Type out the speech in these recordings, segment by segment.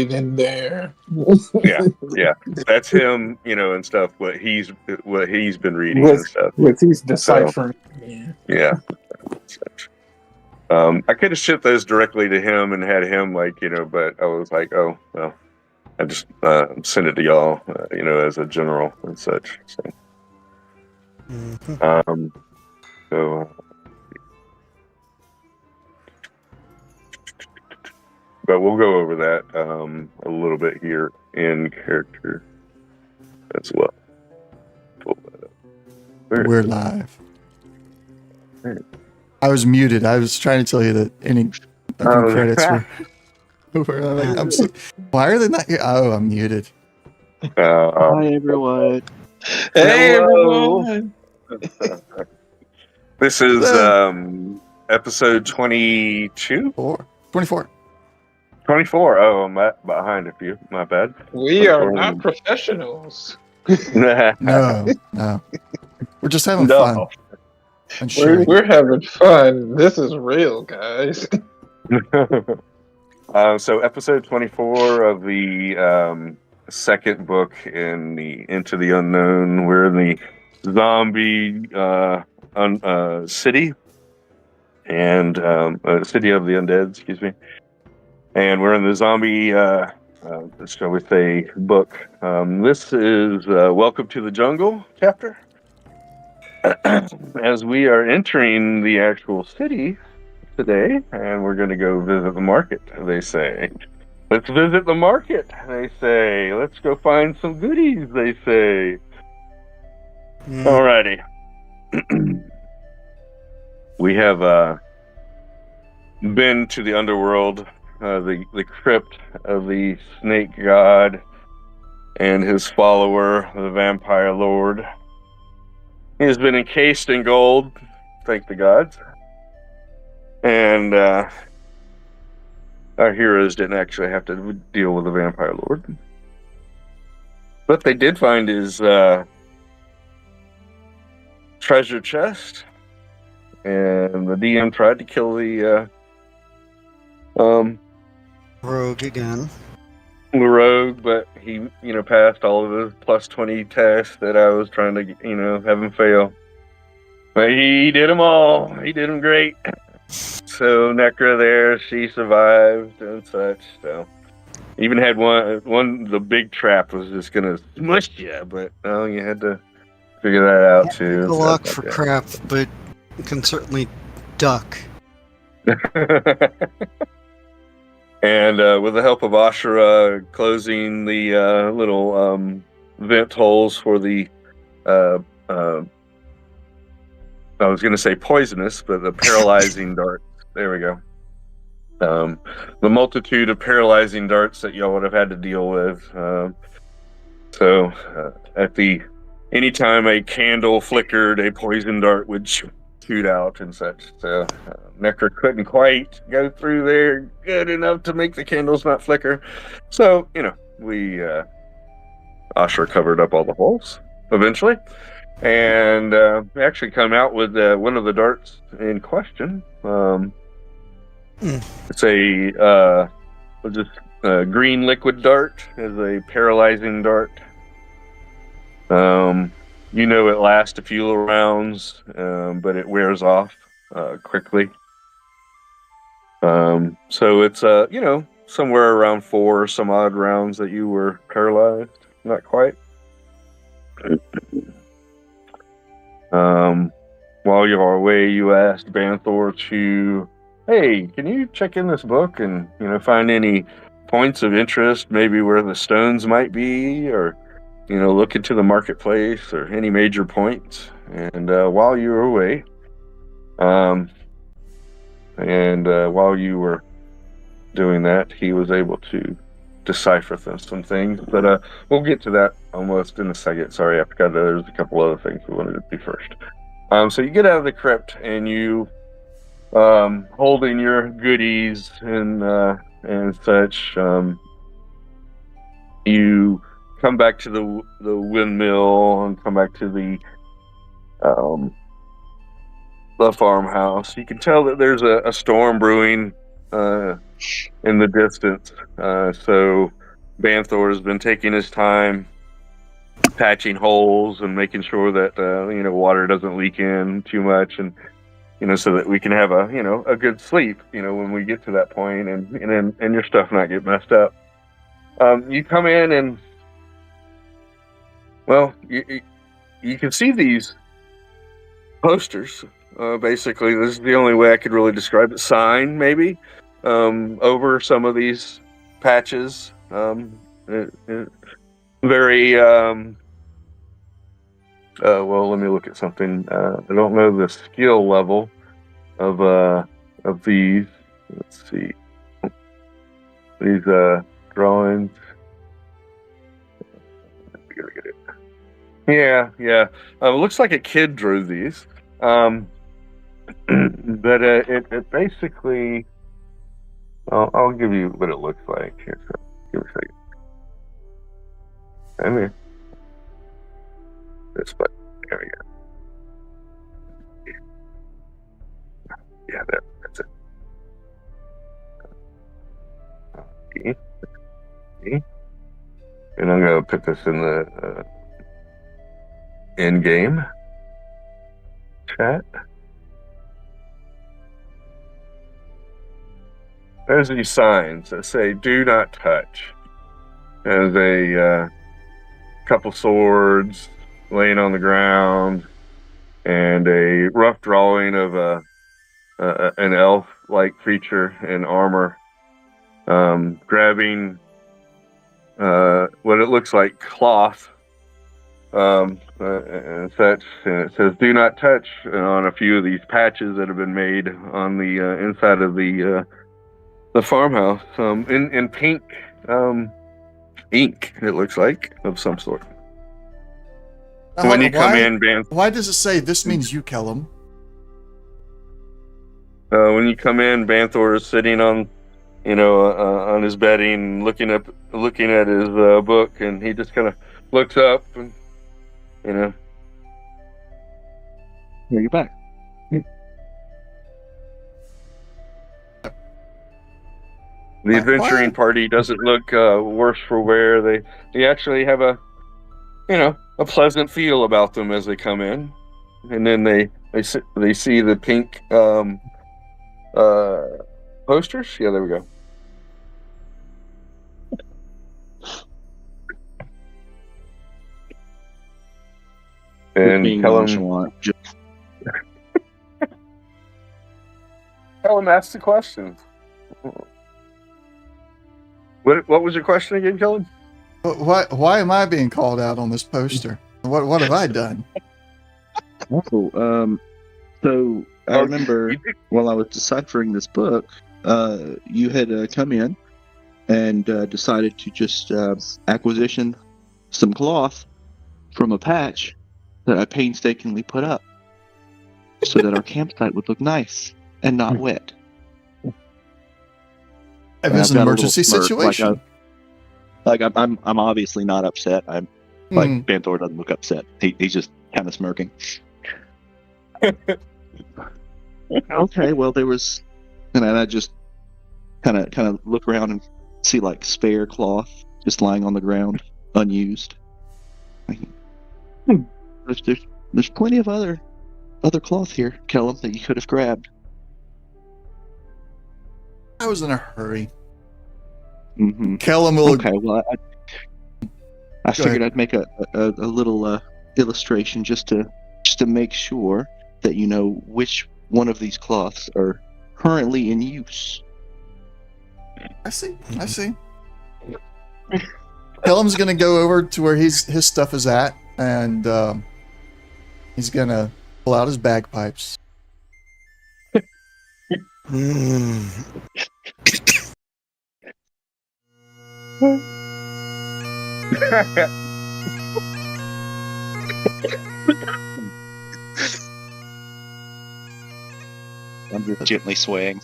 it in there. Yeah. That's him, and stuff. What he's been reading What and stuff. he's deciphering. Yeah. I could have shipped those directly to him and had him but I was like, oh well, I just send it to y'all, as a general and such. So, but we'll go over that a little bit here in character as well. Pull that up. We're live. I was muted. I was trying to tell you that any credits were. Why are they not here? Oh, I'm muted. Hi everyone. Hey everyone. This is episode 22? 24. 24. Oh, I'm behind a few. My bad. We are not professionals. No. We're just having fun. We're having fun. This is real, guys. So episode 24 of the second book in the Into the Unknown. We're in the zombie city and city of the undead, excuse me. And we're in the zombie, shall we say, book. This is Welcome to the Jungle chapter. As we are entering the actual city today, and we're going to go visit the market, they say. Let's visit the market, they say. Let's go find some goodies, they say. Alrighty. We have been to the underworld, the crypt of the snake god and his follower, the vampire lord. He has been encased in gold, thank the gods. And our heroes didn't actually have to deal with the vampire lord. But they did find his treasure chest. And the DM tried to kill the rogue again. The rogue, but he, passed all of his plus 20 tests that I was trying to, have him fail. But he did them all. He did them great. So Necra there, she survived and such. So even had one. The big trap was just gonna smush you, but you had to figure that out too. Good luck for crap, but you can certainly duck. And with the help of Ashura closing the little vent holes for the, I was going to say poisonous, but the paralyzing darts. There we go. The multitude of paralyzing darts that y'all would have had to deal with. So anytime a candle flickered, a poison dart would shoot out and such. So Necra couldn't quite go through there good enough to make the candles not flicker. So, we Ashura covered up all the holes eventually. And we actually come out with one of the darts in question. It's a green liquid dart. Is a paralyzing dart. It lasts a few rounds, but it wears off quickly. So it's somewhere around 4 or some odd rounds that you were paralyzed. Not quite. While you are away, you asked Banthor to, hey, can you check in this book and find any points of interest, maybe where the stones might be, or look into the marketplace or any major points. And while you were away, while you were doing that, he was able to decipher some things. But we'll get to that almost in a second. Sorry, I forgot that there's a couple other things we wanted to do first. So you get out of the crypt and you, holding your goodies and such, you come back to the windmill and come back to the farmhouse. You can tell that there's a storm brewing in the distance. So Banthor has been taking his time patching holes and making sure that water doesn't leak in too much, and so that we can have a good sleep when we get to that point, and your stuff not get messed up. You come in and you can see these posters. Basically, this is the only way I could really describe it. Sign maybe over some of these patches. Very well, let me look at something. I don't know the skill level of these. Let's see. These drawings. Yeah. It looks like a kid drew these. But it basically. I'll give you what it looks like here. So give me a second. I mean, this button. There we go. Yeah, that's it. Okay. And I'm going to put this in the in-game chat. There's these signs that say "Do not touch." There's a couple swords laying on the ground, and a rough drawing of an elf-like creature in armor, grabbing what it looks like cloth and such, and it says "Do not touch" on a few of these patches that have been made on the inside of the farmhouse, in pink ink, it looks like, of some sort. When you come in, why does it say this means you, Kellum? When you come in, Banthor is sitting on on his bedding, looking at his book, and he just kind of looks up, and Here, you're back. The adventuring party doesn't look worse for wear. They actually have a pleasant feel about them as they come in, and then they see the pink posters. Yeah, there we go. And Helen asked the question. What was your question again, Kellen? Why am I being called out on this poster? What have I done? So I remember while I was deciphering this book, you had come in and decided to just acquisition some cloth from a patch that I painstakingly put up so that our campsite would look nice and not wet. It was an emergency situation. I'm obviously not upset. I'm like Banthor doesn't look upset. He's just kind of smirking. Okay, well there was, and I just kind of look around and see like spare cloth just lying on the ground, unused. There's plenty of other cloth here, Kellum, that you could have grabbed. I was in a hurry. Mm-hmm. Kellum will. Okay, well, I figured I'd make a little illustration just to make sure that you know which one of these cloths are currently in use. I see. Kellum's gonna go over to where his stuff is at, and he's gonna pull out his bagpipes. I'm just gently swaying.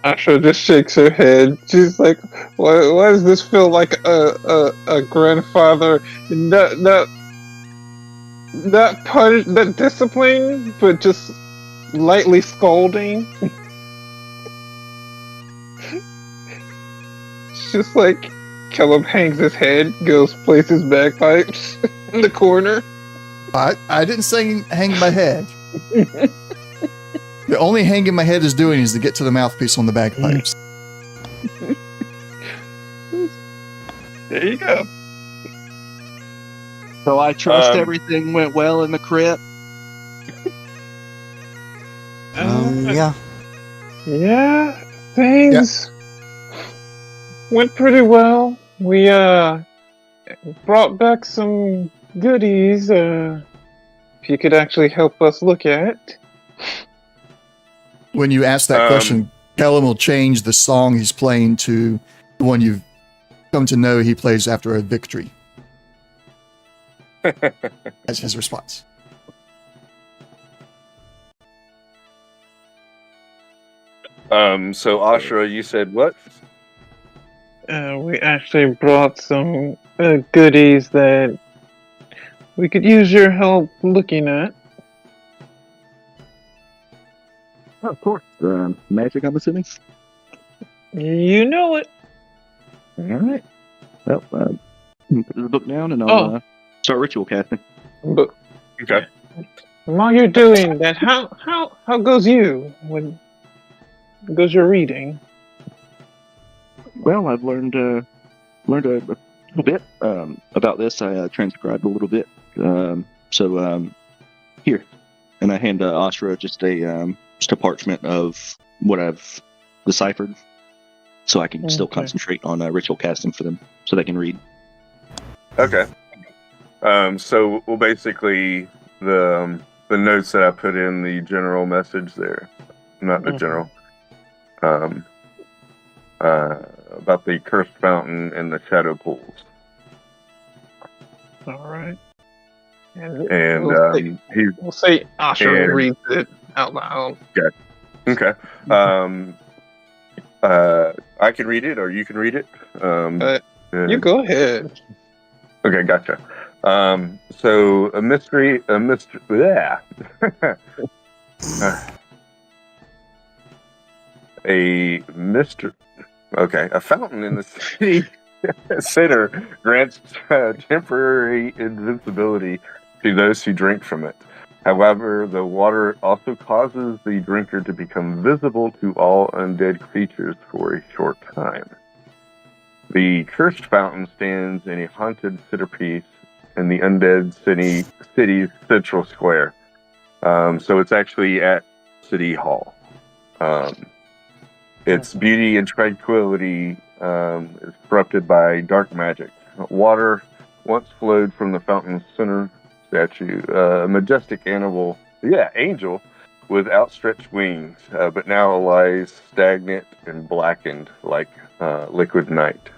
Asha just shakes her head. She's like, "Why does this feel like a grandfather? Not discipline, but just lightly scolding. It's just like Caleb hangs his head, goes places bagpipes in the corner. I didn't say hang my head. The only hanging my head is doing is to get to the mouthpiece on the bagpipes. There you go. So I trust everything went well in the crypt. Yeah. Yeah, things went pretty well. We brought back some goodies. If you could actually help us look at. When you ask that question, Callum will change the song he's playing to the one you've come to know he plays after a victory. That's his response. So Ashra, you said what? We actually brought some goodies that we could use your help looking at. Oh, of course. Magic, I'm assuming? You know it. All right. Well, put the book down and I'll start ritual casting. But Okay. while you're doing that, how goes you? When goes your reading? Well, I've learned a little bit about this. I transcribed a little bit. Here, and I hand Ashra just a parchment of what I've deciphered, so I can still concentrate on ritual casting for them, so they can read. Okay. So well, basically the notes that I put in the general message there, not the general. About the cursed fountain and the shadow pools. All right. And we'll say Asher reads it out loud. Okay. I can read it, or you can read it. You go ahead. Okay, gotcha. So a mystery. Yeah. A mystery. Okay, a fountain in the city center grants temporary invincibility to those who drink from it. However, the water also causes the drinker to become visible to all undead creatures for a short time. The cursed fountain stands in a haunted centerpiece in the undead city's central square. So it's actually at City Hall. Its beauty and tranquility is corrupted by dark magic. Water once flowed from the fountain's center statue, a majestic angel with outstretched wings, but now lies stagnant and blackened like liquid night.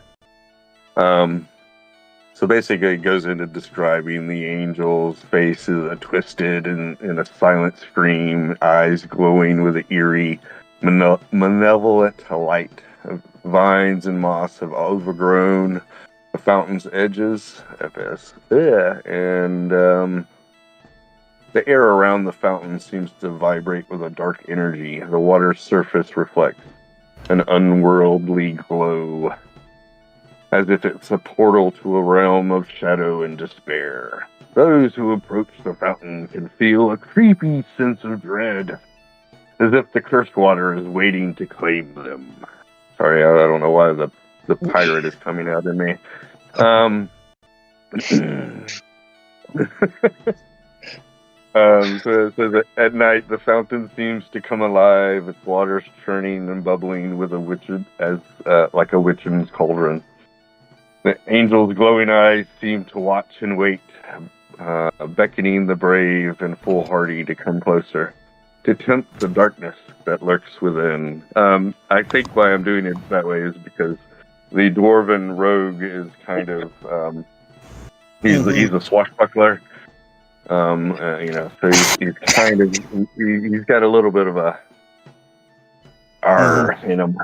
So basically it goes into describing the angel's face is twisted in a silent scream, eyes glowing with an eerie, malevolent light. Vines and moss have overgrown the fountain's edges, and the air around the fountain seems to vibrate with a dark energy. The water's surface reflects an unworldly glow, as if it's a portal to a realm of shadow and despair. Those who approach the fountain can feel a creepy sense of dread, as if the cursed water is waiting to claim them. Sorry, I don't know why the pirate is coming out in me. So that at night the fountain seems to come alive. Its water's churning and bubbling with like a witch's cauldron. The angel's glowing eyes seem to watch and wait, beckoning the brave and foolhardy to come closer, to tempt the darkness that lurks within. I think why I'm doing it that way is because the dwarven rogue is kind of he's a swashbuckler. So he's kind of he's got a little bit of a in him.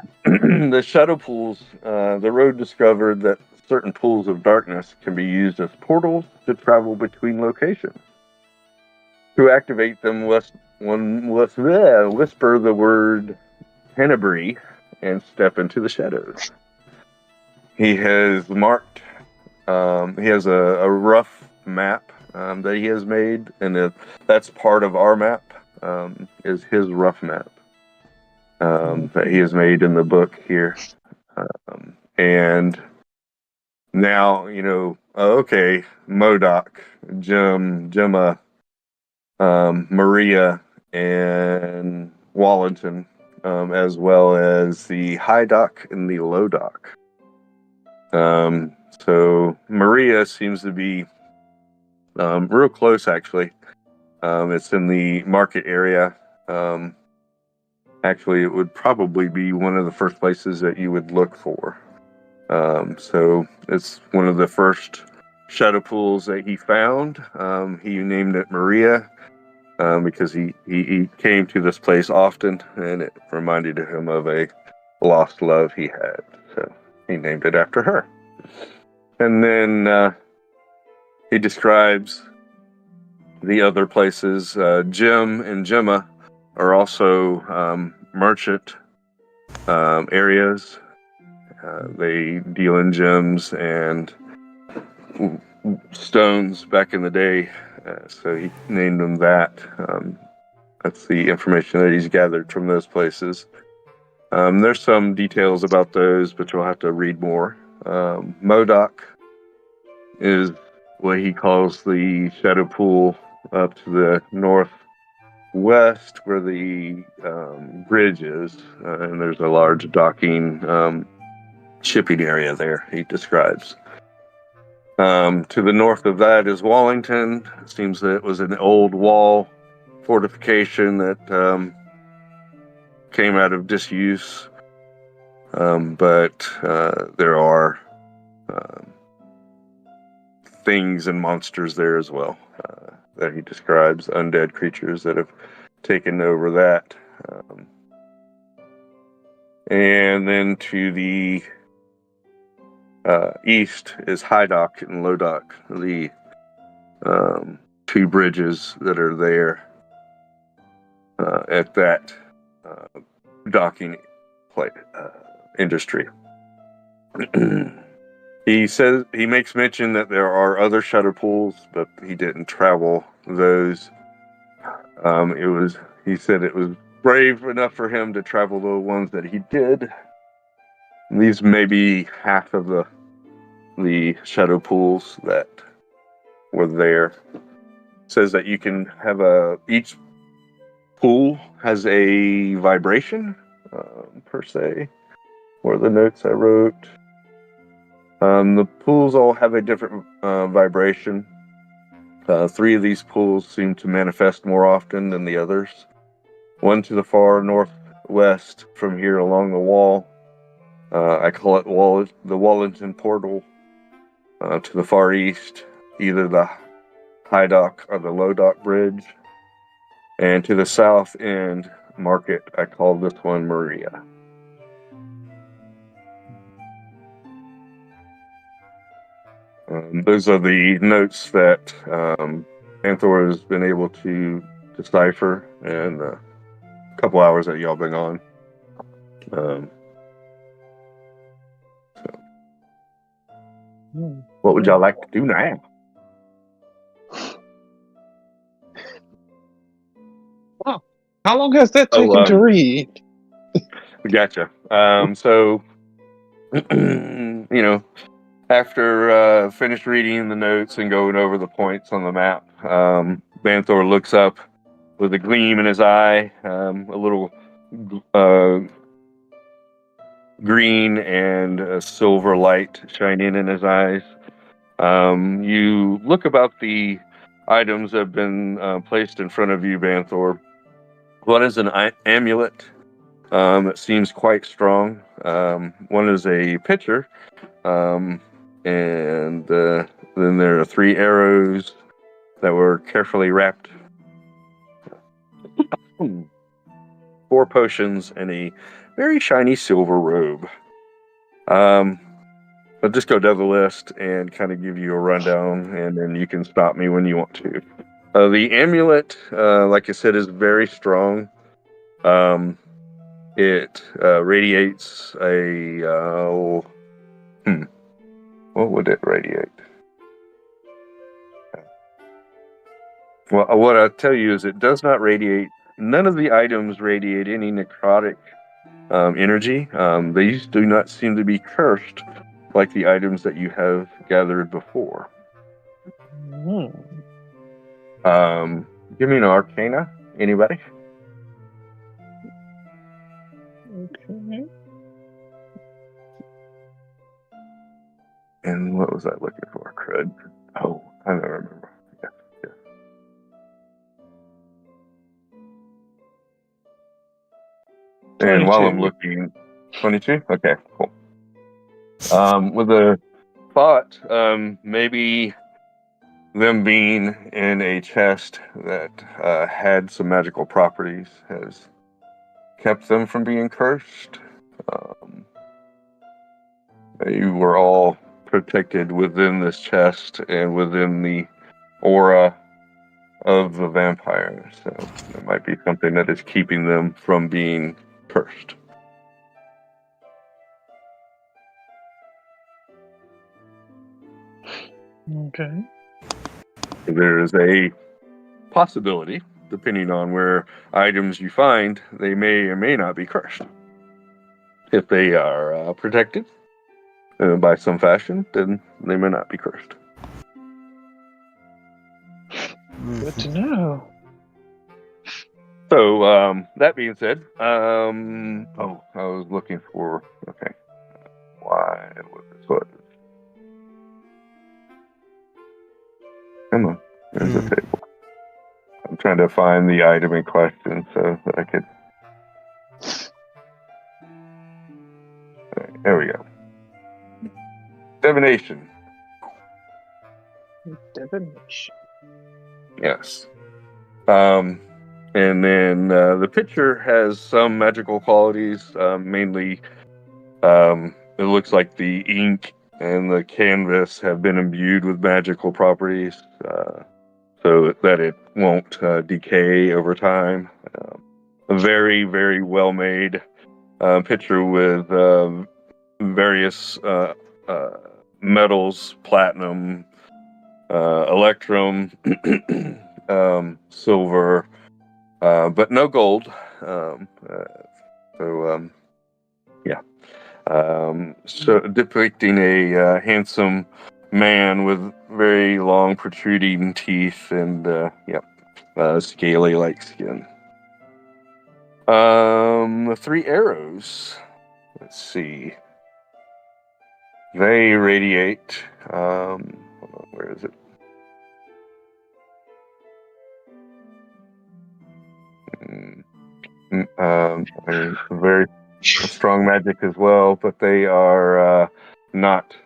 The shadow pools. The rogue discovered that certain pools of darkness can be used as portals to travel between locations. To activate them, whisper the word Tenebrae and step into the shadows. He has marked. He has a rough map that he has made, and that's part of our map. Is his rough map that he has made in the book here, and now okay, Modoc, Gemma, Maria, and Wallington, as well as the high dock and the low dock. So Maria seems to be real close, actually. It's in the market area. Actually, it would probably be one of the first places that you would look for. So it's one of the first shadow pools that he found. He named it Maria because he came to this place often, and it reminded him of a lost love he had. So he named it after her. And then he describes the other places. Jim and Gemma are also merchant areas. They deal in gems and stones back in the day, so he named them that. That's the information that he's gathered from those places. There's some details about those, but you'll have to read more. Modoc is what he calls the shadow pool up to the northwest where the bridge is, and there's a large docking shipping area there, he describes. To the north of that is Wallington. It seems that it was an old wall fortification that came out of disuse, but there are things and monsters there as well that he describes, undead creatures that have taken over that. And then to the east is High Dock and Low Dock, the two bridges that are there at that docking industry. He says he makes mention that there are other shadow pools, but he didn't travel those. He said it was brave enough for him to travel the ones that he did. These may be half of the shadow pools that were there. It says that you can have each pool has a vibration, per se, or the notes I wrote. The pools all have a different vibration. 3 of these pools seem to manifest more often than the others. One to the far northwest from here along the wall. I call it the Wallington Portal. To the far east, either the High Dock or the Low Dock Bridge. And to the south end market, I call this one Maria. Those are the notes that Anthor has been able to decipher in a couple hours that y'all been on. What would y'all like to do now? Wow. How long has that taken to read? Gotcha. So, after finished reading the notes and going over the points on the map, Banthor looks up with a gleam in his eye, a little green and a silver light shining in his eyes. You look about the items that have been placed in front of you, Banthor. One is an amulet. It seems quite strong. One is a pitcher. And then there are 3 arrows that were carefully wrapped. 4 potions and a very shiny silver robe. I'll just go down the list and kind of give you a rundown, and then you can stop me when you want to. The amulet, like I said, is very strong. It radiates a... what would it radiate? Well, what I'll tell you is it does not radiate... None of the items radiate any necrotic energy. They do not seem to be cursed like the items that you have gathered before. Give me an arcana. Anybody? Okay. And what was I looking for? Crud. Oh, I don't remember. Yeah. And while I'm looking, 22? Okay, cool. With a thought, maybe them being in a chest that had some magical properties has kept them from being cursed. You were all protected within this chest and within the aura of the vampire, so it might be something that is keeping them from being cursed. Okay. There is a possibility, depending on where items you find, they may or may not be cursed. If they are protected by some fashion, then they may not be cursed. Good to know. So, that being said, I was looking for, okay, why was this what? Come on, there's a table. I'm trying to find the item in question so that I could. Right, there we go. Divination. Divination. Yes. And then the picture has some magical qualities. Mainly, it looks like the ink and the canvas have been imbued with magical properties, so that it won't decay over time. A very, very well made picture with various metals, platinum, electrum, silver, but no gold. So depicting a handsome man with very long protruding teeth and scaly like skin. 3 arrows. Let's see. They radiate. Hold on, where is it? Very strong magic as well, but they are not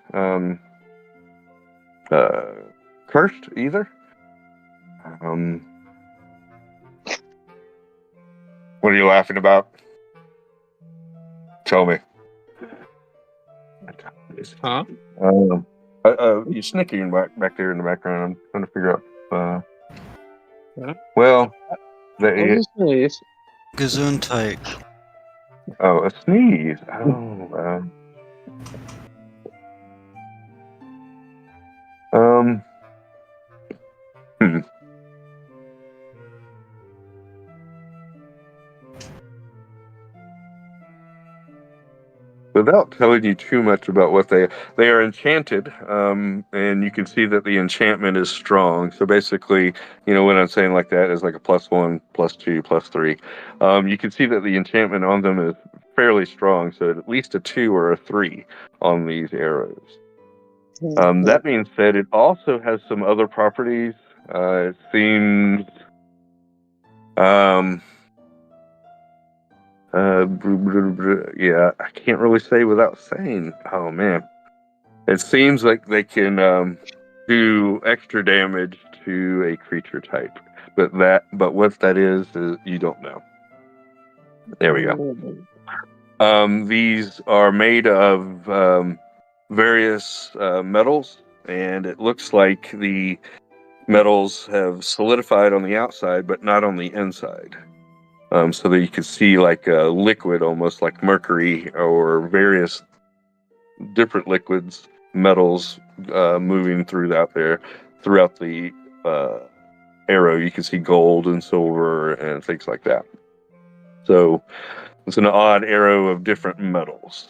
cursed either. What are you laughing about? Tell me. Huh? You're snicking back there in the background. I'm trying to figure out. Yeah. Well, Gesundheit. Oh, a sneeze. Oh, Without telling you too much about what they are enchanted, and you can see that the enchantment is strong. So basically, when I'm saying like that is like a +1, +2, +3. You can see that the enchantment on them is fairly strong. So at least a 2 or a 3 on these arrows. That being said, it also has some other properties. It seems, I can't really say without saying. Oh man, it seems like they can do extra damage to a creature type, but what that is you don't know. There we go. These are made of various metals, and it looks like the metals have solidified on the outside, but not on the inside. So that you could see like a liquid, almost like mercury or various different liquids, metals moving throughout the arrow. You can see gold and silver and things like that. So it's an odd arrow of different metals.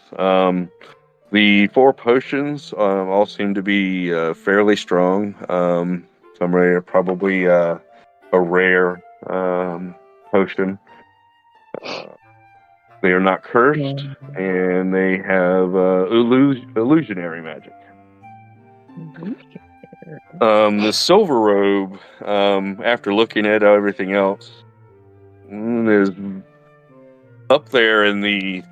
The 4 potions all seem to be fairly strong. Some are probably a rare potion. They are not cursed, and they have illusionary magic. The silver robe, after looking at everything else, is up there in the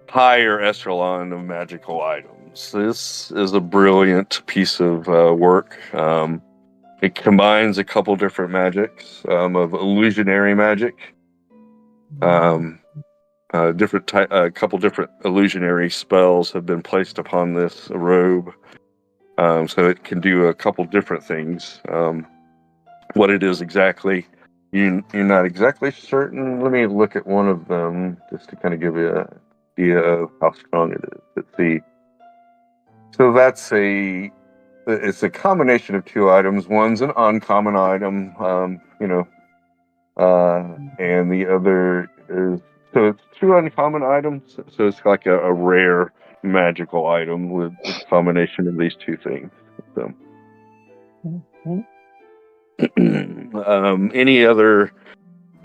higher echelon of magical items. This is a brilliant piece of work. It combines a couple different magics of illusionary magic. A couple different illusionary spells have been placed upon this robe, so it can do a couple different things. What it is exactly, you're not exactly certain. Let me look at one of them just to kind of give you an idea of how strong it is. Let's see. So it's a combination of 2 items. One's an uncommon item, and the other is, so it's 2 uncommon items. So it's like a rare magical item with a combination of these 2 things. So, any other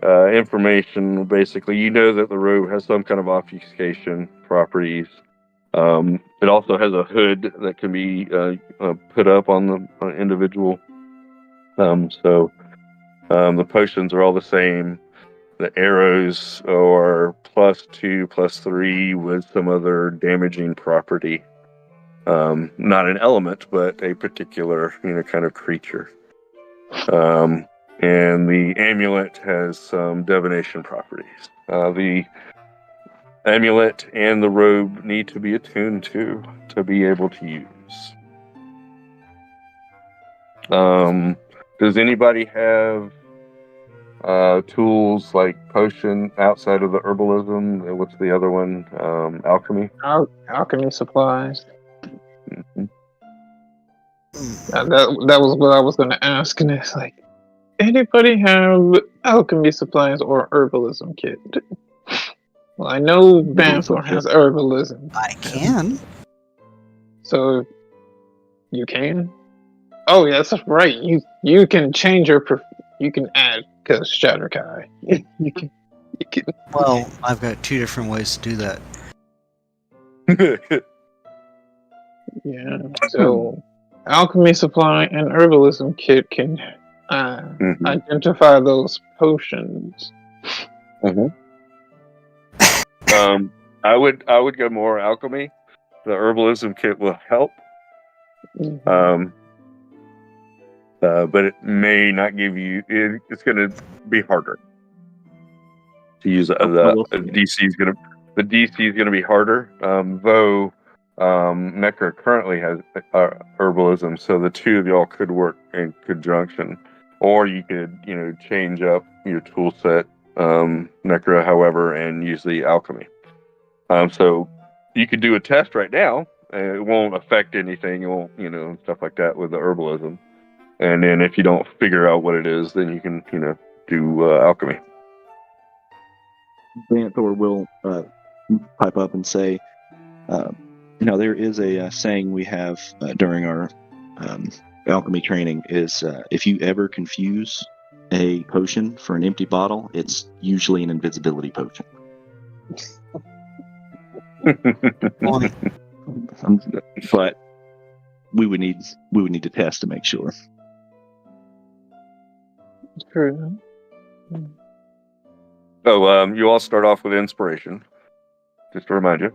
information? Basically, you know that the robe has some kind of obfuscation properties. It also has a hood that can be put up on the individual. So the potions are all the same. The arrows are +2, +3 with some other damaging property. Not an element, but a particular kind of creature. And the amulet has some divination properties. The amulet and the robe need to be attuned to be able to use. Does anybody have tools like potion outside of the herbalism? What's the other one? Alchemy? Alchemy supplies. Mm-hmm. That was what I was going to ask, and it's like, anybody have alchemy supplies or herbalism kit? Well, I know Banthor has herbalism. I can. So, you can? Oh, yeah, that's right. You can change you can add, because Shatterkai. you can. Well, I've got 2 different ways to do that. Yeah, so alchemy supply and herbalism kit can identify those potions. Mm-hmm. I would go more alchemy. The herbalism kit will help. Mm-hmm. But it may not give you. It's going to be harder to use. The DC is going to be harder. Though Necra currently has herbalism, so the 2 of y'all could work in conjunction, or you could change up your tool set, Necra, however, and use the alchemy. So you could do a test right now. It won't affect anything. It won't, stuff like that with the herbalism. And then if you don't figure out what it is, then you can, do alchemy. Banthor will pipe up and say, there is a saying we have during our alchemy training is if you ever confuse a potion for an empty bottle, it's usually an invisibility potion. But we would need to test to make sure. True. Oh, you all start off with inspiration. Just to remind you.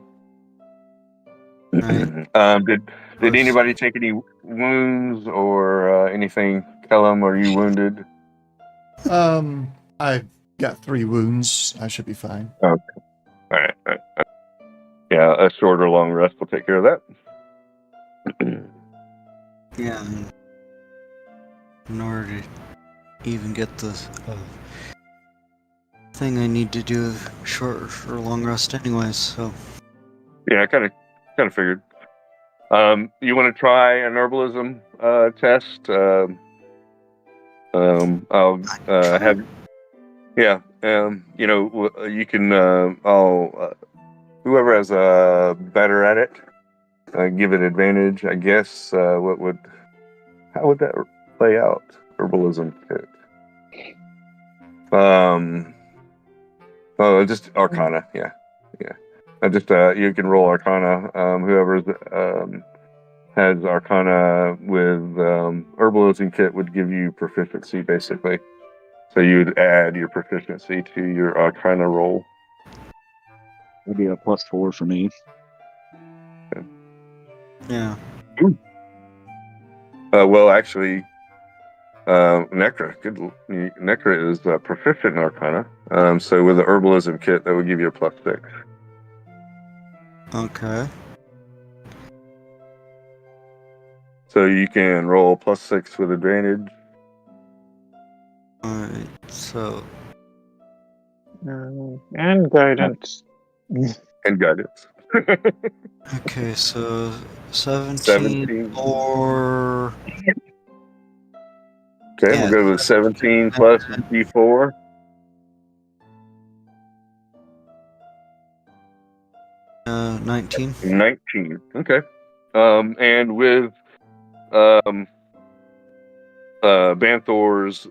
Right. Did anybody take any wounds or anything? Kellum, are you wounded? I've got 3 wounds. I should be fine. Okay. All right. Yeah, a short or long rest will take care of that. Yeah. in order to even get the thing I need to do a short or long rest anyways, so. Yeah, I kind of figured. You want to try an herbalism test? I'll have. Yeah. You can. I'll. Whoever has better at it, give it advantage. I guess. How would that play out? Herbalism kit. Oh, just Arcana. Yeah. I just you can roll Arcana. Whoever's has Arcana with herbalism kit would give you proficiency basically. So you'd add your proficiency to your Arcana roll. It'd be a +4 for me. Yeah. Well, actually, Necra. Necra is proficient in Arcana. So with the herbalism kit, that would give you a +6. Okay. So you can roll +6 with advantage. Alright, so. And guidance. And guidance. Okay, so 17 17. or. Okay, Yeah. we'll go with 17 plus D4. Uh, 19. 19. Okay. And with Banthor's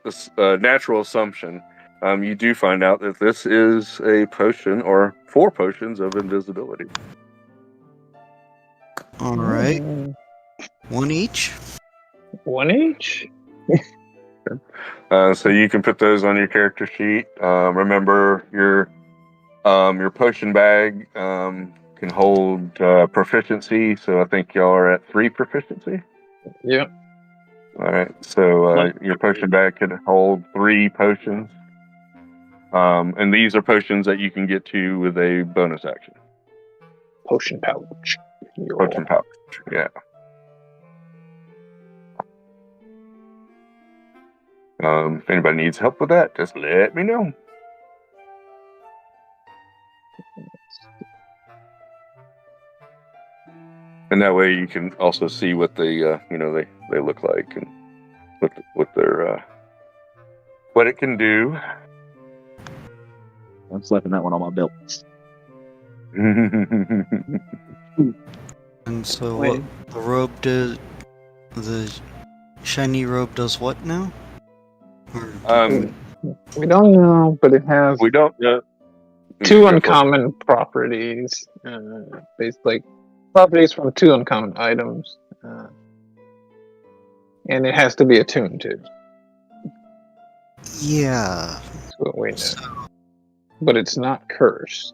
natural assumption, you do find out that this is a potion or 4 potions of invisibility. Alright. One each? One each? So you can put those on your character sheet. Remember, your potion bag can hold proficiency. So I think y'all are at 3 proficiency. Yep. All right. So your potion bag can hold 3 potions. And these are potions that you can get to with a bonus action. Potion pouch. Potion pouch. Yeah. If anybody needs help with that, just let me know. And that way you can also see what they look like and what their what it can do. I'm slapping that one on my belt. And so Wait. what the robe did, the shiny robe does what now? We don't know, but it has We don't know. 2 uncommon properties. Based like properties from 2 uncommon items. And it has to be attuned to. Yeah. That's what we know. But it's not cursed.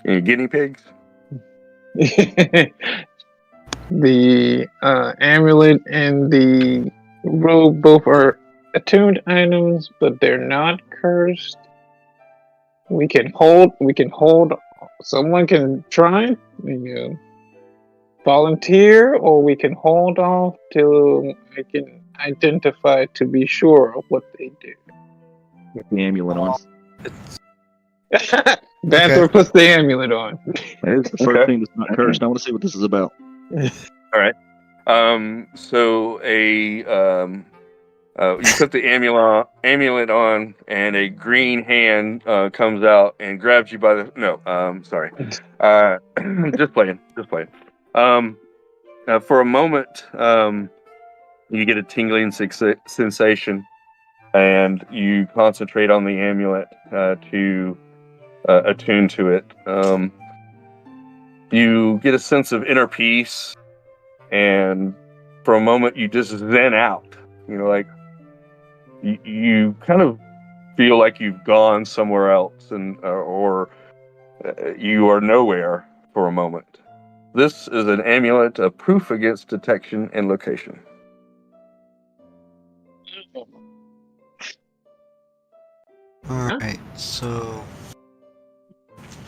Any guinea pigs? The amulet and the robe both are attuned items, but they're not cursed. We can hold. Someone can try, volunteer, or we can hold off till I can identify to be sure of what they do. Get the amulet on. Banthor puts the amulet on. That is the first thing that's not cursed. I want to see what this is about. All right. So you put the amulet on, and a green hand comes out and grabs you by the. No, sorry. Just playing. For a moment, you get a tingling sensation, and you concentrate on the amulet to attune to it. You get a sense of inner peace, and for a moment you just zen out. Like you kind of feel like you've gone somewhere else, and or you are nowhere for a moment. This is an amulet, a proof against detection and location. Alright, so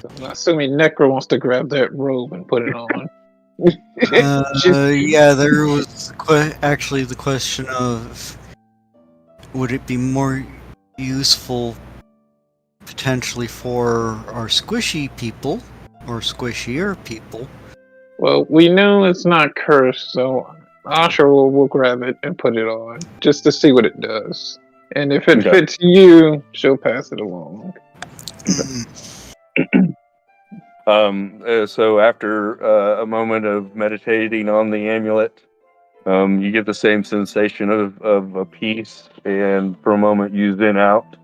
I'm assuming Necro wants to grab that robe and put it on. Yeah, there was actually the question of would it be more useful potentially for our squishy people or squishier people? Well, we know it's not cursed, so Asha will grab it and put it on just to see what it does. And if it Okay. fits you, she'll pass it along. So after a moment of meditating on the amulet, you get the same sensation of a peace, and for a moment you zen out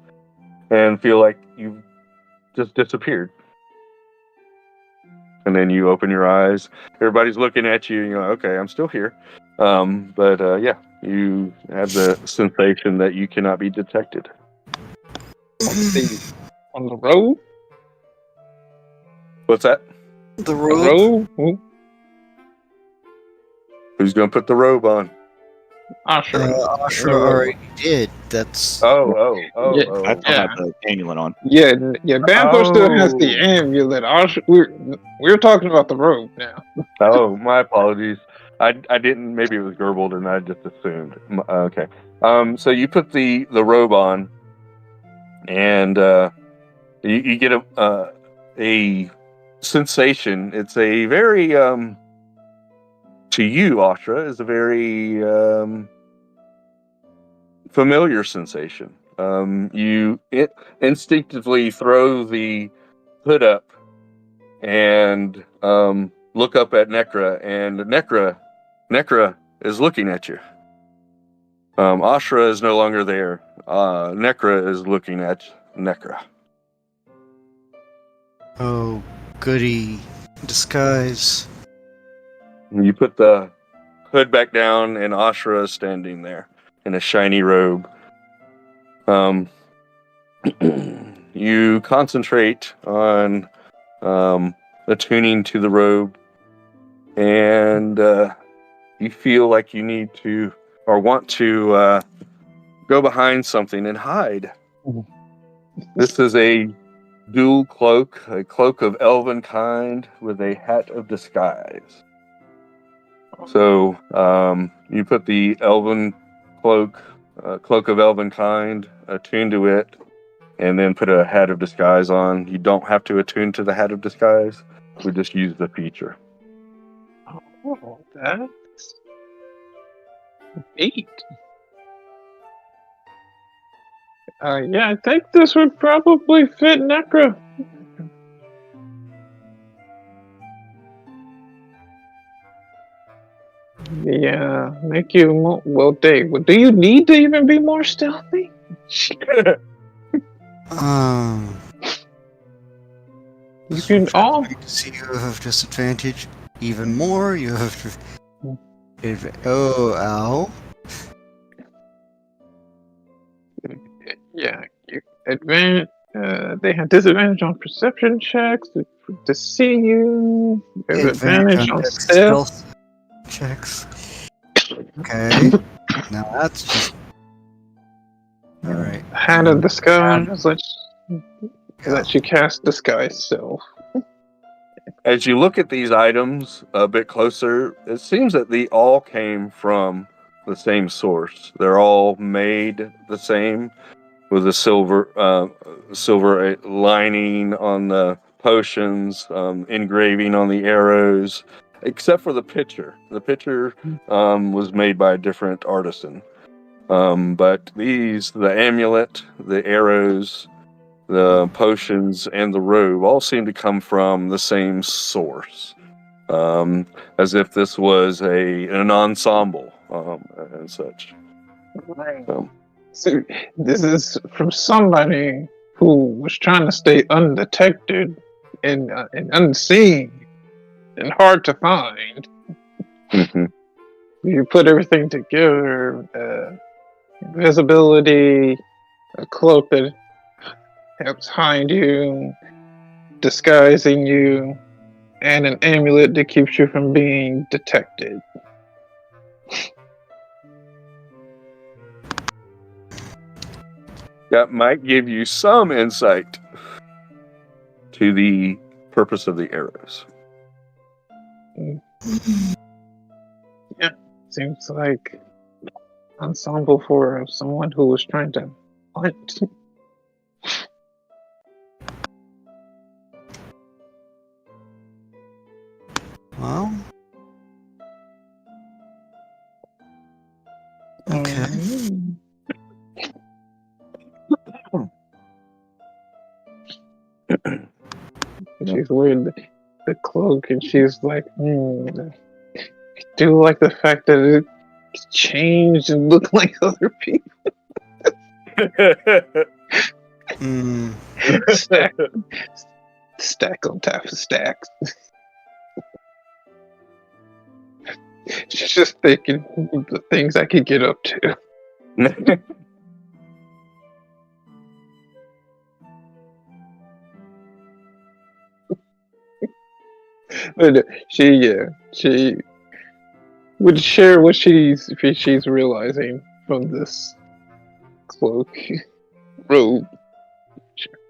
and feel like you've just disappeared. And then you open your eyes. Everybody's looking at you. And you're like, okay, I'm still here. But yeah, you have the sensation that you cannot be detected. On the road? What's that? The The robe? road? Who's going to put the robe on? Asha. Ashra already did. That's Oh. I still Yeah. have the amulet on. Yeah, Banfor still has the Oh. amulet. Asha, we're talking about the robe now. Oh, my apologies. I didn't. Maybe it was garbled, and I just assumed. Okay. So you put the robe on, and you get a sensation. It's a very to you, Ashra, is a very familiar sensation. You instinctively throw the hood up and look up at Nekra, and Nekra is looking at you. Ashra is no longer there. Nekra is looking at Nekra. oh goody disguise. You put the hood back down, and Ashra is standing there in a shiny robe. You concentrate on attuning to the robe, and you feel like you need to or want to go behind something and hide. This is a dual cloak, a cloak of elven kind with a hat of disguise. So you put the elven cloak of elven kind, attune to it, and then put a hat of disguise on. You don't have to attune to the hat of disguise. We just use the feature. Oh, that's neat. Yeah, I think this would probably fit Necra. Yeah, make you more. Well, Dave, do you need to even be more stealthy? You can all. See, you have disadvantage even more. You have to. Oh, ow. Yeah, you they have disadvantage on perception checks to see you. They have advantage on stealth. Checks. Okay. Now that's just. Alright. Hat of disguise lets you cast disguise self. As you look at these items a bit closer, it seems that they all came from the same source. They're all made the same, with a silver lining on the potions, engraving on the arrows, except for the pitcher. The pitcher was made by a different artisan. But the amulet, the arrows, the potions, and the robe all seem to come from the same source, as if this was an ensemble and such. So this is from somebody who was trying to stay undetected and unseen and hard to find. Mm-hmm. You put everything together: invisibility, a cloak that helps hide you, disguising you, and an amulet that keeps you from being detected. That might give you some insight to the purpose of the arrows? Yeah, seems like ensemble for someone who was trying to hunt. Well. Okay. She's wearing the cloak, and she's like, I do like the fact that it changed and looked like other people. Stack on top of stacks. She's just thinking the things I could get up to. But she would share what she's realizing from this cloak robe.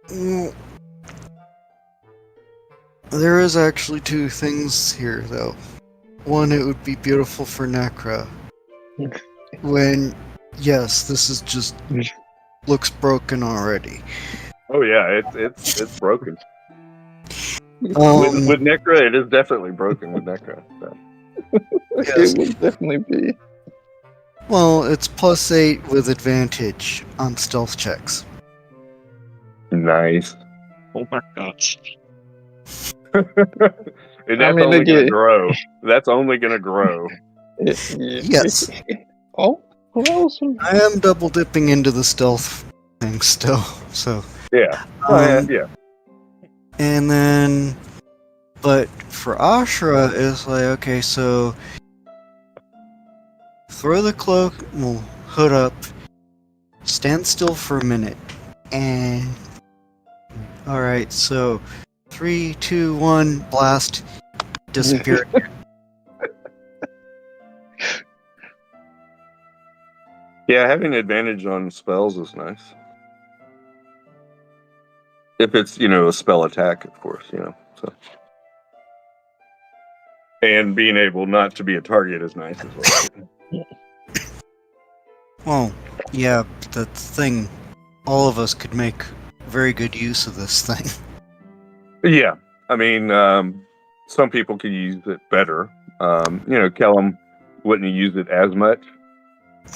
Mm. There is actually two things here, though. One, it would be beautiful for Necra. When, yes, this is just looks broken already. Oh yeah, it's broken. Um, With Necra, it is definitely broken with Necra. So. Yes. It would definitely be. Well, it's +8 with advantage on stealth checks. Nice. Oh my gosh. And that's only going to grow. That's only going to grow. Yes. Oh, awesome. I am double dipping into the stealth thing still, so. Yeah. Yeah. And then, but for Ashra, it's like, okay, so throw the cloak, well, hood up, stand still for a minute, and alright, so 3, 2, 1, blast, disappear. Yeah, having advantage on spells is nice. If it's, a spell attack, of course, so. And being able not to be a target is nice as well. Well, yeah, the thing, all of us could make very good use of this thing. Yeah, I mean, some people could use it better. Kellum wouldn't use it as much.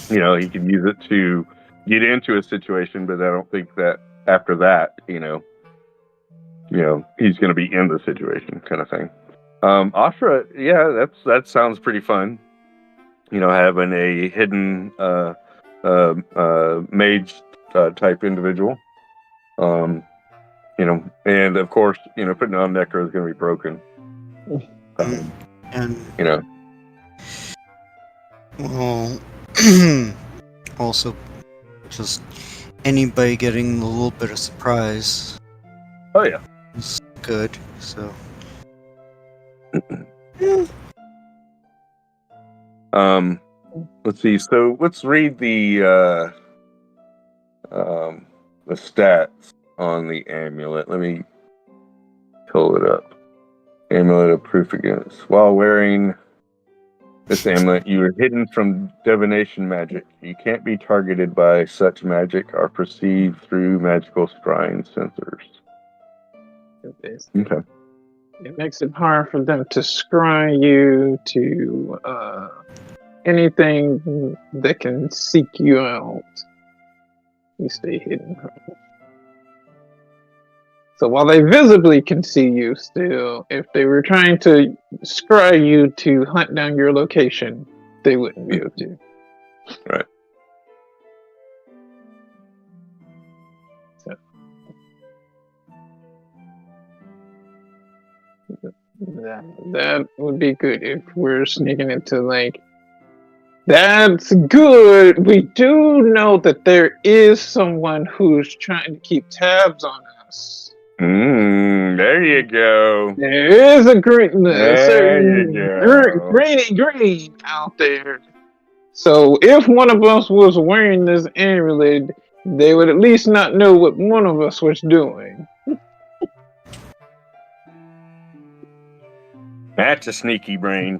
He could use it to get into a situation, but I don't think that after that, he's going to be in the situation, kind of thing. Ashra, yeah, that sounds pretty fun. Having a hidden mage type individual. And of course, putting on Necro is going to be broken. And well, also, just anybody getting a little bit of surprise. Oh yeah, is good. So. Let's see. So let's read the stats on the amulet. Let me pull it up. Amulet of proof against. While wearing this amulet, you are hidden from divination magic. You can't be targeted by such magic or perceived through magical scrying sensors. Okay. It makes it hard for them to scry you, to anything that can seek you out. You stay hidden. So while they visibly can see you still, if they were trying to scry you to hunt down your location, they wouldn't be able to. Right. So, that would be good if we're sneaking into that's good. We do know that there is someone who's trying to keep tabs on us. There you go. There is a green out there. So if one of us was wearing this amulet, they would at least not know what one of us was doing. That's a sneaky brain.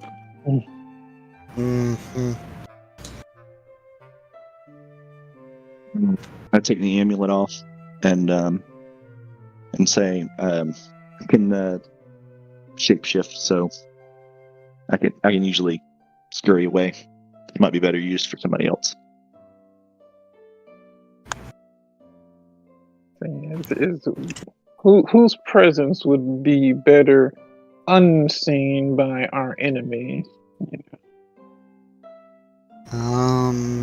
Mm-hmm. I take the amulet off and say I can shapeshift, so I can usually scurry away. It might be better used for somebody else. Whose presence would be better unseen by our enemy?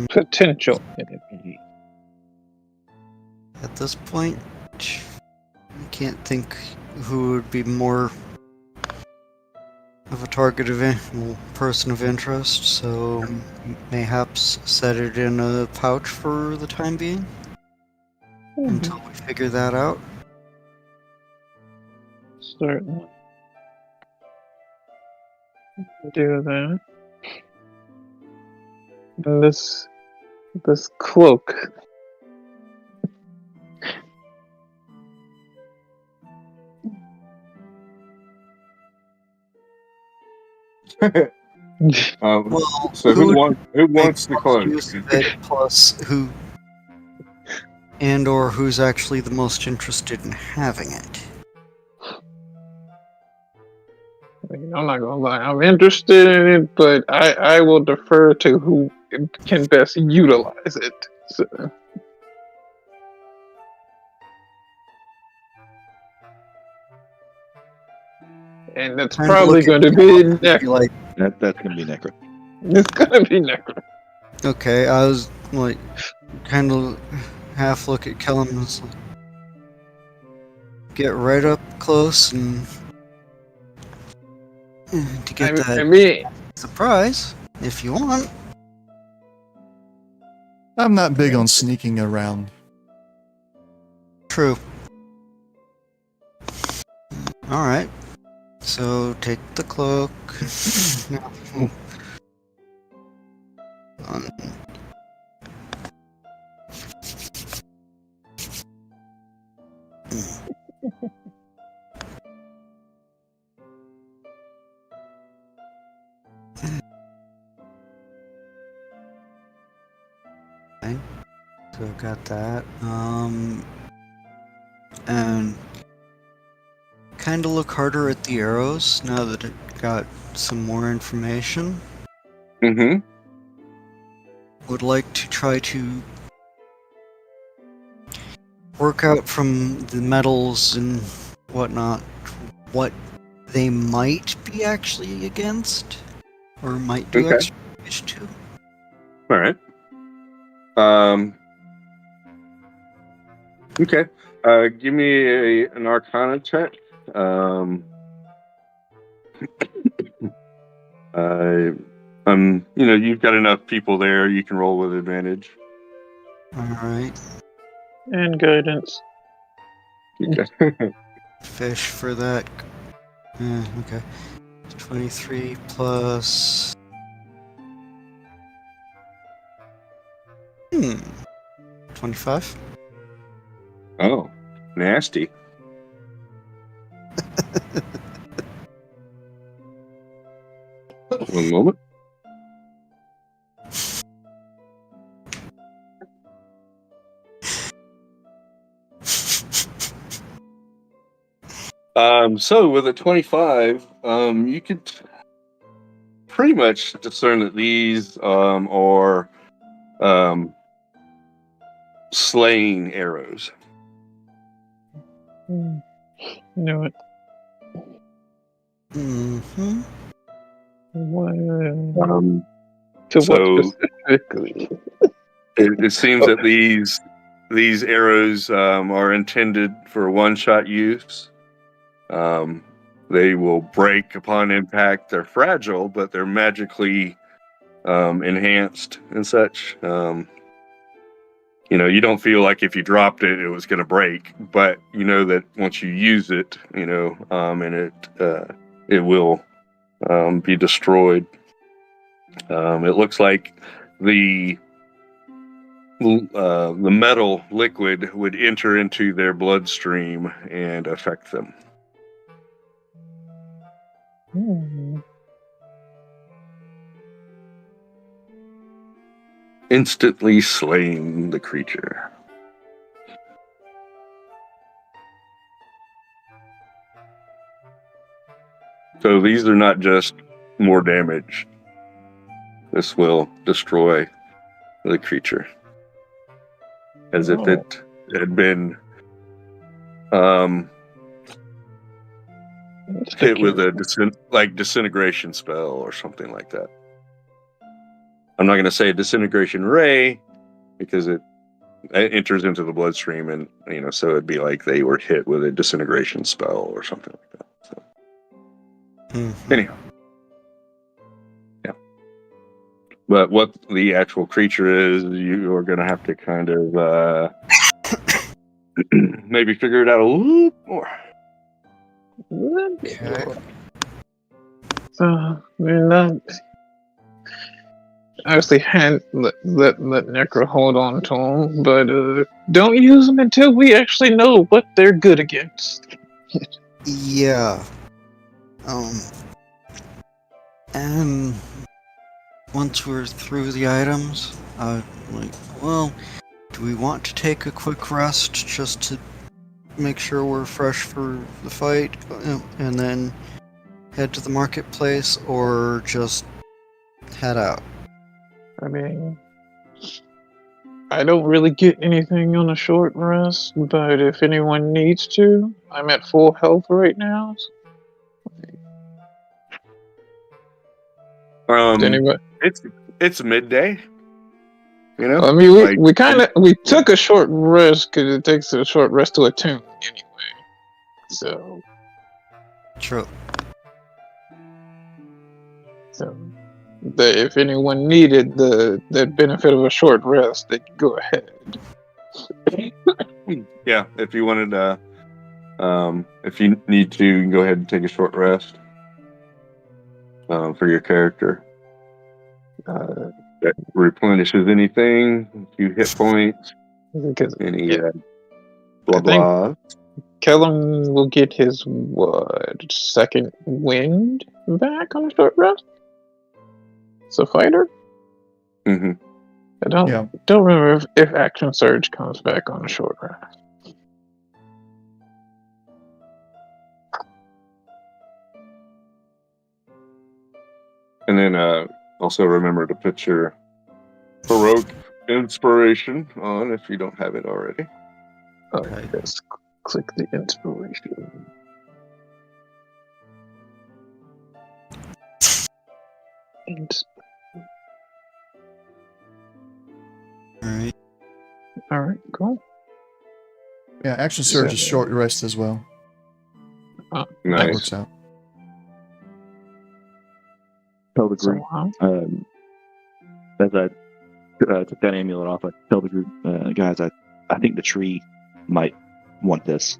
Potential enemy. At this point, I can't think who would be more of a target person of interest, so mayhaps set it in a pouch for the time being until we figure that out. Certainly. Do that. And this cloak. Well, So who wants the cloak? Use it plus who and or who's actually the most interested in having it. I'm not gonna lie, I'm interested in it, but I will defer to who can best utilize it. So. And that's Kinda probably going to be Necro. Like, That's going to be Necro. It's going to be Necro. okay, I was like, kind of half look at Kellum and was like, get right up close and to get that surprise if you want. I'm not big on sneaking around. True. All right. So take the cloak. Okay. So got that. And kind of look harder at the arrows now that it got some more information. Mm-hmm. Would like to try to work out from the metals and whatnot what they might be actually against or might do Okay. extra damage to. All right. Okay. Give me an Arcana check. You've got enough people there. You can roll with advantage. All right. And guidance. Okay. Fish for that. Okay. 23 plus. 25. Oh, nasty. One moment. So with a 25, you could pretty much discern that these are slaying arrows. Knew it. Mm-hmm. What So specifically? it seems that these arrows are intended for one-shot use. They will break upon impact. They're fragile, but they're magically enhanced and such. You don't feel like if you dropped it, it was going to break, but you know that once you use it, and it will be destroyed. It looks like the metal liquid would enter into their bloodstream and affect them. Hmm. Instantly slaying the creature. So these are not just more damage. This will destroy the creature. As if it had been hit with a disintegration spell or something like that. I'm not going to say disintegration ray because it enters into the bloodstream, and so it'd be like they were hit with a disintegration spell or something like that. So. Anyhow, yeah. But what the actual creature is, you are going to have to kind of maybe figure it out a little more. Okay. So we're not obviously let Necro hold on to him, but don't use them until we actually know what they're good against. Yeah. And once we're through the items, well, do we want to take a quick rest just to make sure we're fresh for the fight, and then head to the marketplace, or just head out? I mean, I don't really get anything on a short rest, but if anyone needs to, I'm at full health right now. Anyway, It's midday. I mean, we took a short rest because it takes a short rest to attune anyway. So True. If anyone needed the benefit of a short rest, they could go ahead. Yeah, if you wanted to, if you need to, you can go ahead and take a short rest for your character. That replenishes anything, a few hit points, any blah blah. Kellum will get his second wind back on a short rest. It's a fighter. Mm-hmm. I don't remember if Action Surge comes back on a short rest. And then also remember to put your heroic inspiration on if you don't have it already. Okay, let's click the inspiration. Alright, cool. Yeah, Action Surge is short rest as well. Oh, nice. That works out. Tell the group, as I took that amulet off, I tell the group, guys, I think the tree might want this.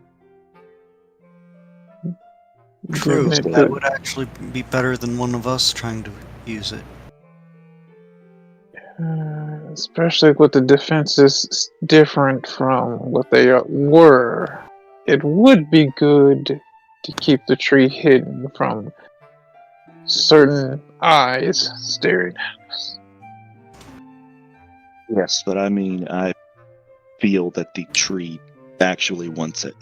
True. That would actually be better than one of us trying to use it. Especially with the defenses different from what they were. It would be good to keep the tree hidden from certain eyes staring at us. Yes, but I mean, I feel that the tree actually wants it.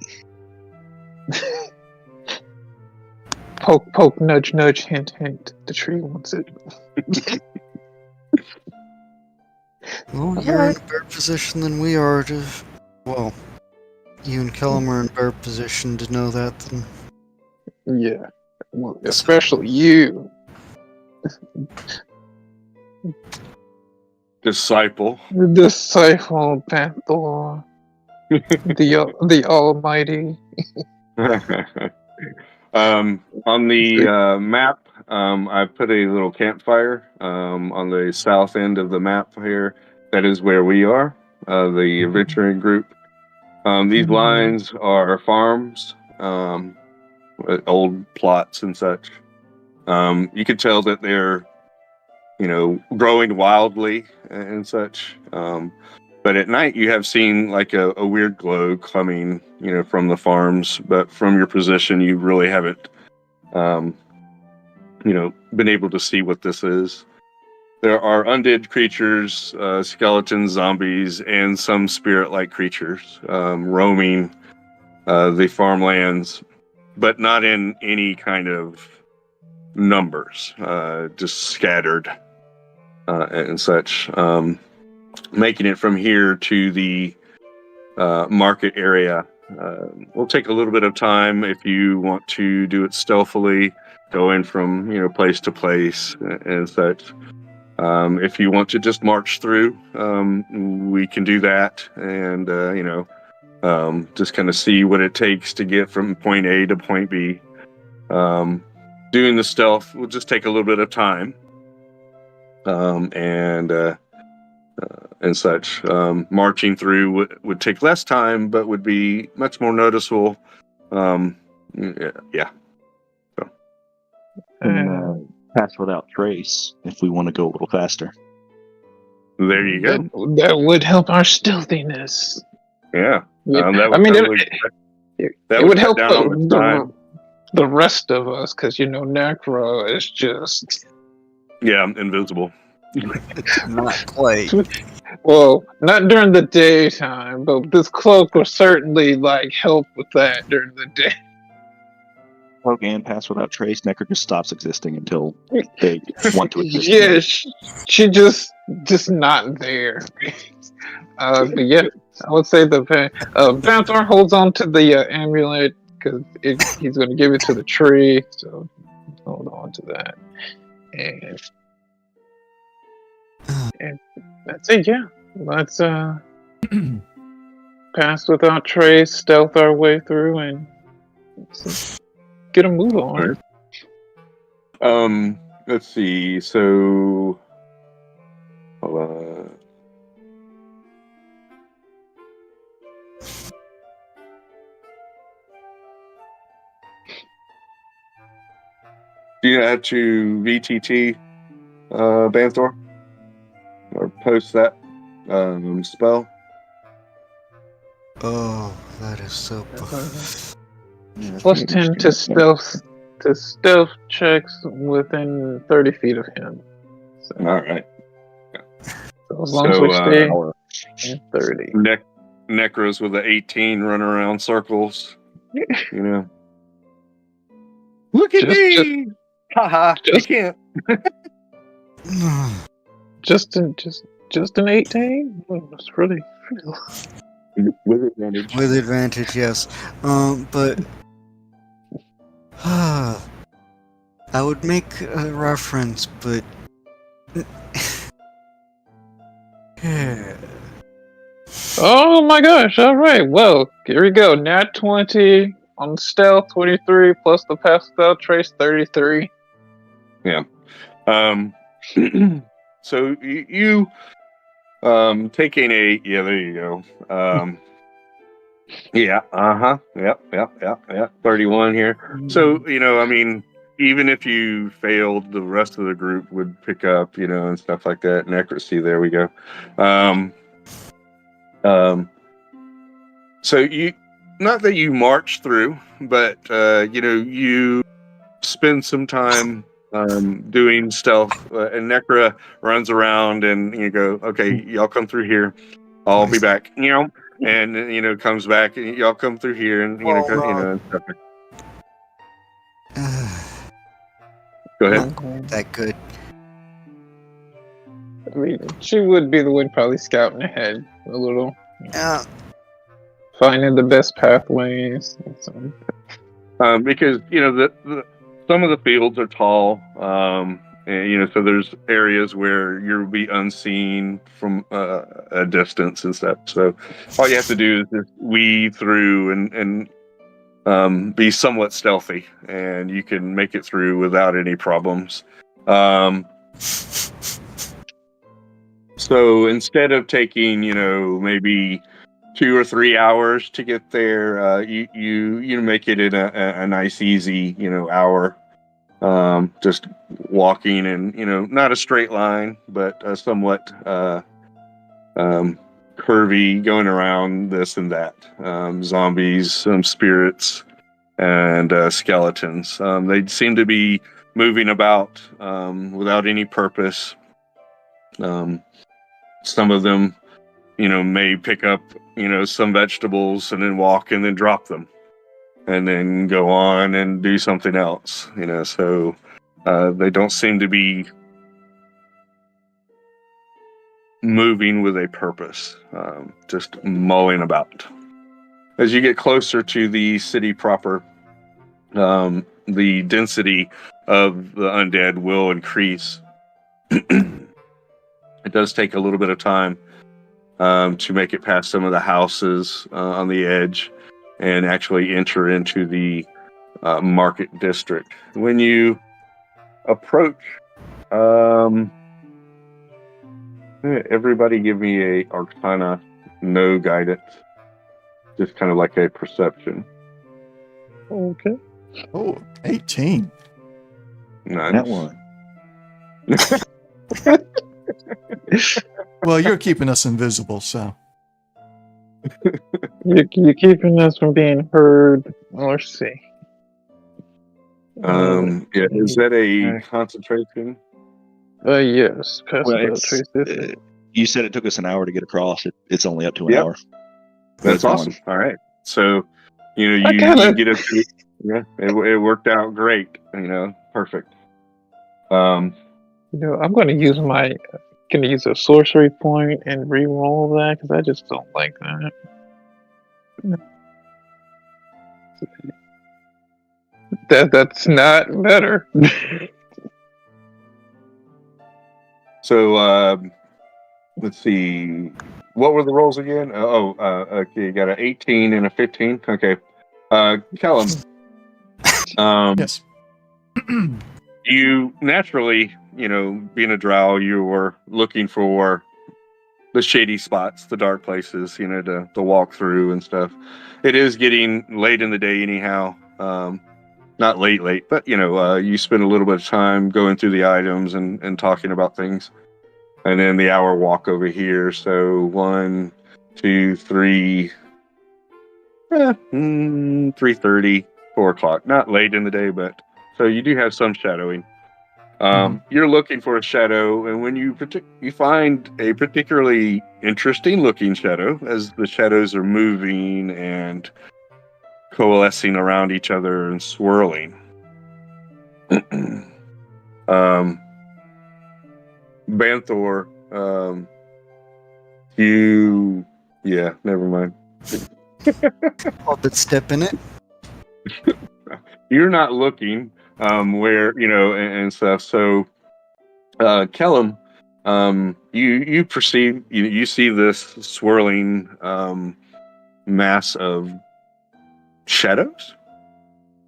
Poke, poke, nudge, nudge, hint, hint. The tree wants it. Well, you're in a better position than we are to... Well, you and Kellum are in a better position to know that than... Yeah. Well, especially you. Disciple. The disciple Panther. the Almighty. On the map, I put a little campfire on the south end of the map here. That is where we are, the adventuring group. These lines are farms, old plots and such. You can tell that they're, growing wildly and such. But at night, you have seen like a weird glow coming, from the farms. But from your position, you really haven't been able to see what this is. There are undead creatures, skeletons, zombies, and some spirit-like creatures roaming the farmlands, but not in any kind of numbers, just scattered and such. Making it from here to the market area will take a little bit of time if you want to do it stealthily, going from place to place and such. If you want to just march through, we can do that, and just kind of see what it takes to get from point A to point B. Doing the stealth will just take a little bit of time, and such. Marching through would take less time, but would be much more noticeable. Yeah. So. And pass without trace if we want to go a little faster. There you go. That would help our stealthiness. Yeah. Yeah. That would it that would help cut down on the time. the rest of us, because Necro is just invisible. Not quite. Well, not during the daytime, but this cloak will certainly help with that during the day. Cloak and pass without trace. Necker just stops existing until they want to exist. Yeah, she just not there. But yeah, I would say the Vanthor holds on to the amulet because he's going to give it to the tree. So hold on to that, and that's it. Yeah, let's pass without trace, stealth our way through, and get a move on. Right. Let's see. So, do you add to VTT, Banthor, or post that spell? Oh, that is so. Plus 10 to stealth checks within 30 feet of him. So, all right. so as long as we stay in 30. Necros with an 18 run around circles. Look at me! Haha! You can't. Just an 18? That's really with advantage. With advantage, yes. But I would make a reference, but oh my gosh! All right, well, here we go. Nat 20 on stealth, 23 plus the pass without trace, 33. Yeah. So you taking a there you go. Yeah. Yep. 31 here. So even if you failed, the rest of the group would pick up, and stuff like that. And accuracy, there we go. So you, not that you march through, but you spend some time doing stealth, and Necra runs around, and you go, okay, y'all come through here, I'll be back, and comes back, and y'all come through here, and and stuff. Go ahead. That good. I mean, she would be the one probably scouting ahead a little, finding the best pathways. Because the some of the fields are tall, and so there's areas where you'll be unseen from a distance and stuff. So all you have to do is just weave through and be somewhat stealthy, and you can make it through without any problems. So instead of taking, maybe 2 or 3 hours to get there, you make it in a nice, easy, hour. Just walking and, not a straight line, but somewhat curvy, going around this and that. Zombies, some spirits, and skeletons. They seem to be moving about without any purpose. Some of them, may pick up, some vegetables and then walk and then drop them and then go on and do something else, so they don't seem to be moving with a purpose, just mulling about. As you get closer to the city proper, the density of the undead will increase. It does take a little bit of time to make it past some of the houses on the edge and actually enter into the market district. When you approach, everybody give me a Arcana, no guidance, just kind of like a perception. Okay. Oh, 18. Nice. That one. Well, you're keeping us invisible, so. You're keeping us from being heard. Let's see. Yeah, is that a concentration? Yes. Well, you said it took us an hour to get across. It's only up to an hour. That's awesome. All right. So, you get it. Yeah, it worked out great. Perfect. I'm going to use a sorcery point and re-roll that because I just don't like that. That's not better. So, let's see. What were the rolls again? Okay, you got an 18 and a 15. Okay. Callum. Yes. You naturally, being a drow, you were looking for the shady spots, the dark places, to walk through and stuff. It is getting late in the day anyhow. Not late, but, you spend a little bit of time going through the items and talking about things. And then the hour walk over here. So 1, 2, 3, 3:30, 4 o'clock. Not late in the day, but so you do have some shadowing. You're looking for a shadow, and when you find a particularly interesting looking shadow, as the shadows are moving and coalescing around each other and swirling. Banthor, never mind. Puppet step in it. You're not looking where, and stuff. So, Kellum, you perceive, you see this swirling mass of shadows.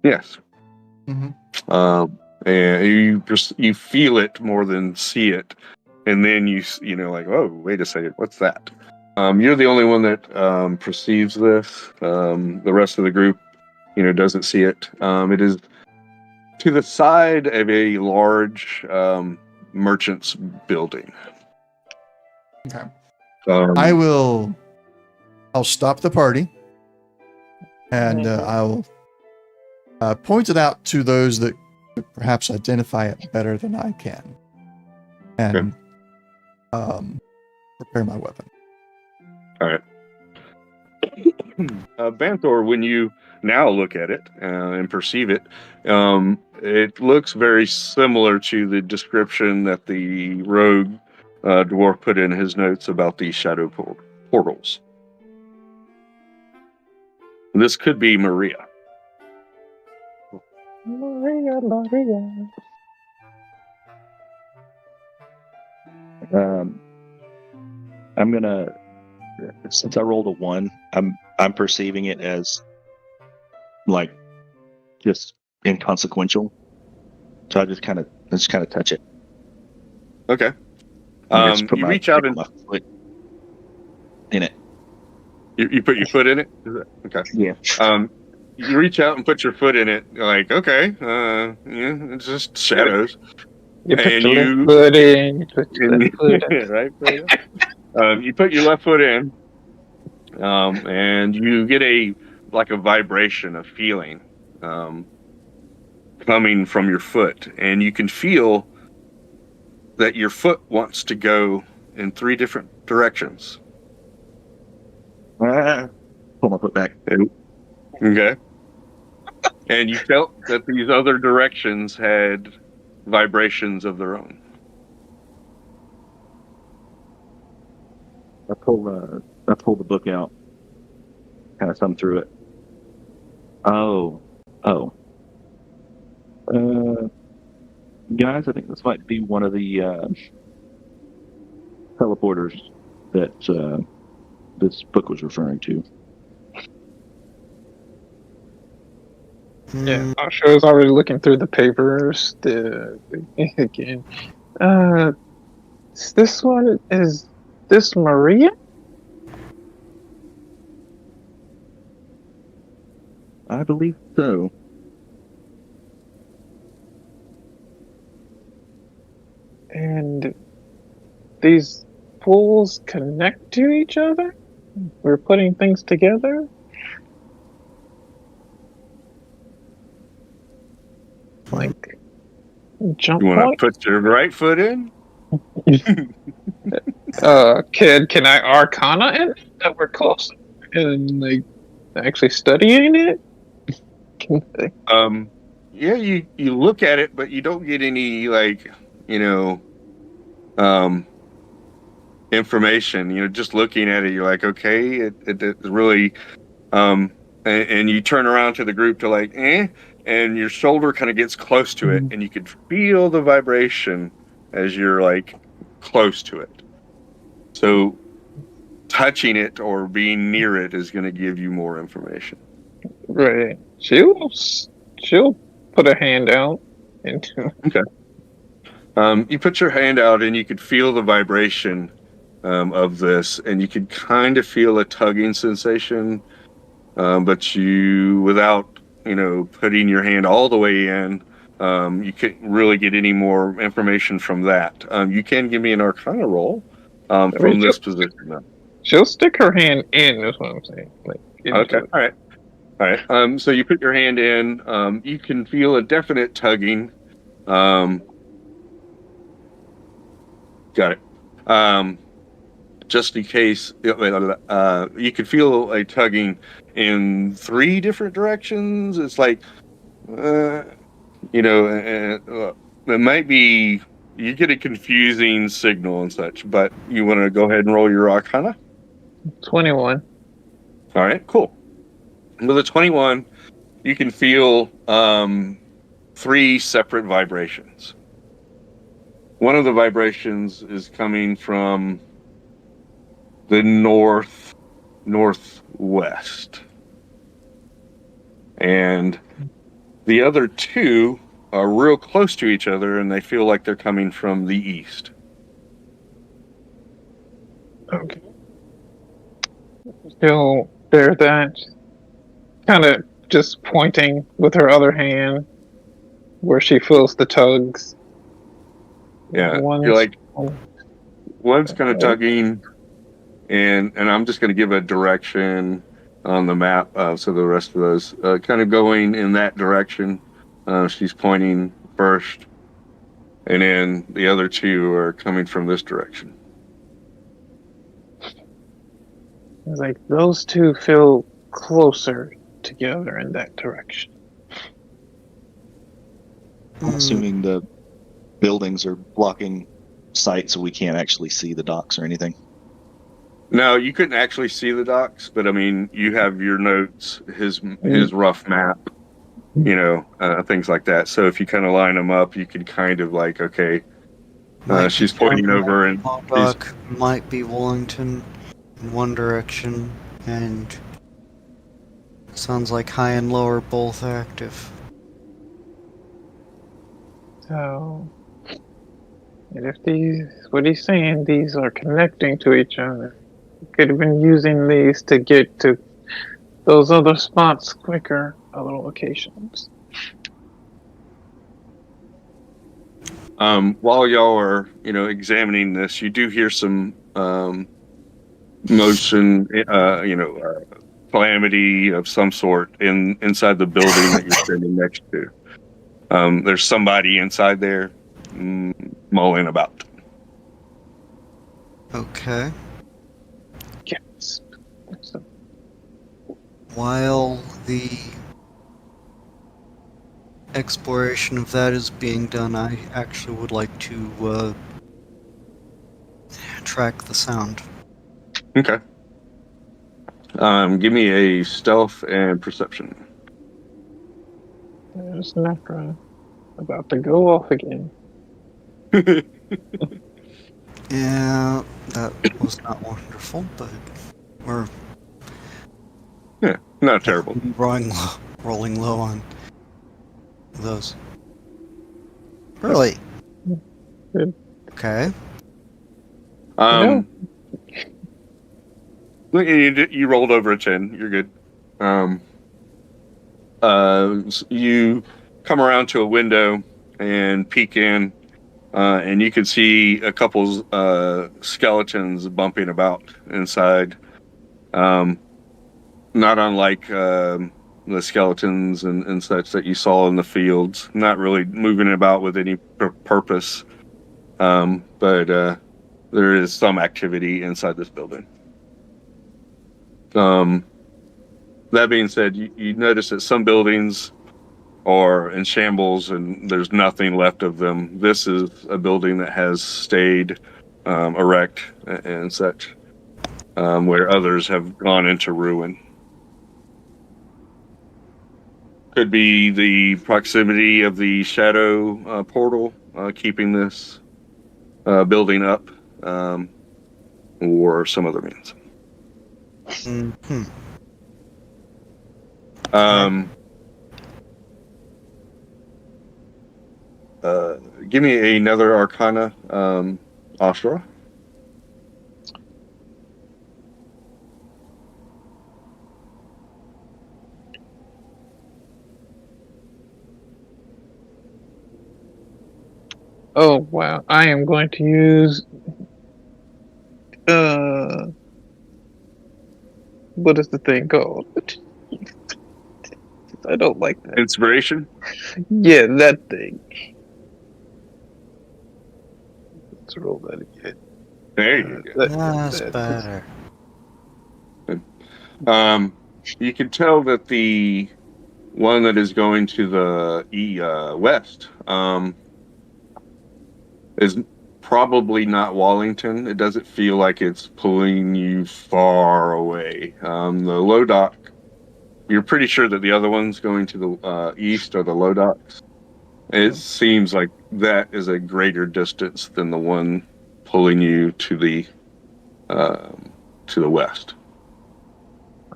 Yes. Mm-hmm. And you feel it more than see it, and then like, oh, wait a second, what's that? You're the only one that perceives this. The rest of the group, doesn't see it. It is to the side of a large merchant's building. Okay. I'll stop the party, and I'll point it out to those that could perhaps identify it better than I can, and prepare my weapon. All right. Banthor, when you now look at it and perceive it, it looks very similar to the description that the rogue dwarf put in his notes about the shadow portals. This could be Maria. Maria. I'm gonna, since I rolled a 1, I'm perceiving it as like just inconsequential. So I just kind of touch it. Okay. You reach out and my foot in it. You put your foot in it? Okay. Yeah. You reach out and put your foot in it. You're like, okay, it's just shadows. You put And your left foot in. You put your left foot in. Right. You put your left foot in, and you get a vibration, a feeling coming from your foot, and you can feel that your foot wants to go in 3 different directions. Pull my foot back. Okay. And you felt that these other directions had vibrations of their own. I pull the book out, kind of thumb through it. Guys, I think this might be one of the teleporters that this book was referring to. Yeah, I was already looking through the papers again. Is this Maria? I believe so. And these pools connect to each other? We're putting things together? Like, jump You want point? to put your right foot in? Can I Arcana it? That we're close and like actually studying it? Yeah, you look at it, but you don't get any information. Just looking at it, you're like, okay, it really, and you turn around to the group to like, and your shoulder kind of gets close to it, and you can feel the vibration as you're like close to it. So touching it or being near it is going to give you more information. Right. She'll put a hand out into. Okay. You put your hand out and you could feel the vibration of this, and you could kind of feel a tugging sensation, but without putting your hand all the way in, you can't really get any more information from that. You can give me an Arcana roll from this position. Though. She'll stick her hand in. Is what I'm saying. Okay. All right. So you put your hand in. You can feel a definite tugging. Got it. Just in case, you could feel a tugging in 3 different directions. It's like, it might be, you get a confusing signal and such, but you want to go ahead and roll your Arcana? 21. All right, cool. With a 21, you can feel 3 separate vibrations. One of the vibrations is coming from the northwest. And the other 2 are real close to each other, and they feel like they're coming from the east. Okay. She'll bear that. Kind of just pointing with her other hand where she feels the tugs. Yeah, you're like, one's kind of tugging, and I'm just going to give a direction on the map, so the rest of those kind of going in that direction. She's pointing first, and then the other 2 are coming from this direction. It's like those 2 feel closer together in that direction. I'm assuming the buildings are blocking sight, so we can't actually see the docks or anything. No, you couldn't actually see the docks, but I mean, you have your notes, his rough map, things like that. So if you kind of line them up, you could kind of like, okay, she's pointing over, and dock might be Wellington in one direction, and sounds like high and low are both active. So, and if what he's saying, these are connecting to each other. We could have been using these to get to those other spots quicker, other locations. While y'all are, examining this, you do hear some motion, calamity of some sort inside the building that you're standing next to. There's somebody inside there mulling about. Okay. Yes. While the exploration of that is being done, I actually would like to track the sound. Okay. Give me a stealth and perception. There's Necra about to go off again. Yeah, that was not wonderful, but we're Not terrible. rolling low on those. Really? Good. Okay. Look, you rolled over a 10. You're good. You come around to a window and peek in, and you can see a couple skeletons bumping about inside. Not unlike the skeletons and such that you saw in the fields. Not really moving about with any purpose, but there is some activity inside this building. That being said, you notice that some buildings are in shambles and there's nothing left of them. This is a building that has stayed erect and such, where others have gone into ruin. Could be the proximity of the shadow portal keeping this building up, or some other means. Mm-hmm. Give me another Arcana, Astra. Oh wow! I am going to use what is the thing called? I don't like that. Inspiration? Yeah, that thing. Let's roll that again. There you go. That's better. You can tell that the one that is going to the west is probably not Wallington. It doesn't feel like it's pulling you far away. The low dock, you're pretty sure that the other one's going to the east are the low docks. It seems like that is a greater distance than the one pulling you to the west.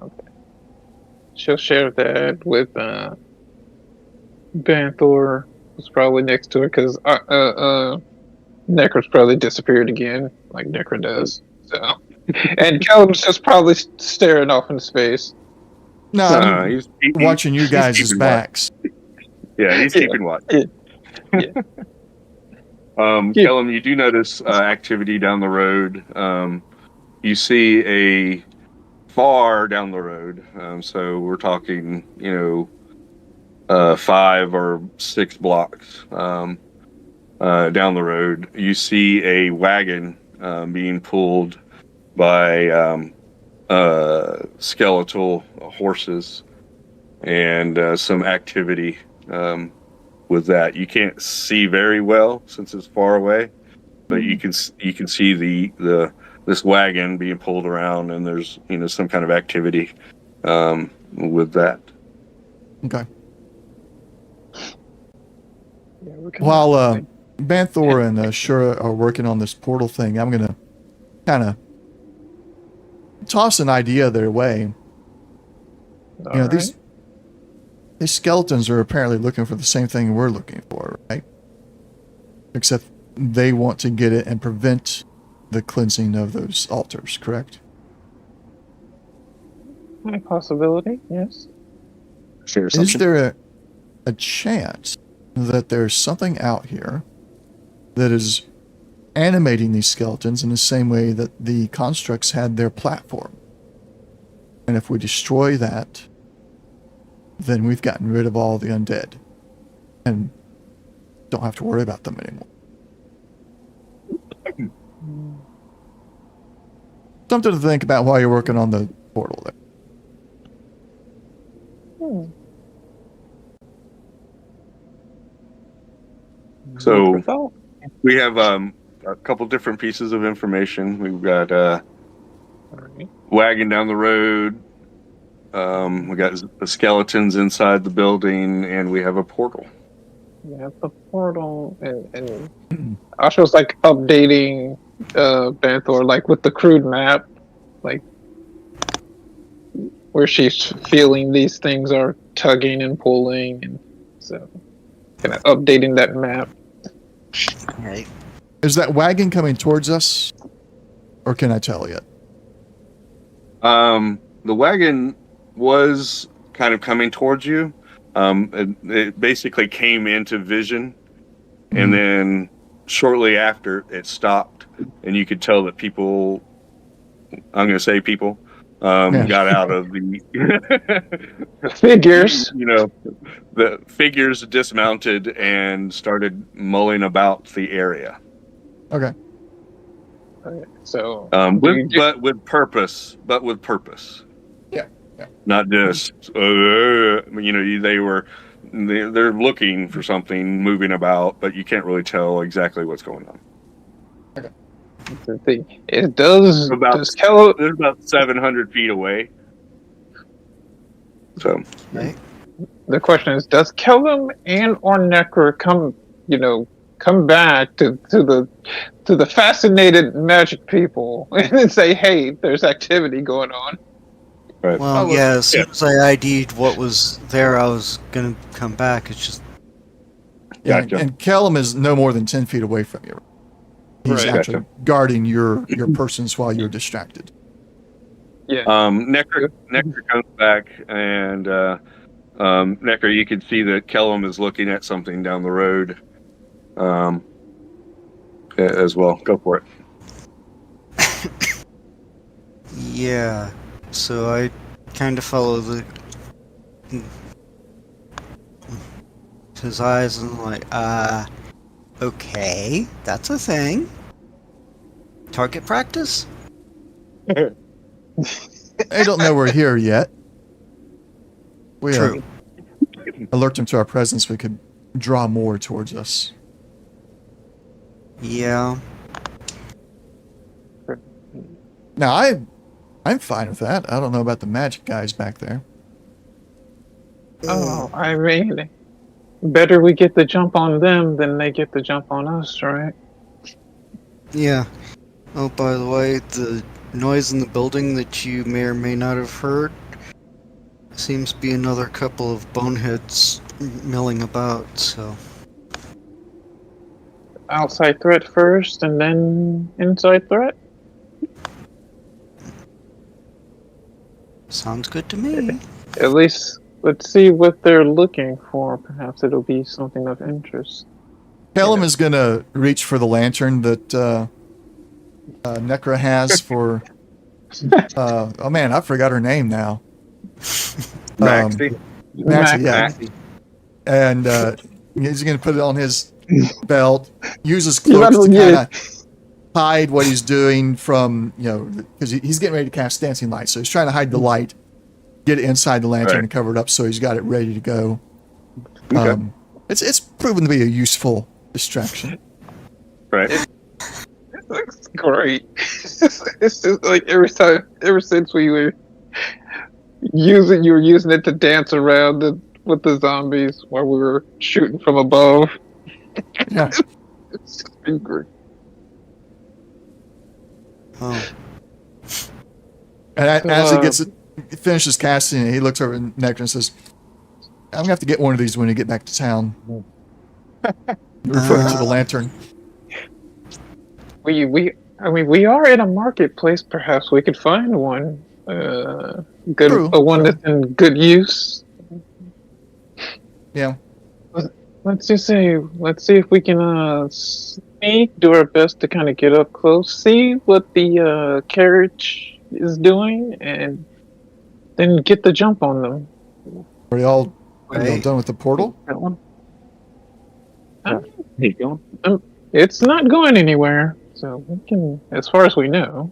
Okay. She'll share that with Banthor, who's probably next to her, because Necro's probably disappeared again, like Necro does. So, and Callum's just probably staring off into space. No, I'm he's watching you guys' backs. Yeah, he's keeping watch. Yeah. Kellum, you do notice activity down the road. You see a far down the road. So we're talking, 5 or 6 blocks down the road. You see a wagon being pulled by skeletal horses, and some activity with that. You can't see very well since it's far away, but you can see this wagon being pulled around, and there's some kind of activity with that. Okay. Yeah, While Banthor and Shura are working on this portal thing, I'm gonna kind of toss an idea their way. These skeletons are apparently looking for the same thing we're looking for, right? Except they want to get it and prevent the cleansing of those altars, correct? High possibility, yes. Fair Is assumption. there a chance that there's something out here that is animating these skeletons in the same way that the constructs had their platform? And if we destroy that, then we've gotten rid of all the undead. And don't have to worry about them anymore. Something to think about while you're working on the portal there. So we have a couple different pieces of information. We've got a wagon down the road. We got the skeletons inside the building, and we have a portal. Yeah, the portal, and Asha's like updating Banthor, like with the crude map, like where she's feeling these things are tugging and pulling, and so kind of updating that map. Right. Is that wagon coming towards us, or can I tell yet? The wagon was kind of coming towards you. It basically came into vision, and then shortly after it stopped, and you could tell that people, I'm going to say people, got out of the figures. You know, the figures dismounted and started mulling about the area. Okay. So, but with purpose. Yeah. Not just, they're looking for something moving about, but you can't really tell exactly what's going on. Okay. The thing it does. They're about 700 feet away. So, Right. The question is, does Kellum and or Necra come back to the fascinated magic people and say, hey, there's activity going on? Right. Well, as soon as I ID'd what was there, I was going to come back. It's just... Yeah, Gotcha. and Kellum is no more than 10 feet away from you. He's actually guarding your persons while you're distracted. Yeah. Necra comes back, and Necra, you can see that Kellum is looking at something down the road as well. Go for it. Yeah. So I kind of follow his eyes and like, okay, that's a thing. Target practice? I don't know we're here yet. We True. alert them to our presence. We could draw more towards us. Yeah. Now, I'm fine with that. I don't know about the magic guys back there. Oh, I mean, better we get the jump on them than they get the jump on us, right? Yeah. Oh, by the way, the noise in the building that you may or may not have heard seems to be another couple of boneheads milling about, so... Outside threat first, and then inside threat? Sounds good to me. At least, let's see what they're looking for. Perhaps it'll be something of interest. Kellum is going to reach for the lantern that Necra has for... oh man, I forgot her name now. Maxie. Maxie, yeah. Maxie. And he's going to put it on his belt, use his cloak to kind of hide what he's doing from, because he's getting ready to cast Dancing Light. So he's trying to hide the light, get it inside the lantern and cover it up so he's got it ready to go. Okay. It's proven to be a useful distraction. Right. It looks great. It's just like ever since we were using it to dance around with the zombies while we were shooting from above. Yeah. It's just been great. Oh. And as he finishes casting it, he looks over at Nectar and says, I'm going to have to get one of these when we get back to town. Referring to the lantern. We are in a marketplace. Perhaps we could find one. True. One that's in good use. Yeah. Let's see if we can do our best to kind of get up close, see what the carriage is doing, and then get the jump on them. Are you all done with the portal? That one? Hey, going? It's not going anywhere, so we can, as far as we know.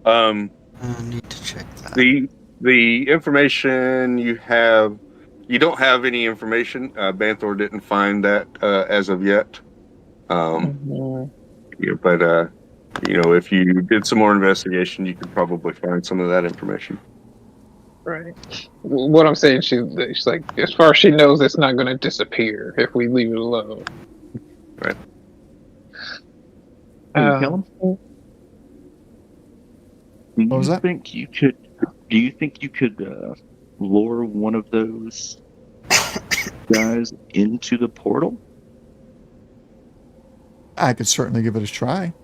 I need to check that. The information you have, you don't have any information. Banthor didn't find that as of yet. Mhm. Yeah, but if you did some more investigation, you could probably find some of that information. Right. What I'm saying, she's like, as far as she knows, it's not going to disappear if we leave it alone. Right. Hey, Callum? What was that? Do you think you could lure one of those guys into the portal? I could certainly give it a try.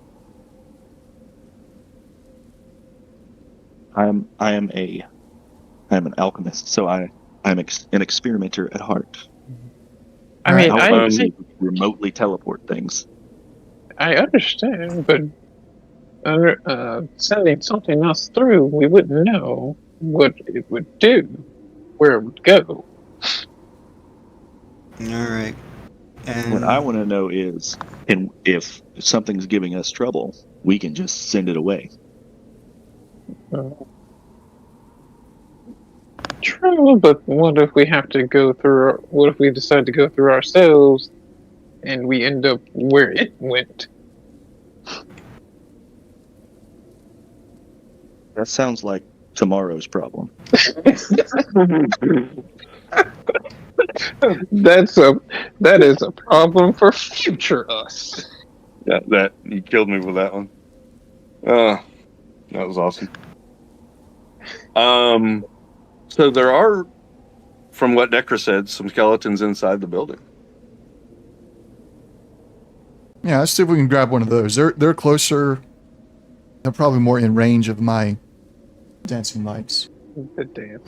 I am an alchemist, so I'm an experimenter at heart. I mean, I think remotely teleport things. I understand, but sending something else through, we wouldn't know what it would do, where it would go. All right. And What I want to know is, if something's giving us trouble, we can just send it away. True, but what if we have to go through? What if we decide to go through ourselves, and we end up where it went? That sounds like tomorrow's problem. That is a problem for future us. Yeah, that you killed me with that one. That was awesome. So there are, from what Necra said, some skeletons inside the building. Yeah, let's see if we can grab one of those. They're closer. They're probably more in range of my dancing lights. The dance.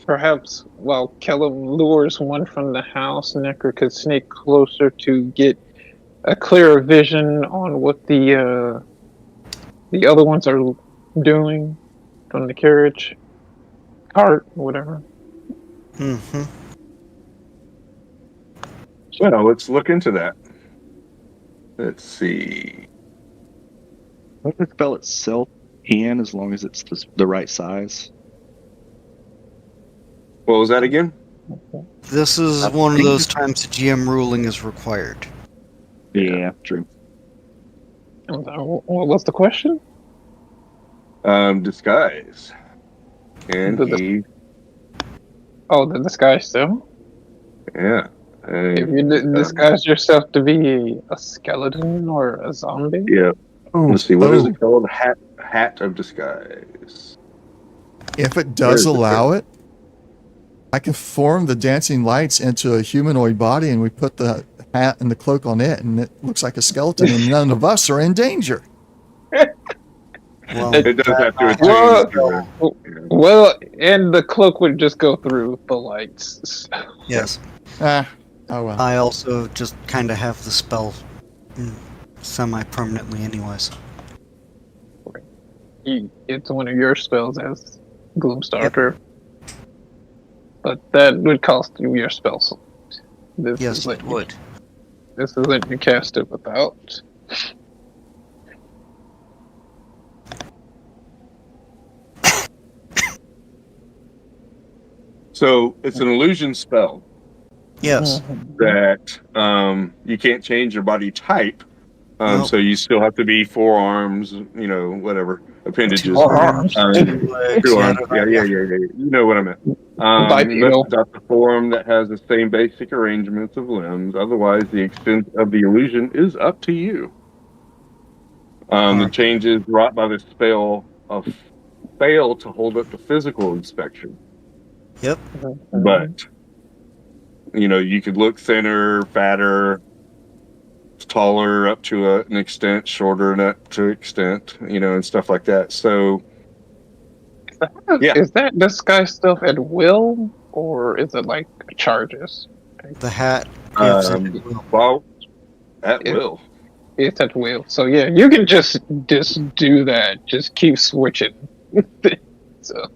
Perhaps while Kellum lures one from the house, Necra could sneak closer to get a clearer vision on what the other ones are doing from the carriage, cart, whatever. Mm-hmm. Well, let's look into that. Let's see. What the spell itself can, as long as it's the right size. What was that again? This is one of those times the GM ruling is required. Yeah, true. What was the question? Disguise. And he... Oh, the disguise still? Yeah. If you disguise yourself to be a skeleton or a zombie? Yeah. Let's see, what is it called? Hat of disguise. If it does allow it, I can form the dancing lights into a humanoid body, and we put the hat and the cloak on it, and it looks like a skeleton, and none of us are in danger. Well, It does have to attune. Well, and the cloak would just go through the lights. yes. Oh well. I also just kind of have the spell semi-permanently anyways. It's one of your spells as Gloomstarter. Yep. But that would cost you your spell slot. Yes, it would. This isn't you cast it without. So it's an illusion spell. Yes. That you can't change your body type. Nope. So you still have to be 4 arms, whatever, appendages. 2 arms. 2 arms. Yeah. You know what I meant. You must adopt a form that has the same basic arrangements of limbs. Otherwise, the extent of the illusion is up to you. The changes wrought by the spell fail to hold up to physical inspection. Yep. But, you could look thinner, fatter, taller up to an extent, shorter and up to an extent, and stuff like that. So, Is that disguise stuff at will, or is it like charges? The hat gives it at will. Well, at will. It's at will. So yeah, you can just do that. Just keep switching. So.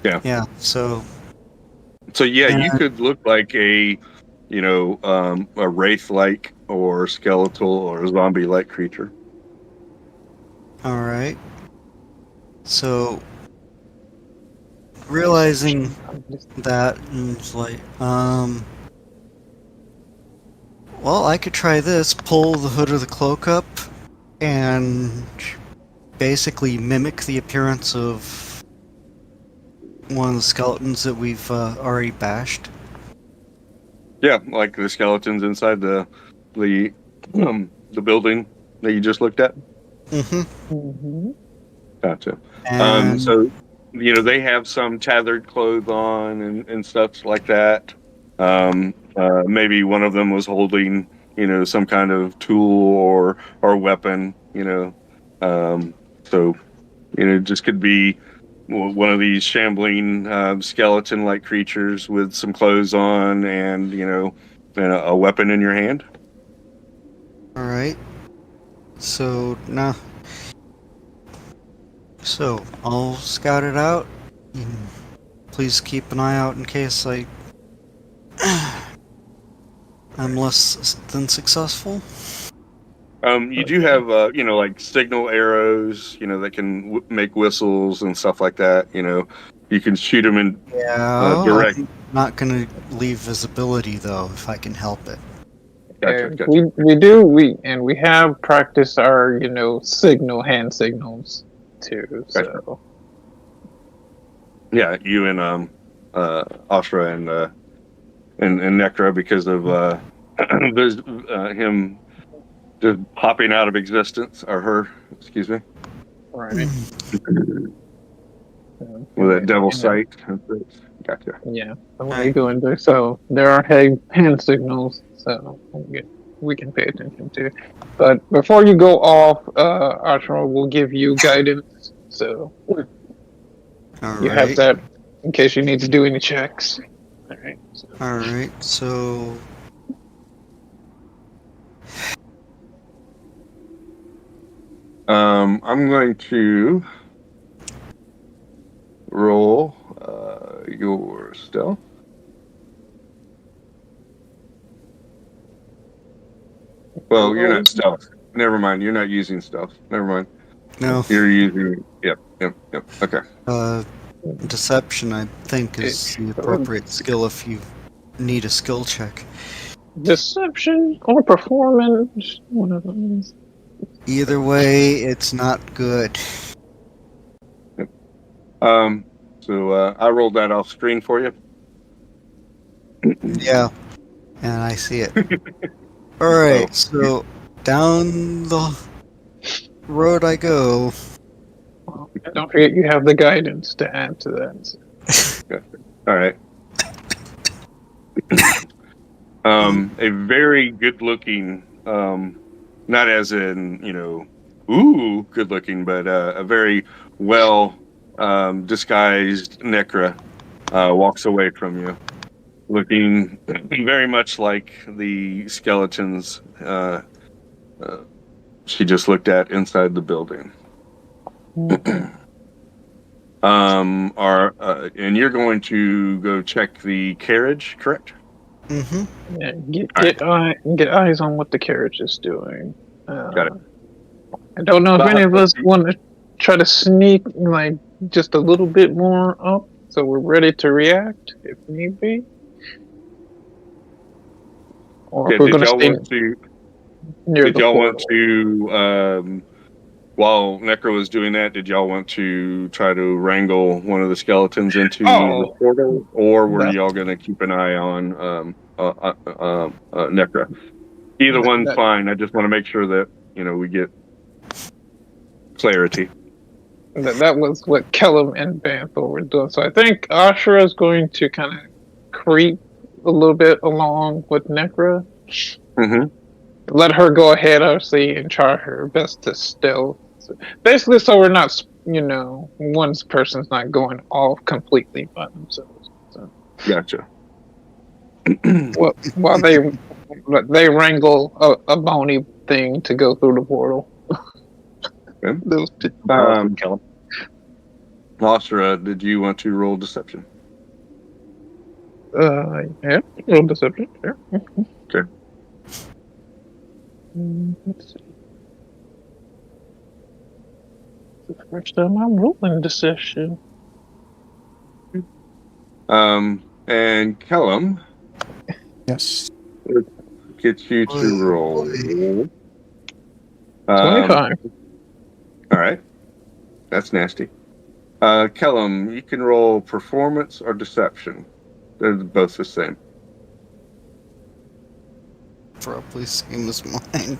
Yeah. So yeah, you could look like a a wraith-like or skeletal or zombie-like creature. All right. So, realizing that, and it's like, well, I could try this. Pull the hood of the cloak up, and basically mimic the appearance of one of the skeletons that we've already bashed. Yeah, like the skeletons inside the building that you just looked at. Mm-hmm. Gotcha. And So they have some tethered clothes on and stuff like that. Maybe one of them was holding some kind of tool or weapon. So just could be one of these shambling skeleton-like creatures with some clothes on and a weapon in your hand. all right. So now, I'll scout it out. Please keep an eye out in case I'm less than successful. You do have like signal arrows that can make whistles and stuff like that. You can shoot them in direct. I'm not gonna leave visibility though, if I can help it. Gotcha. We have practiced our hand signals too. So Gotcha. Yeah, you and Ashra and Necra, because of him just popping out of existence, or her, excuse me. right. With that devil sight. Gotcha. Yeah, so what are you doing there? So there are hand signals, so we can pay attention to. But before you go off, Ashra will give you guidance, so you have that in case you need to do any checks. All right. All right. So. I'm going to roll your stealth. Well, you're not stealth. Never mind. You're not using stealth. Never mind. No. You're using. Yep. Okay. Deception, I think, is the appropriate skill if you need a skill check. Deception or performance, one of those. Either way, it's not good. Yep. So I rolled that off screen for you. Yeah, and I see it. All right, so down the road I go. Don't forget you have the guidance to add to that. All right. A very good-looking, not as in good-looking, but a very well disguised Necra walks away from you, looking very much like the skeletons she just looked at inside the building. And you're going to go check the carriage, correct? Mm-hmm. Yeah, get eyes on what the carriage is doing. Got it. I don't know if any of us want to try to sneak just a little bit more up, so we're ready to react if need be. Or if we're going to stay near the portal. Did y'all want to, while Necro was doing that, did y'all want to try to wrangle one of the skeletons into the portal, or were y'all going to keep an eye on Necro? Either one's fine. I just want to make sure that we get clarity. That was what Kellum and Bantha were doing. So I think Ashra is going to kind of creep a little bit along with Necra. Mm-hmm. Let her go ahead, obviously, and try her best to stealth. So basically, so we're not, one person's not going off completely by themselves. So. Gotcha. While they wrangle a bony thing to go through the portal. Okay. Astra, did you want to roll deception? Yeah, roll deception. Sure. Okay. Let's see. The first time I'm rolling deception. And Kellum, Yes. get you to roll. 25. All right. That's nasty. Kellum, you can roll performance or deception. They're both the same. Probably same as mine.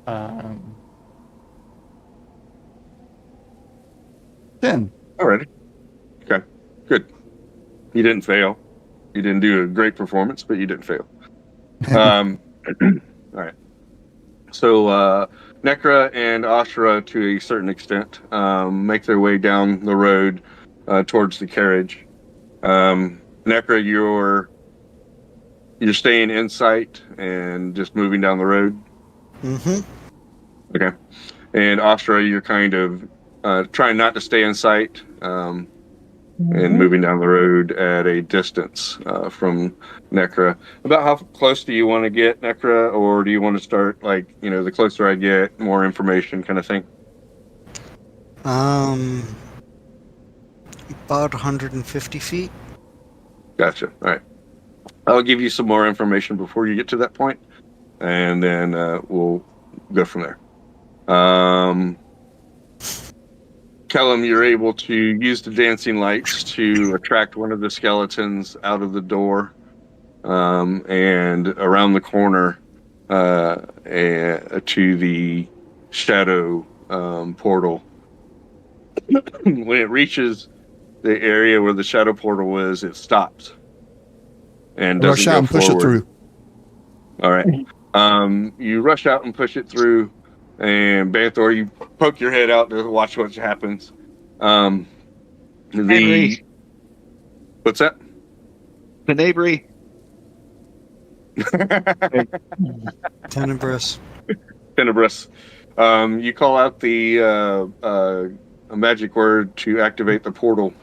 Um, 10. All right. Okay. Good. You didn't fail. You didn't do a great performance, but you didn't fail. All right. So Nekra and Ashra, to a certain extent, make their way down the road towards the carriage. Nekra, you're staying in sight and just moving down the road. Mm-hmm. Okay. And Ashra, you're kind of trying not to stay in sight and moving down the road at a distance from Nekra. About how close do you want to get, Nekra, or do you want to start the closer I get, more information kind of thing? About 150 feet. Gotcha. All right. I'll give you some more information before you get to that point, and then we'll go from there. Kellum, you're able to use the dancing lights to attract one of the skeletons out of the door and around the corner to the shadow portal. When it reaches the area where the shadow portal is, it stops and doesn't rush out go and push it forward. through. All right. You rush out and push it through, and Banthor, you poke your head out to watch what happens. Henry. What's that? Tenebrae. Tenebrous. You call out the magic word to activate the portal.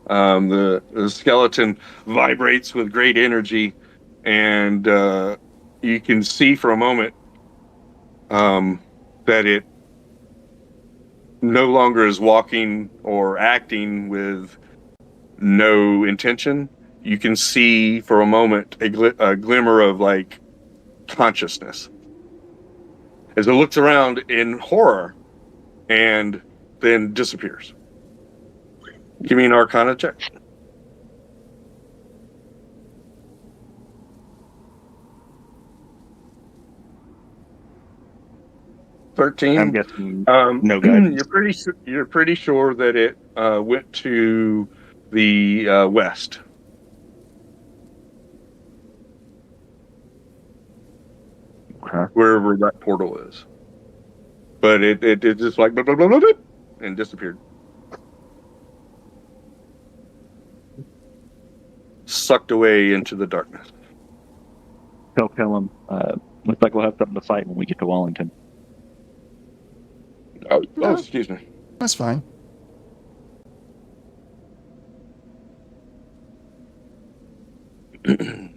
The skeleton vibrates with great energy, and you can see for a moment that it no longer is walking or acting with no intention. You can see for a moment a glimmer of consciousness as it looks around in horror and then disappears. Give me an Arcana check. $13. I'm guessing no guidance. You're pretty sure that it went to the west. Okay. Wherever that portal is. But it just blah, blah, blah, blah, blah, and disappeared. Sucked away into the darkness. Tell Kellum, looks like we'll have something to fight when we get to Wallington. Oh, excuse me. That's fine. It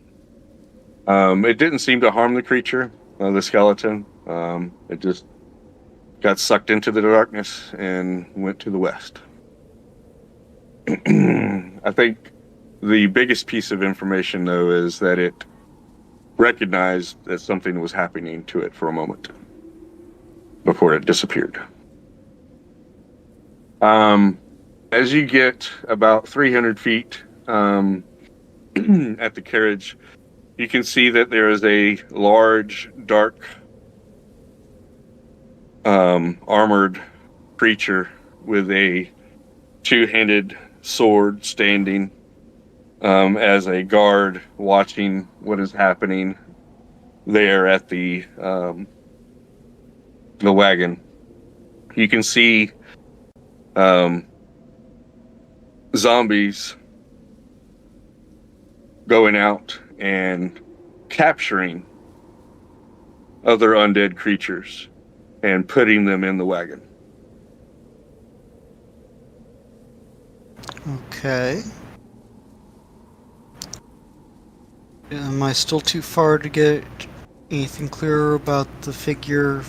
didn't seem to harm the creature, the skeleton. It just got sucked into the darkness and went to the west. I think the biggest piece of information, though, is that it recognized that something was happening to it for a moment before it disappeared. As you get about 300 feet at the carriage, you can see that there is a large, dark, armored creature with a two-handed sword standing as a guard watching what is happening there at the wagon. You can see zombies going out and capturing other undead creatures and putting them in the wagon. Okay. Am I still too far to get anything clearer about the figure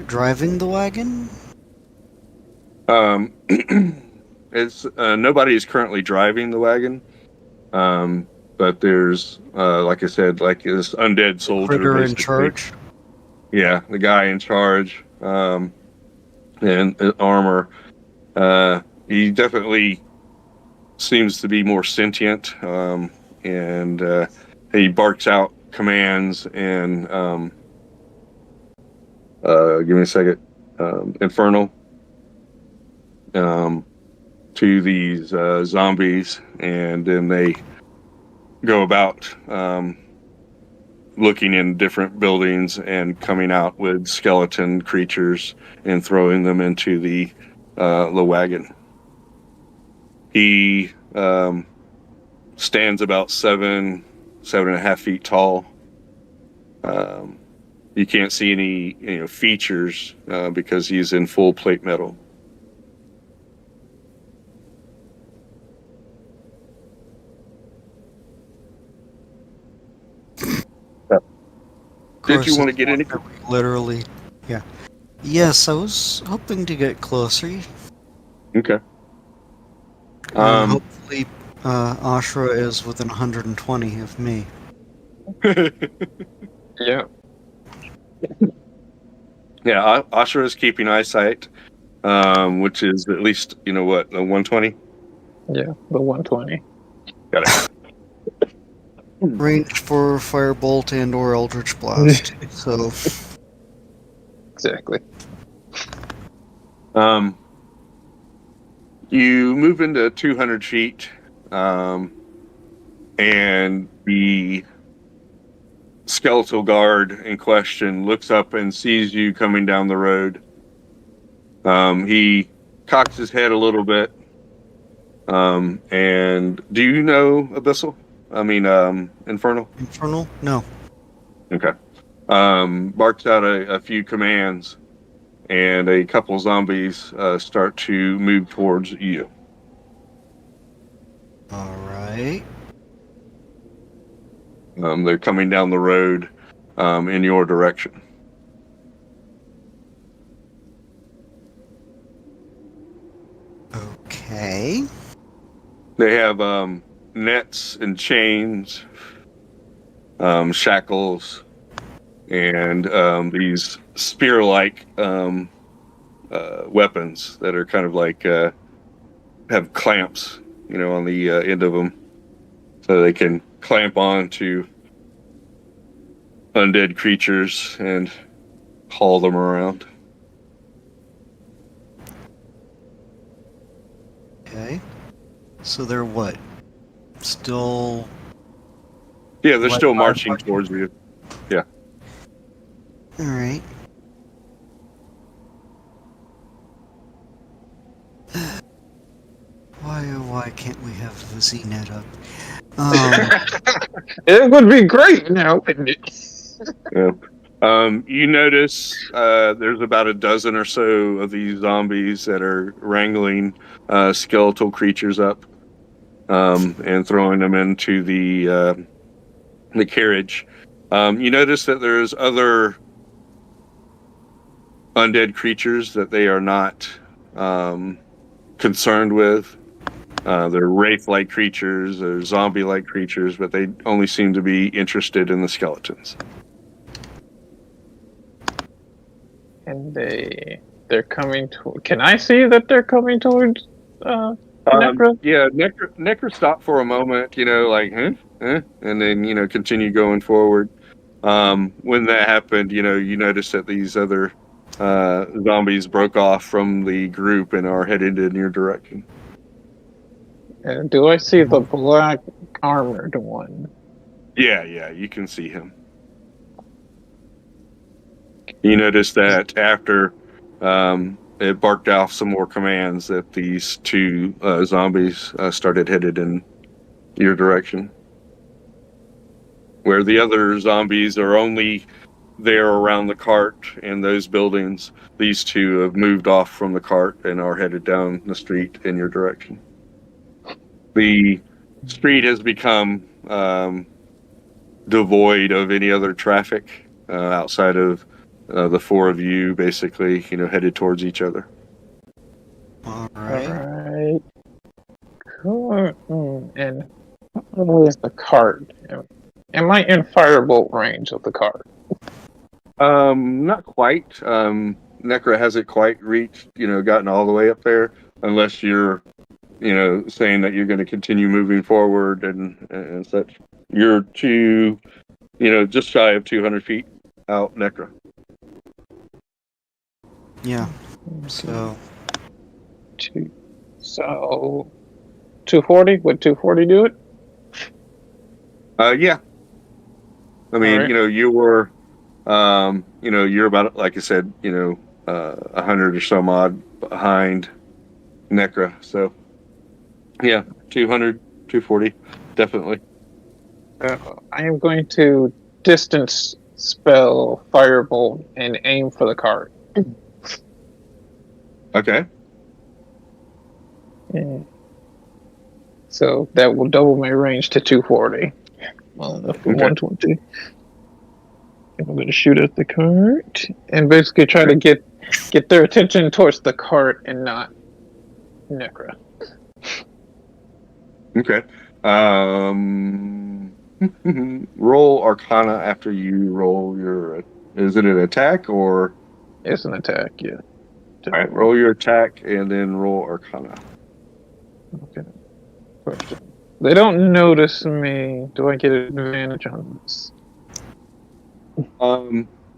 driving the wagon? It's nobody is currently driving the wagon, but there's like I said, like this undead soldier Critter in basically. charge? Yeah, the guy in charge, and armor. He definitely seems to be more sentient, and he barks out commands and give me a second, infernal to these zombies, and then they go about looking in different buildings and coming out with skeleton creatures and throwing them into the wagon. He stands about 7.5 feet tall. You can't see any features because he's in full plate metal. Did you want to get any? Literally, yeah. Yes, I was hoping to get closer. Okay. Hopefully, Ashra is within 120 of me. Yeah. Yeah, Ashra is keeping eyesight, which is at least, the 120? Yeah, the 120. Got it. Range for Firebolt and or Eldritch Blast. So Exactly. You move into 200 feet, and the skeletal guard in question looks up and sees you coming down the road. He cocks his head a little bit. And do you know Abyssal? Infernal? Infernal? No. Okay. Barks out a few commands, and a couple zombies start to move towards you. All right. They're coming down the road in your direction. Okay. They have nets and chains, shackles, and these spear-like weapons that are kind of like have clamps, on the end of them, so they can clamp on to undead creatures and haul them around. Okay. So they're what? Still... Yeah, they're still marching towards you. Yeah. Alright. Why can't we have the Z-net up? It would be great now, wouldn't it? Yeah. You notice there's about a dozen or so of these zombies that are wrangling skeletal creatures up and throwing them into the carriage. You notice that there's other undead creatures that they are not concerned with. They're wraith-like creatures or zombie-like creatures, but they only seem to be interested in the skeletons. And they're coming to. Can I see that they're coming towards Necra? Yeah, Necra stopped for a moment, and then continue going forward. When that happened, you notice that these other zombies broke off from the group and are headed in your direction. Do I see the black armored one? Yeah, you can see him. You notice that after it barked off some more commands, that these two zombies started headed in your direction. Where the other zombies are only there around the cart and those buildings. These two have moved off from the cart and are headed down the street in your direction. The street has become devoid of any other traffic outside of the four of you, basically, headed towards each other. All right. Alright. Cool. And where's the cart? Am I in firebolt range of the cart? Not quite. Necra hasn't quite reached, gotten all the way up there, unless you're, saying that you're going to continue moving forward and such. You're just shy of 200 feet out, Necra. Yeah. So 240? Would 240 do it? Yeah. I mean, Right. You were, you're about, like I said, 100 or some odd behind Necra. So, yeah, 200, 240, definitely. I am going to distance spell firebolt and aim for the cart. Okay. Yeah. So that will double my range to 240. From 120. And I'm going to shoot at the cart and basically try to get their attention towards the cart and not Necra. Okay. Roll Arcana after you roll your. Is it an attack or? It's an attack, yeah. All right, roll your attack and then roll Arcana. Okay. Question. They don't notice me. Do I get an advantage on this?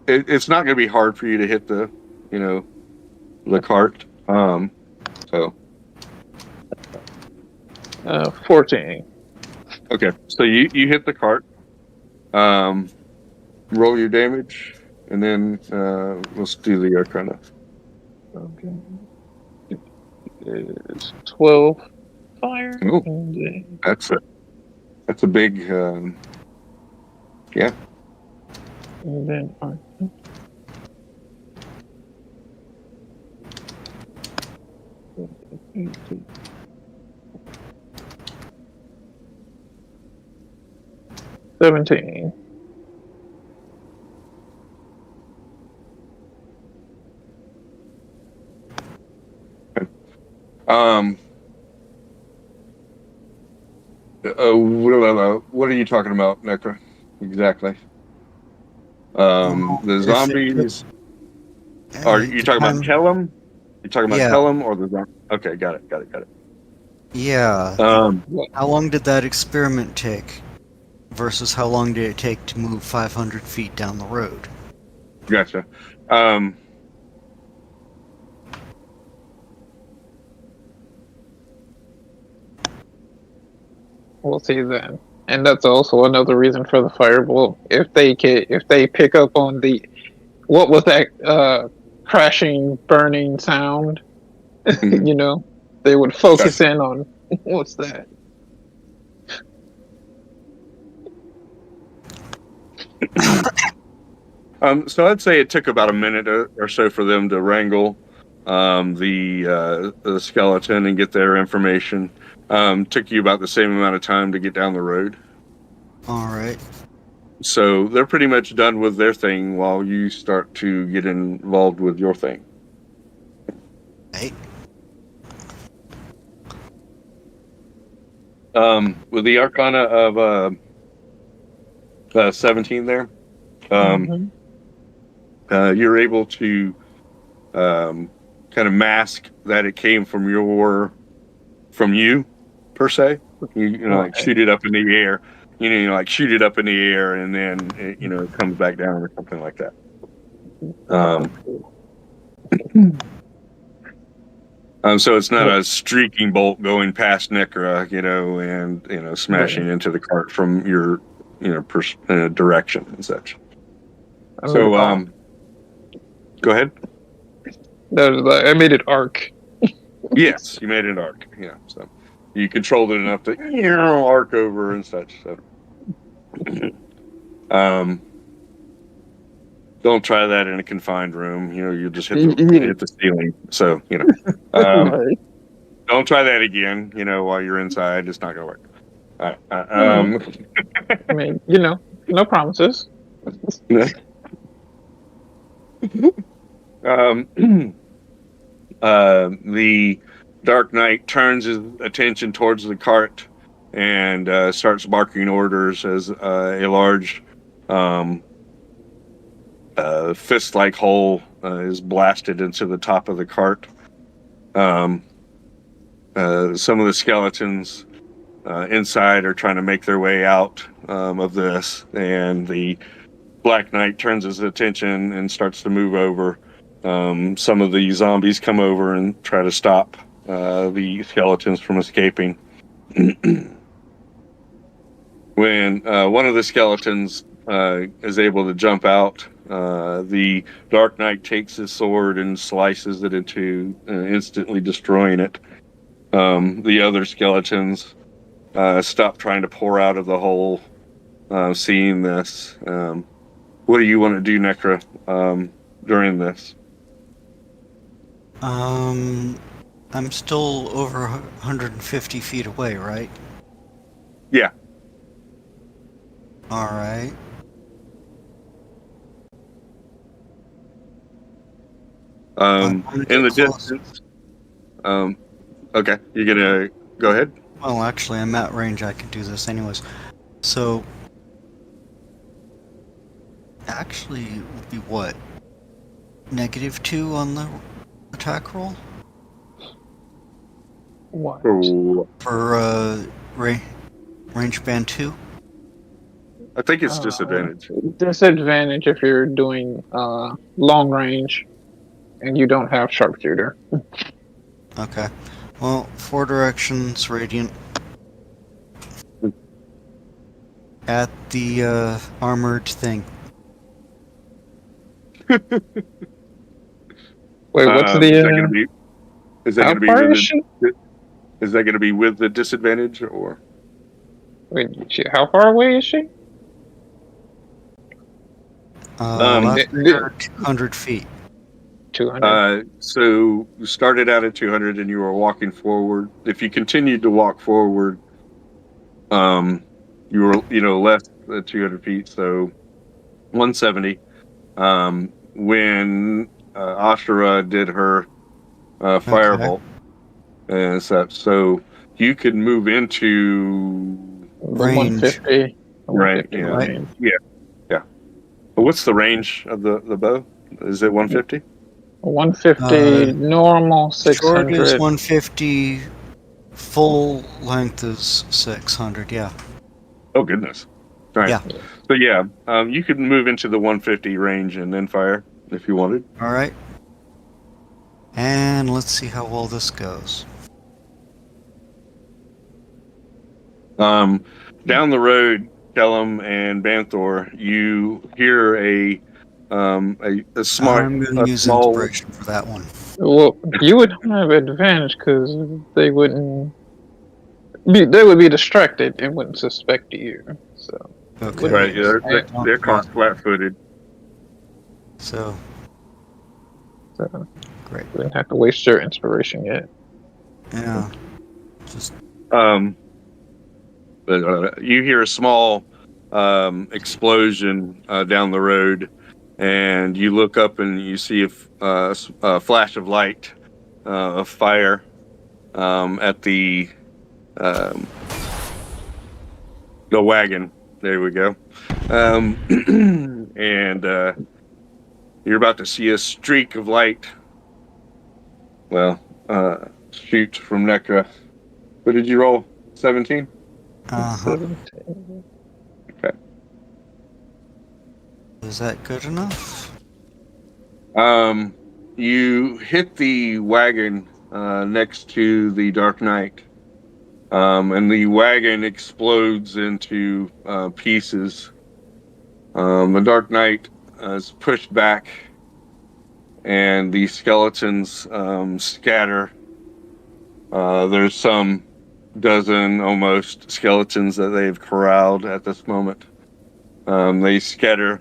It's not going to be hard for you to hit the cart. So. 14. Okay, so you hit the cart. Roll your damage, and then let's do the Arcana. Okay. It's 12 fire. Oh, And, that's a big yeah. and then 17. What are you talking about, Necra? Exactly. The zombies. Are you talking about Kellum? You talking about Kellum or the zombie? Okay, got it. Yeah. How long did that experiment take? Versus how long did it take to move 500 feet down the road? Gotcha. We'll see then. And that's also another reason for the firebolt. If they pick up on what was that crashing, burning sound, they would focus in on what's that. So I'd say it took about a minute or so for them to wrangle the skeleton and get their information. Took you about the same amount of time to get down the road. All right. So they're pretty much done with their thing while you start to get involved with your thing. Hey. With the Arcana of 17 there, you're able to kind of mask that it came from you per se. Like shoot it up in the air. Shoot it up in the air and then it comes back down or something like that. So it's not a streaking bolt going past Necra, and smashing into the cart from your direction and such. So go ahead. I made it arc. Yes, you made an arc. Yeah, so you controlled it enough to arc over and such. So, Don't try that in a confined room. You'll just hit the ceiling. So, Right. don't try that again, while you're inside. It's not going to work. All right. I mean, no promises. The Dark Knight turns his attention towards the cart and starts barking orders as a large fist-like hole is blasted into the top of the cart. Some of the skeletons inside are trying to make their way out of this, and the Black Knight turns his attention and starts to move over. Some of the zombies come over and try to stop the skeletons from escaping. When one of the skeletons is able to jump out, the Dark Knight takes his sword and slices it into, instantly destroying it. The other skeletons stop trying to pour out of the hole, seeing this. What do you want to do, Necra, during this? I'm still over 150 feet away, right? Yeah. All right. In the distance. Okay, you're gonna go ahead. Well, actually, I'm at range. I can do this anyways. So, actually, it would be what? -2 on the attack roll? What? For range band 2? I think it's disadvantage. Disadvantage if you're doing long range and you don't have sharpshooter. Okay. Well, 4 directions, radiant. At the armored thing. Wait, what's the? Is that going to be with is that going to be with the disadvantage or? Wait, how far away is she? Last 200 feet. 200. So you started out at 200 and you were walking forward. If you continued to walk forward, you were less than 200 feet, so 170. When Ashura did her firebolt and such, so you could move into range. 150. Right. Yeah. Range. Yeah. What's the range of the bow? Is it 150? 150 normal, 600. Short is 150. Full length is 600. Yeah. Oh goodness. All right. Yeah. So yeah, you could move into the 150 range and then fire if you wanted. All right. And let's see how well this goes. Down the road, Kellum and Banthor, you hear a smart. I'm going to use small, inspiration for that one. Well, you would have advantage because they wouldn't. They would be distracted and wouldn't suspect you. So. Okay. Right. Yeah, they're caught flat-footed. So. Great. You wouldn't have to waste your inspiration yet. Yeah. Just. But you hear a small explosion down the road, and you look up and you see a flash of light, of fire, at the wagon. There we go. And you're about to see a streak of light. Well, shoot from Necra. What did you roll? 17? Uh-huh. Okay. Is that good enough? You hit the wagon next to the Dark Knight, and the wagon explodes into pieces. The Dark Knight is pushed back, and the skeletons scatter. There's some dozen almost skeletons that they've corralled at this moment. They scatter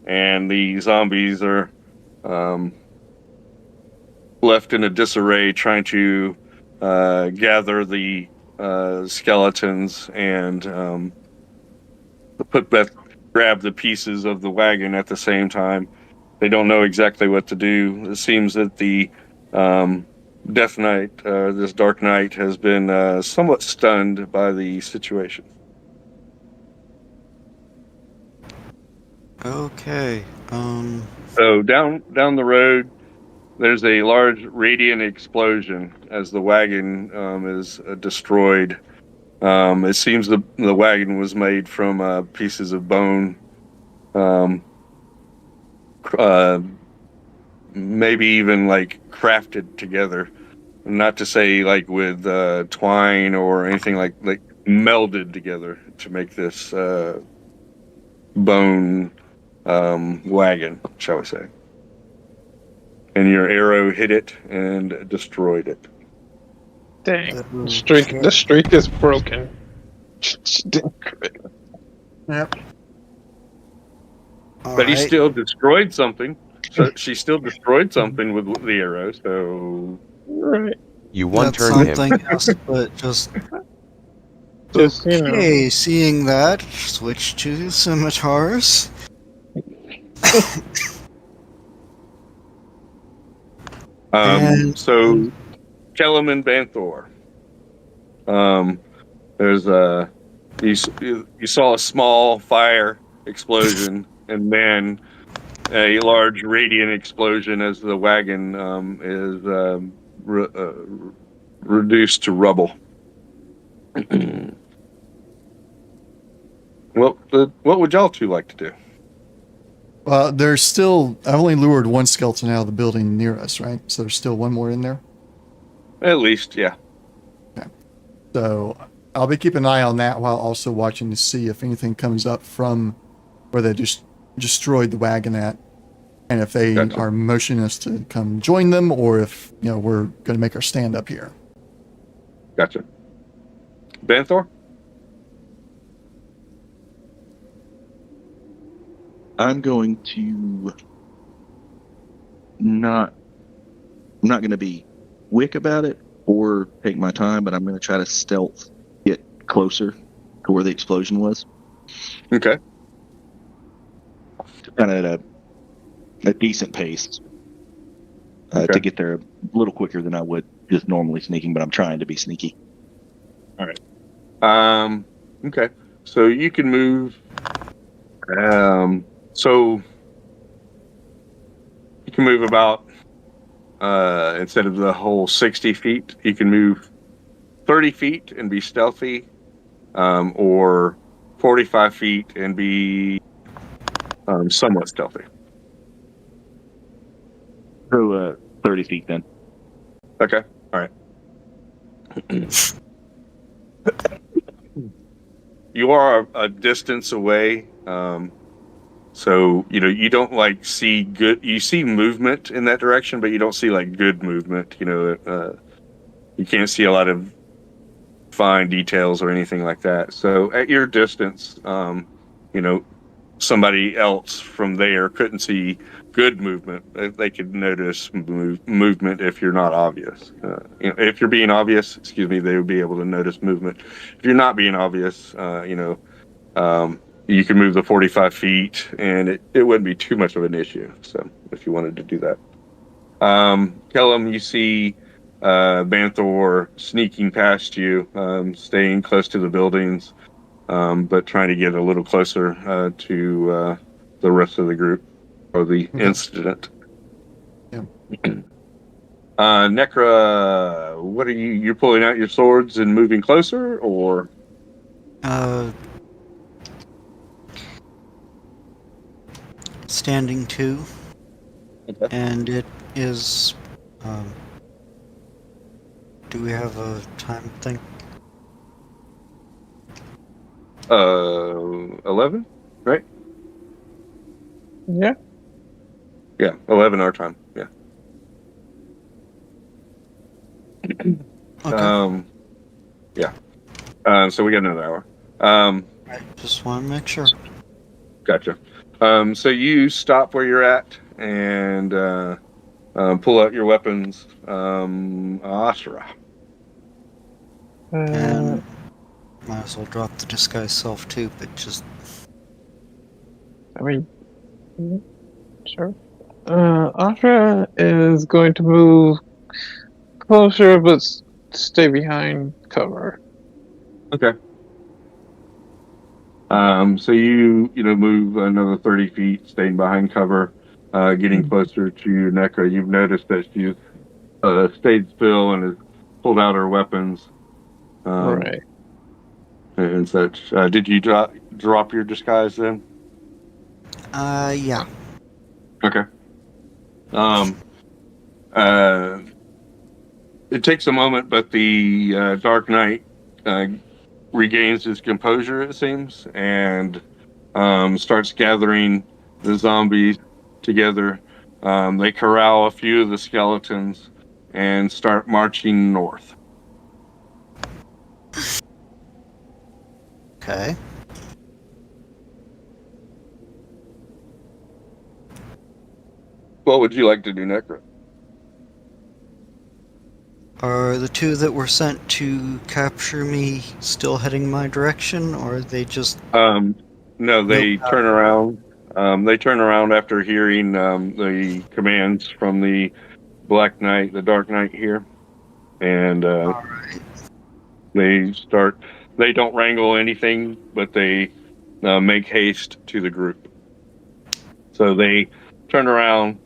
and the zombies are left in a disarray, trying to gather the skeletons and grab the pieces of the wagon at the same time. They don't know exactly what to do. It seems that the Death Knight, this Dark Knight, has been somewhat stunned by the situation. Okay. So down the road, there's a large radiant explosion as the wagon is destroyed. It seems the wagon was made from pieces of bone, maybe even like crafted together. Not to say like with twine or anything like melded together to make this bone wagon, shall we say. And your arrow hit it and destroyed it. Dang, the streak is broken. Yep. But he still destroyed something. So she still destroyed something with the arrow. So right, you one turn something him. else, but just okay. Seeing that, switch to scimitars. So Kellum and Banthor. There's you saw a small fire explosion and then a large radiant explosion as the wagon is reduced to rubble. What would y'all two like to do? Well, there's still. I only lured one skeleton out of the building near us, right? So there's still one more in there. At least, yeah. Okay. So I'll be keeping an eye on that while also watching to see if anything comes up from where they just destroyed the wagon at, and if they are motioning us to come join them, or if we're going to make our stand up here. Gotcha. Banthor? I'm going to I'm not going to be quick about it or take my time, but I'm going to try to stealth get closer to where the explosion was. Okay. Kind of at a decent pace to get there a little quicker than I would just normally sneaking, but I'm trying to be sneaky. All right. Okay. So you can move. So you can move about, instead of the whole 60 feet, you can move 30 feet and be stealthy, or 45 feet and be somewhat stealthy. So 30 feet then. Okay. All right. You are a distance away. So, you don't see good, you see movement in that direction, but you don't see good movement. You can't see a lot of fine details or anything like that. So at your distance, somebody else from there couldn't see good movement. They could notice movement if you're not obvious. If you're being obvious, they would be able to notice movement. If you're not being obvious, you can move the 45 feet, and it wouldn't be too much of an issue. So if you wanted to do that. Kellum, you see Banthor sneaking past you, staying close to the buildings, but trying to get a little closer to the rest of the group or the incident. Yeah. Necra, what are you're pulling out your swords and moving closer, or? Standing 2. Okay. And it is. Do we have a time thing? 11, right? Yeah. Yeah, 11 our time. Yeah. Okay. Yeah. So we got another hour. I just want to make sure. Gotcha. So you stop where you're at and pull out your weapons, Ashra. And might as well drop the disguise self too, but just. I mean, sure. Ashra is going to move closer, but stay behind cover. Okay. So you move another 30 feet, staying behind cover, getting closer to Nekra. You've noticed that she's stayed still and has pulled out her weapons. Right. And such. Did you drop your disguise then? Yeah. Okay. It takes a moment, but the Dark Knight regains his composure, it seems, and starts gathering the zombies together. They corral a few of the skeletons and start marching north. Okay. What would you like to do, Necra? Are the two that were sent to capture me still heading my direction, or are they just... No, they turn around. They turn around after hearing the commands from the Black Knight, the Dark Knight here. And Alright. they don't wrangle anything, but they make haste to the group. So they turn around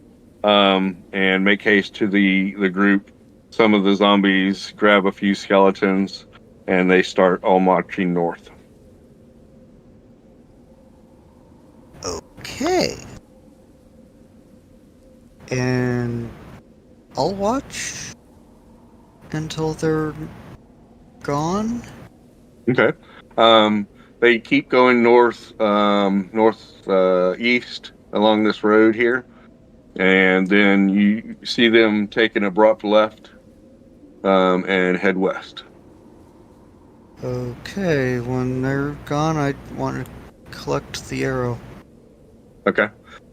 and make haste to the group. Some of the zombies grab a few skeletons, and they start all marching north. Okay. And I'll watch until they're gone. Okay. They keep going north, east along this road here, and then you see them take an abrupt left and head west. Okay, when they're gone, I want to collect the arrow. Okay.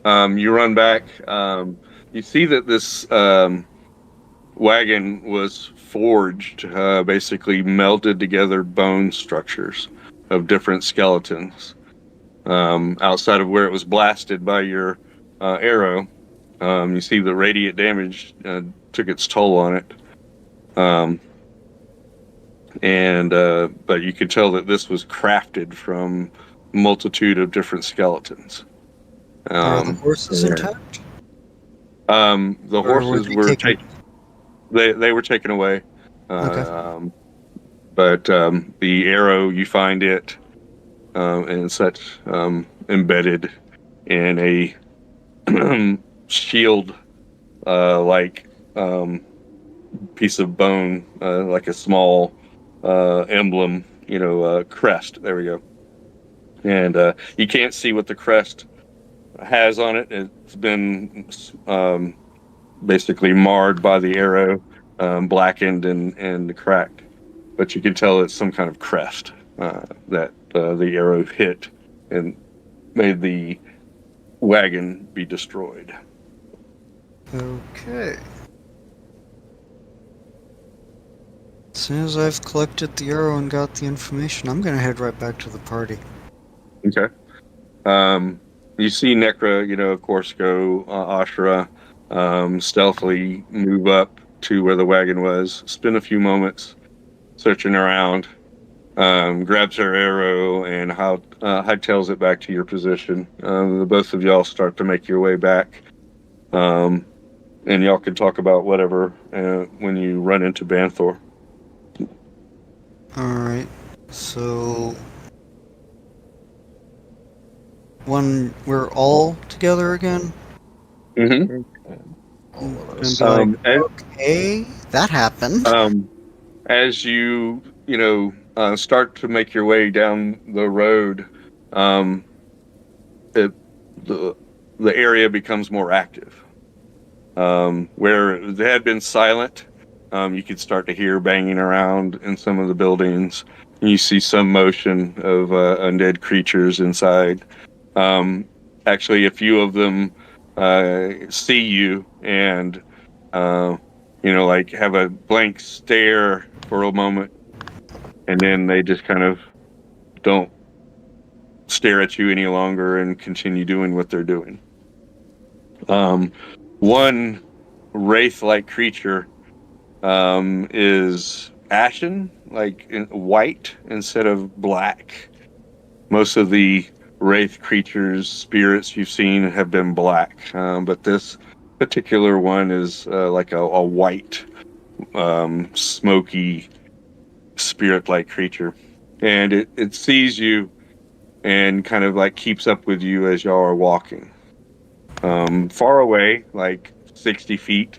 You run back. You see that this wagon was forged, basically melted together bone structures of different skeletons. Outside of where it was blasted by your arrow, you see the radiant damage took its toll on it. But you could tell that this was crafted from a multitude of different skeletons. Are the horses intact? The horses were taken. They were taken away. Okay. But the arrow, you find it and such embedded in a shield like piece of bone, like a small emblem, crest. There we go. And you can't see what the crest has on it. It's been basically marred by the arrow, blackened and cracked. But you can tell it's some kind of crest that the arrow hit and made the wagon be destroyed. Okay. As soon as I've collected the arrow and got the information, I'm going to head right back to the party. Okay. You see Necra, of course, go Ashra, stealthily move up to where the wagon was, spend a few moments searching around, grabs her arrow and hightails it back to your position. The both of y'all start to make your way back, and y'all can talk about whatever when you run into Banthor. Alright, so when we're all together again, Mm-hmm. okay, that happened. As you start to make your way down the road, the area becomes more active. Where it had been silent, you could start to hear banging around in some of the buildings. And you see some motion of undead creatures inside. actually a few of them see you and like have a blank stare for a moment, and then they just kind of don't stare at you any longer and continue doing what they're doing. One wraith-like creature is ashen, like white instead of black. Most of the wraith creatures, spirits you've seen have been black, but this particular one is like a white, smoky, spirit-like creature, and it sees you and kind of like keeps up with you as y'all are walking. Far away, like 60 feet.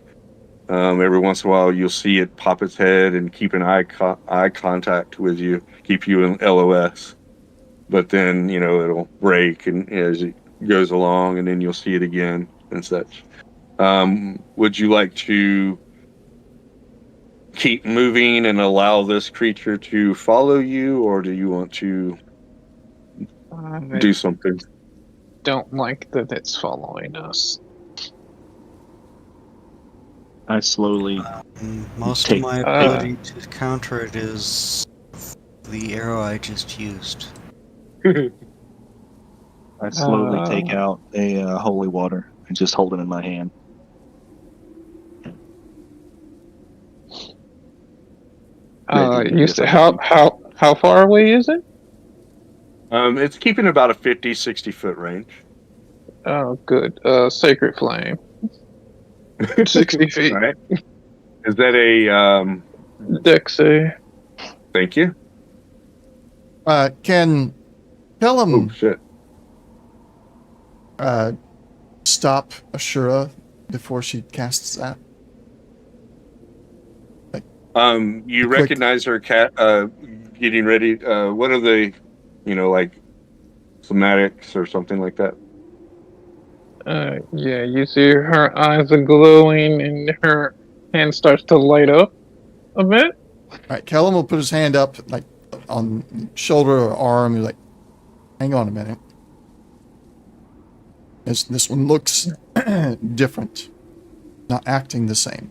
Every once in a while, you'll see it pop its head and keep an eye contact with you, keep you in LOS. But then, it'll break and as it goes along, and then you'll see it again and such. Would you like to keep moving and allow this creature to follow you, or do you want to do something? Don't like that it's following us. I slowly Most of my ability to counter it is the arrow I just used. I slowly take out a holy water and just hold it in my hand. You said how far away is it? It's keeping about a 50, 60 foot range. Oh, good. Sacred flame. 60 feet. All right. Is that a Dex save? Thank you. Can Kellum shit. Stop Ashura before she casts that? You recognize her cat getting ready. What are they, like somatics or something like that? Yeah, you see her eyes are glowing and her hand starts to light up a bit. All right, Kellum will put his hand up, like on shoulder or arm. He's like, "Hang on a minute. This one looks different, not acting the same.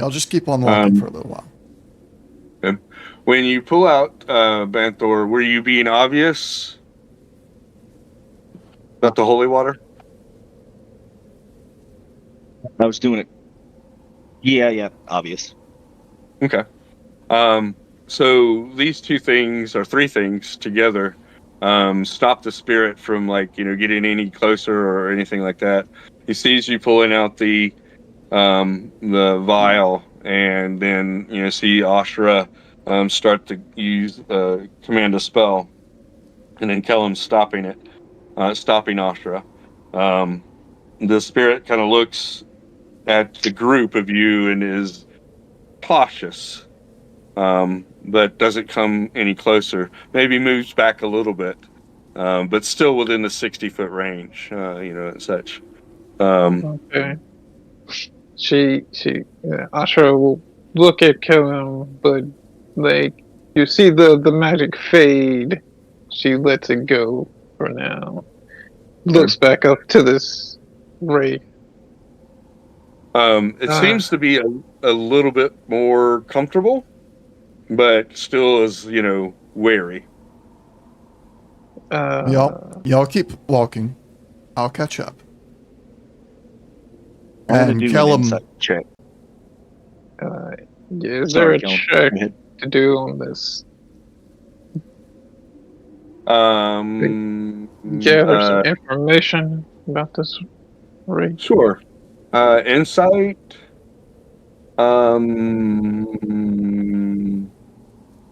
I'll just keep on walking for a little while." Okay. When you pull out Banthor, were you being obvious about the holy water? I was doing it. Yeah, obvious. Okay. So these two things, or three things together, stop the spirit from getting any closer or anything like that. He sees you pulling out the vial, and then see Ashra start to use command a spell, and then Kellum stopping Ashra. The spirit kind of looks at the group of you and is cautious, but doesn't come any closer. Maybe moves back a little bit, but still within the 60-foot range, and such. Okay. Ashra will look at Kellum, but you see the magic fade. She lets it go for now. Looks back up to this ray. It seems to be a little bit more comfortable, but still is, wary. Y'all keep walking. I'll catch up. And Kellum, check. Is there a check to do on this? Gather some information about this ray. Sure. Insight.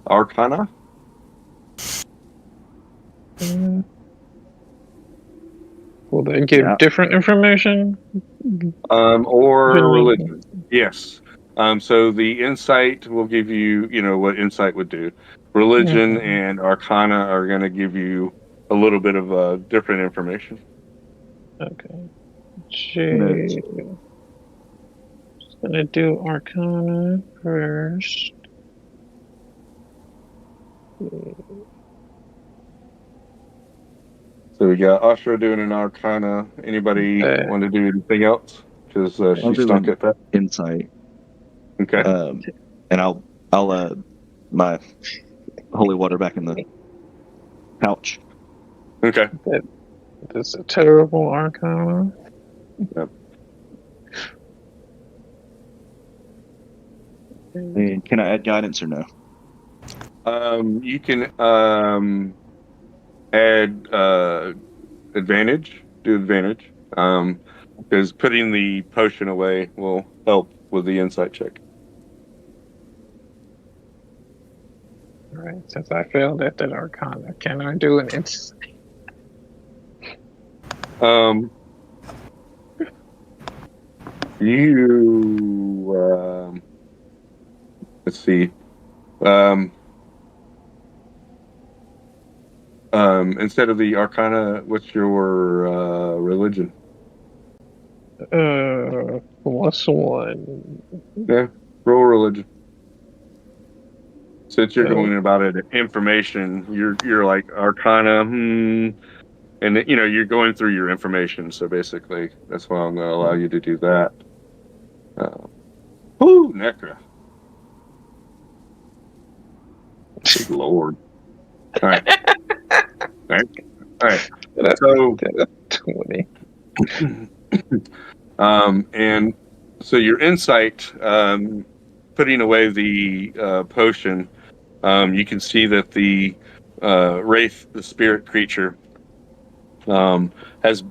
Arcana. Will they give different information? Or religion. Yes. So the insight will give you, what insight would do. Religion and Arcana are going to give you a little bit of different information. Okay. Just gonna do Arcana first. So we got Ashra doing an Arcana. Anybody want to do anything else? Because she stunk at that. Insight. Okay. And I'll my holy water back in the pouch. Okay. That's a terrible Arcana. Yep. And can I add guidance or no? You can add advantage. Do advantage. Because putting the potion away will help with the insight check. All right. Since I failed at that Arcana, can I do an insight? Let's see. Instead of the Arcana, what's your religion? +1. Yeah, roll religion. Since you're going about it, information, you're like Arcana, and you're going through your information. So basically, that's why I'm going to allow you to do that. Necra. Good Lord. All right. All right. So 20. And so your insight, putting away the potion, you can see that the wraith, the spirit creature, has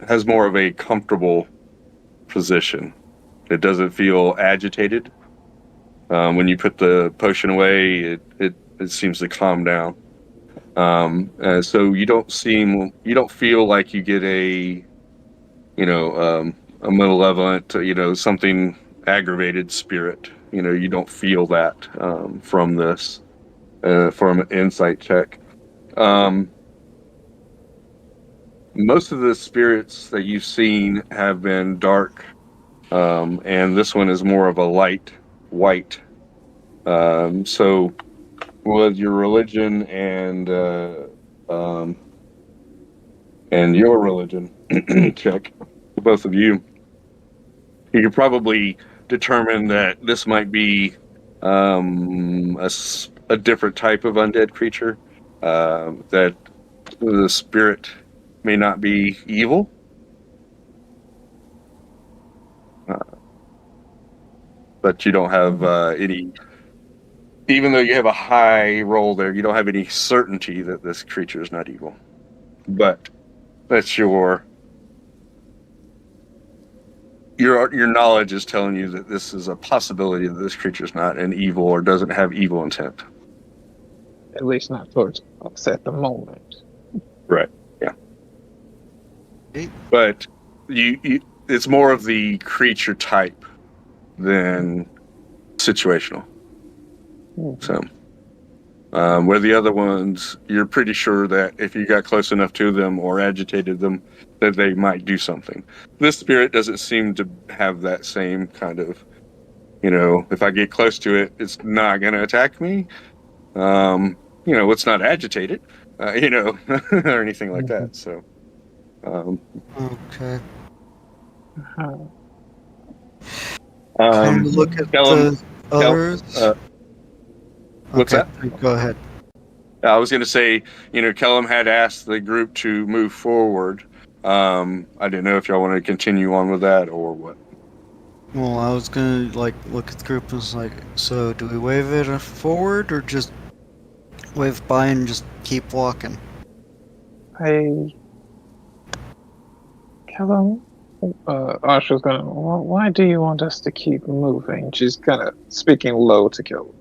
has more of a comfortable position. It doesn't feel agitated. When you put the potion away, it seems to calm down. So you don't feel like you get a malevolent, something aggravated spirit. You don't feel that from this, from an insight check. Most of the spirits that you've seen have been dark, and this one is more of a light white. So with your religion and your religion check, both of you can probably determine that this might be a different type of undead creature, that the spirit may not be evil. But you don't have any, even though you have a high roll there, you don't have any certainty that this creature is not evil. But that's your knowledge is telling you that this is a possibility that this creature is not an evil or doesn't have evil intent. At least not towards us at the moment. Right. Yeah. But it's more of the creature type than situational. So, where the other ones, you're pretty sure that if you got close enough to them or agitated them, that they might do something. This spirit doesn't seem to have that same kind of, if I get close to it, it's not going to attack me. It's not agitated, or anything like that. So, okay. Look at the others. What's that? Go ahead. I was going to say, Kellum had asked the group to move forward. I didn't know if y'all wanted to continue on with that or what. Well, I was going to look at the group and was like, so do we wave it forward or just wave by and just keep walking? Kellum, Asha's gonna, why do you want us to keep moving? She's kind of speaking low to Kellum.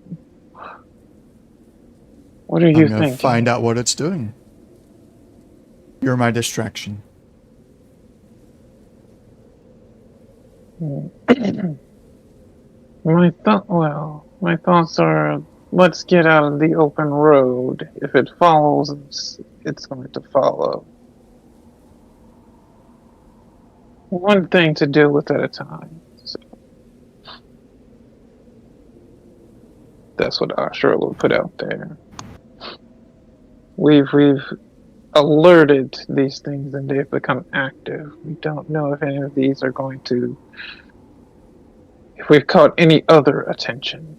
What are you thinking? Find out what it's doing. You're my distraction. My thoughts are, let's get out of the open road. If it follows, it's going to follow. One thing to deal with at a time. So that's what Ashura will put out there. we've alerted these things and they've become active. We don't know if any of these are going to, if we've caught any other attention.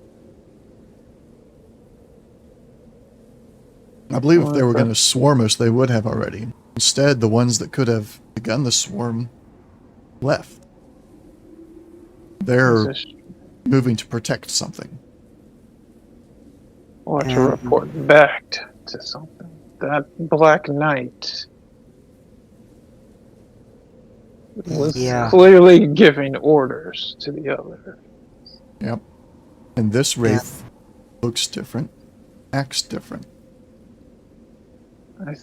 I believe if they were going to swarm us, they would have already. Instead, the ones that could have begun the swarm left. They're moving to protect something. Or to report back to something. That Black Knight was clearly giving orders to the other. Yep. And this wraith looks different, acts different.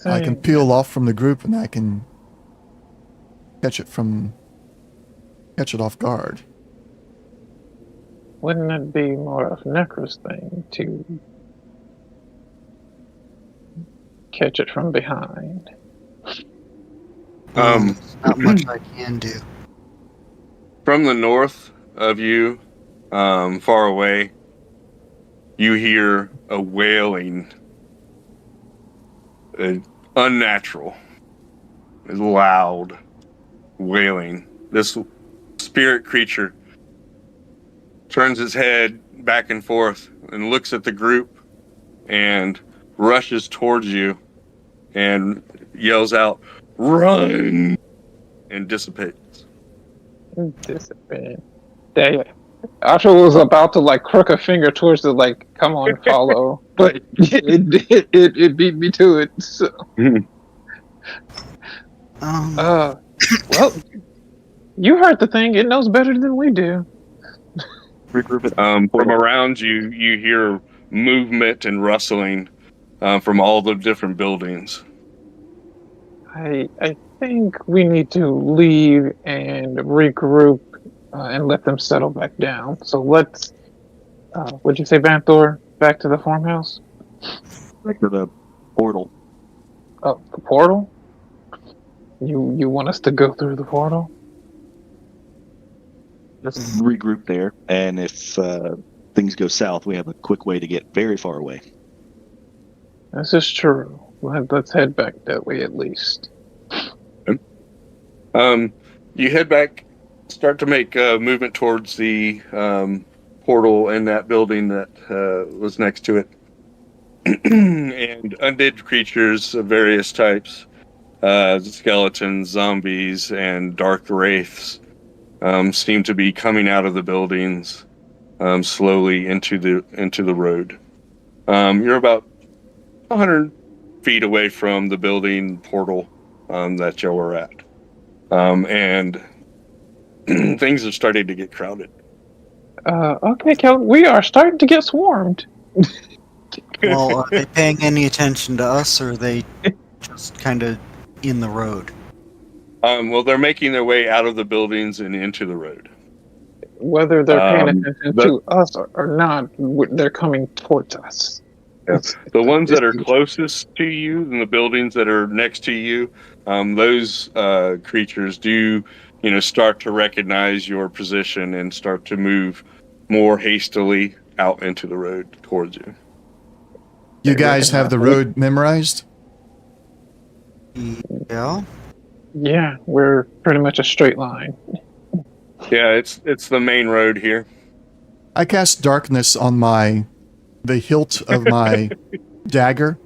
I can peel off from the group and I can catch it off guard. Wouldn't it be more of Necro's thing to catch it from behind? Not much I can do. From the north of you, far away, you hear a wailing. Unnatural, loud wailing. This spirit creature turns his head back and forth and looks at the group and rushes towards you and yells out, "Run!" and dissipates. Dissipate. Dang it. Asha was about to crook a finger towards the come on, follow, but it beat me to it. So, well, you heard the thing. It knows better than we do. Regroup it. From around you, you hear movement and rustling from all the different buildings. I think we need to leave and regroup. And let them settle back down. So let's, what'd you say, Banthor? Back to the farmhouse? Back to the portal. Oh, the portal? You want us to go through the portal? Let's regroup there, and if things go south, we have a quick way to get very far away. This is true. Let's head back that way at least. You head back. Start to make movement towards the portal in that building that was next to it. And undead creatures of various types, skeletons, zombies, and dark wraiths seem to be coming out of the buildings slowly into the road. You're about 100 feet away from the building portal that you were at. And things are starting to get crowded. Okay, Kel, we are starting to get swarmed. Well, are they paying any attention to us, or are they just kind of in the road? Well, they're making their way out of the buildings and into the road. Whether they're paying attention to us or not, they're coming towards us. Yes. The ones that are closest to you and the buildings that are next to you, those creatures do start to recognize your position and start to move more hastily out into the road towards you. You guys have the road memorized? Yeah. Yeah, we're pretty much a straight line. Yeah, it's the main road here. I cast darkness on the hilt of my dagger,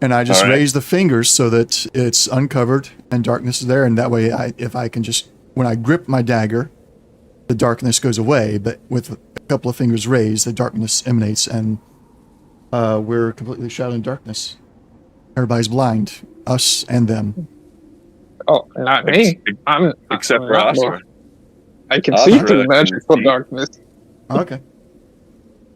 and I just raise the fingers so that it's uncovered and darkness is there, and that way when I grip my dagger, the darkness goes away, but with a couple of fingers raised, the darkness emanates, and we're completely shrouded in darkness. Everybody's blind, us and them. Oh, not me. Except for Astra. I can see through the magical darkness. Okay.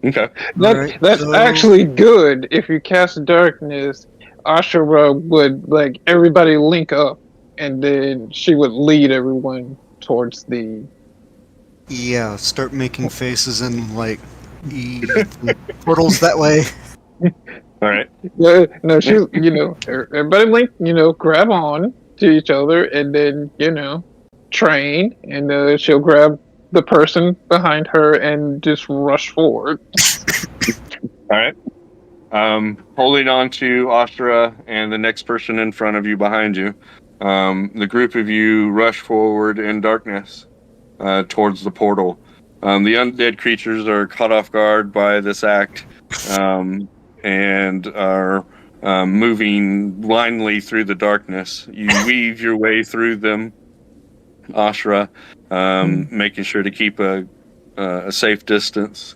Okay. That's actually good. If you cast darkness, Ashura would everybody link up, and then she would lead everyone towards the. Yeah, start making faces and portals that way. All right. No, she. Everybody link. Grab on to each other, and then train, and she'll grab the person behind her and just rush forward. All right. Holding on to Astra and the next person in front of you behind you, the group of you rush forward in darkness towards the portal. The undead creatures are caught off guard by this act and are moving blindly through the darkness. You weave your way through them, Ashra, making sure to keep a safe distance.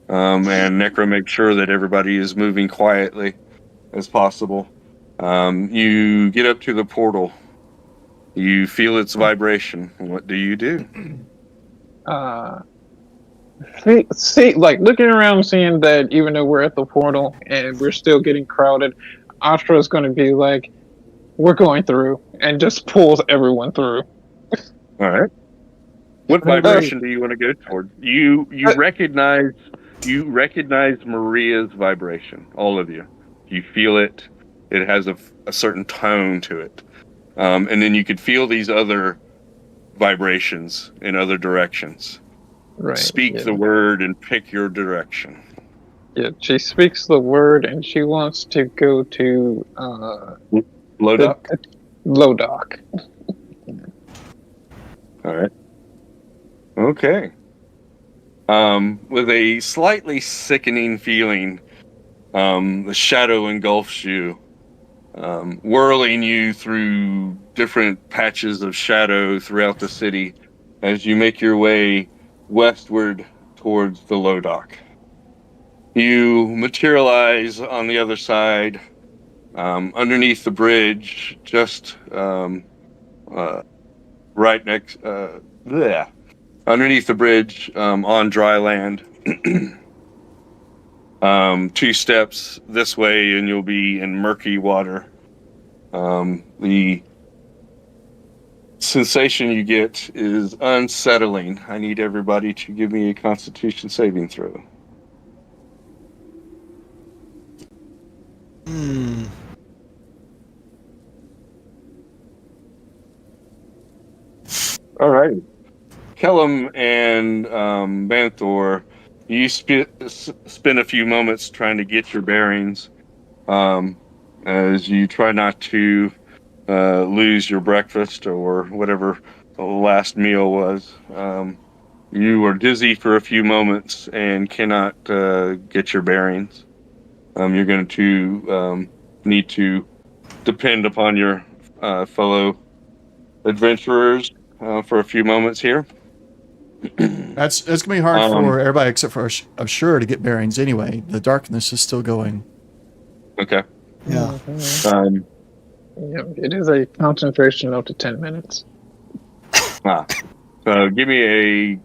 And Necro makes sure that everybody is moving quietly as possible. You get up to the portal. You feel its vibration. What do you do? See, like looking around, seeing that even though we're at the portal and we're still getting crowded, Astra's going to be like, "We're going through," and just pulls everyone through. All right. What vibration do you want to go toward? You recognize Maria's vibration. All of you. You feel it. It has a certain tone to it, and then you could feel these other vibrations in other directions. Right. Speak the word and pick your direction. Yeah, she speaks the word and she wants to go to Lodock? Lodock. All right. Okay. With a slightly sickening feeling, the shadow engulfs you, whirling you through different patches of shadow throughout the city as you make your way westward towards the Lodock. You materialize on the other side, underneath the bridge, just right next, underneath the bridge, on dry land. 2 steps this way and you'll be in murky water. The sensation you get is unsettling. I need everybody to give me a Constitution saving throw. All right. Kellum and Banthor, you spend a few moments trying to get your bearings as you try not to lose your breakfast or whatever the last meal was. You are dizzy for a few moments and cannot get your bearings. You're going to need to depend upon your fellow adventurers for a few moments here. It's gonna be hard for everybody except for Ashura to get bearings anyway. The darkness is still going. Okay. Yeah. It is a concentration up to 10 minutes. So give me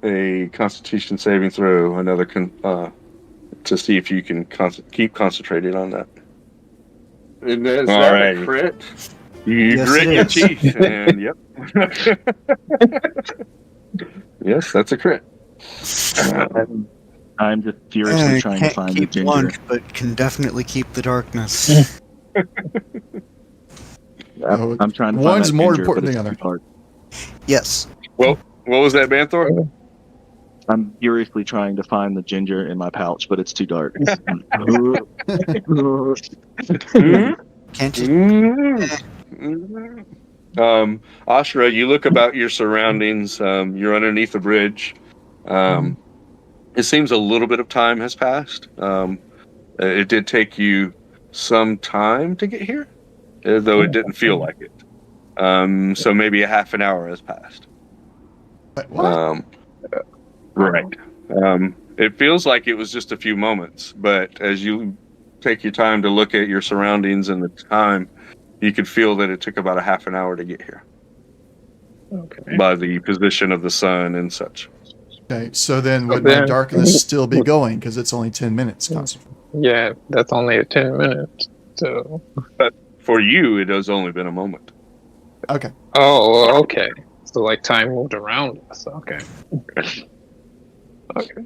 a Constitution saving throw, another to see if you can keep concentrated on that. Is that a crit? You grit your teeth, and yep. Yes, that's a crit. I'm just furiously trying to find the ginger. One, but can definitely keep the darkness. I'm trying to find one's more ginger, important than the other. Yes. Well, what was that, Banthor? I'm furiously trying to find the ginger in my pouch, but it's too dark. Can't you? Ashra, you look about your surroundings. You're underneath the bridge. It seems a little bit of time has passed. It did take you some time to get here, though it didn't feel like it. So maybe a half an hour has passed. What? Right. It feels like it was just a few moments, but as you take your time to look at your surroundings and the time, you could feel that it took about a half an hour to get here. Okay. By the position of the sun and such. Okay, so then would my darkness still be going because it's only 10 minutes? Yeah, that's only a 10 minutes. So. But for you, it has only been a moment. Okay. Oh, okay. So like time moved around us. Okay. Okay.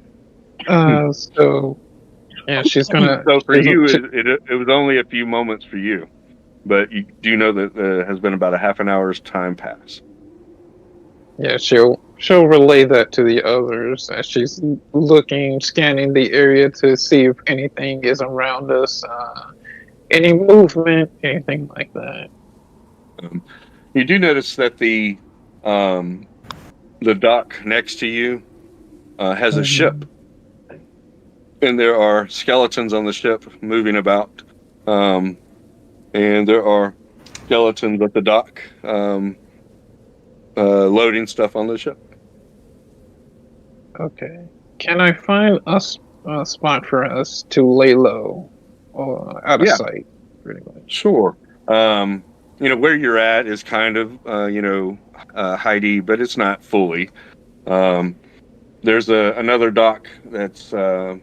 So yeah, she's gonna. So for you, it was only a few moments for you, but you do know that there has been about a half an hour's time pass. Yeah, she'll she'll relay that to the others as she's looking, scanning the area to see if anything is around us, any movement, anything like that. You do notice that the dock next to you has a ship, and there are skeletons on the ship moving about, and there are skeletons at the dock loading stuff on the ship. Okay. Can I find a spot for us to lay low or out of sight, pretty much? Sure. Where you're at is kind of, Heidi, but it's not fully. There's another dock that's on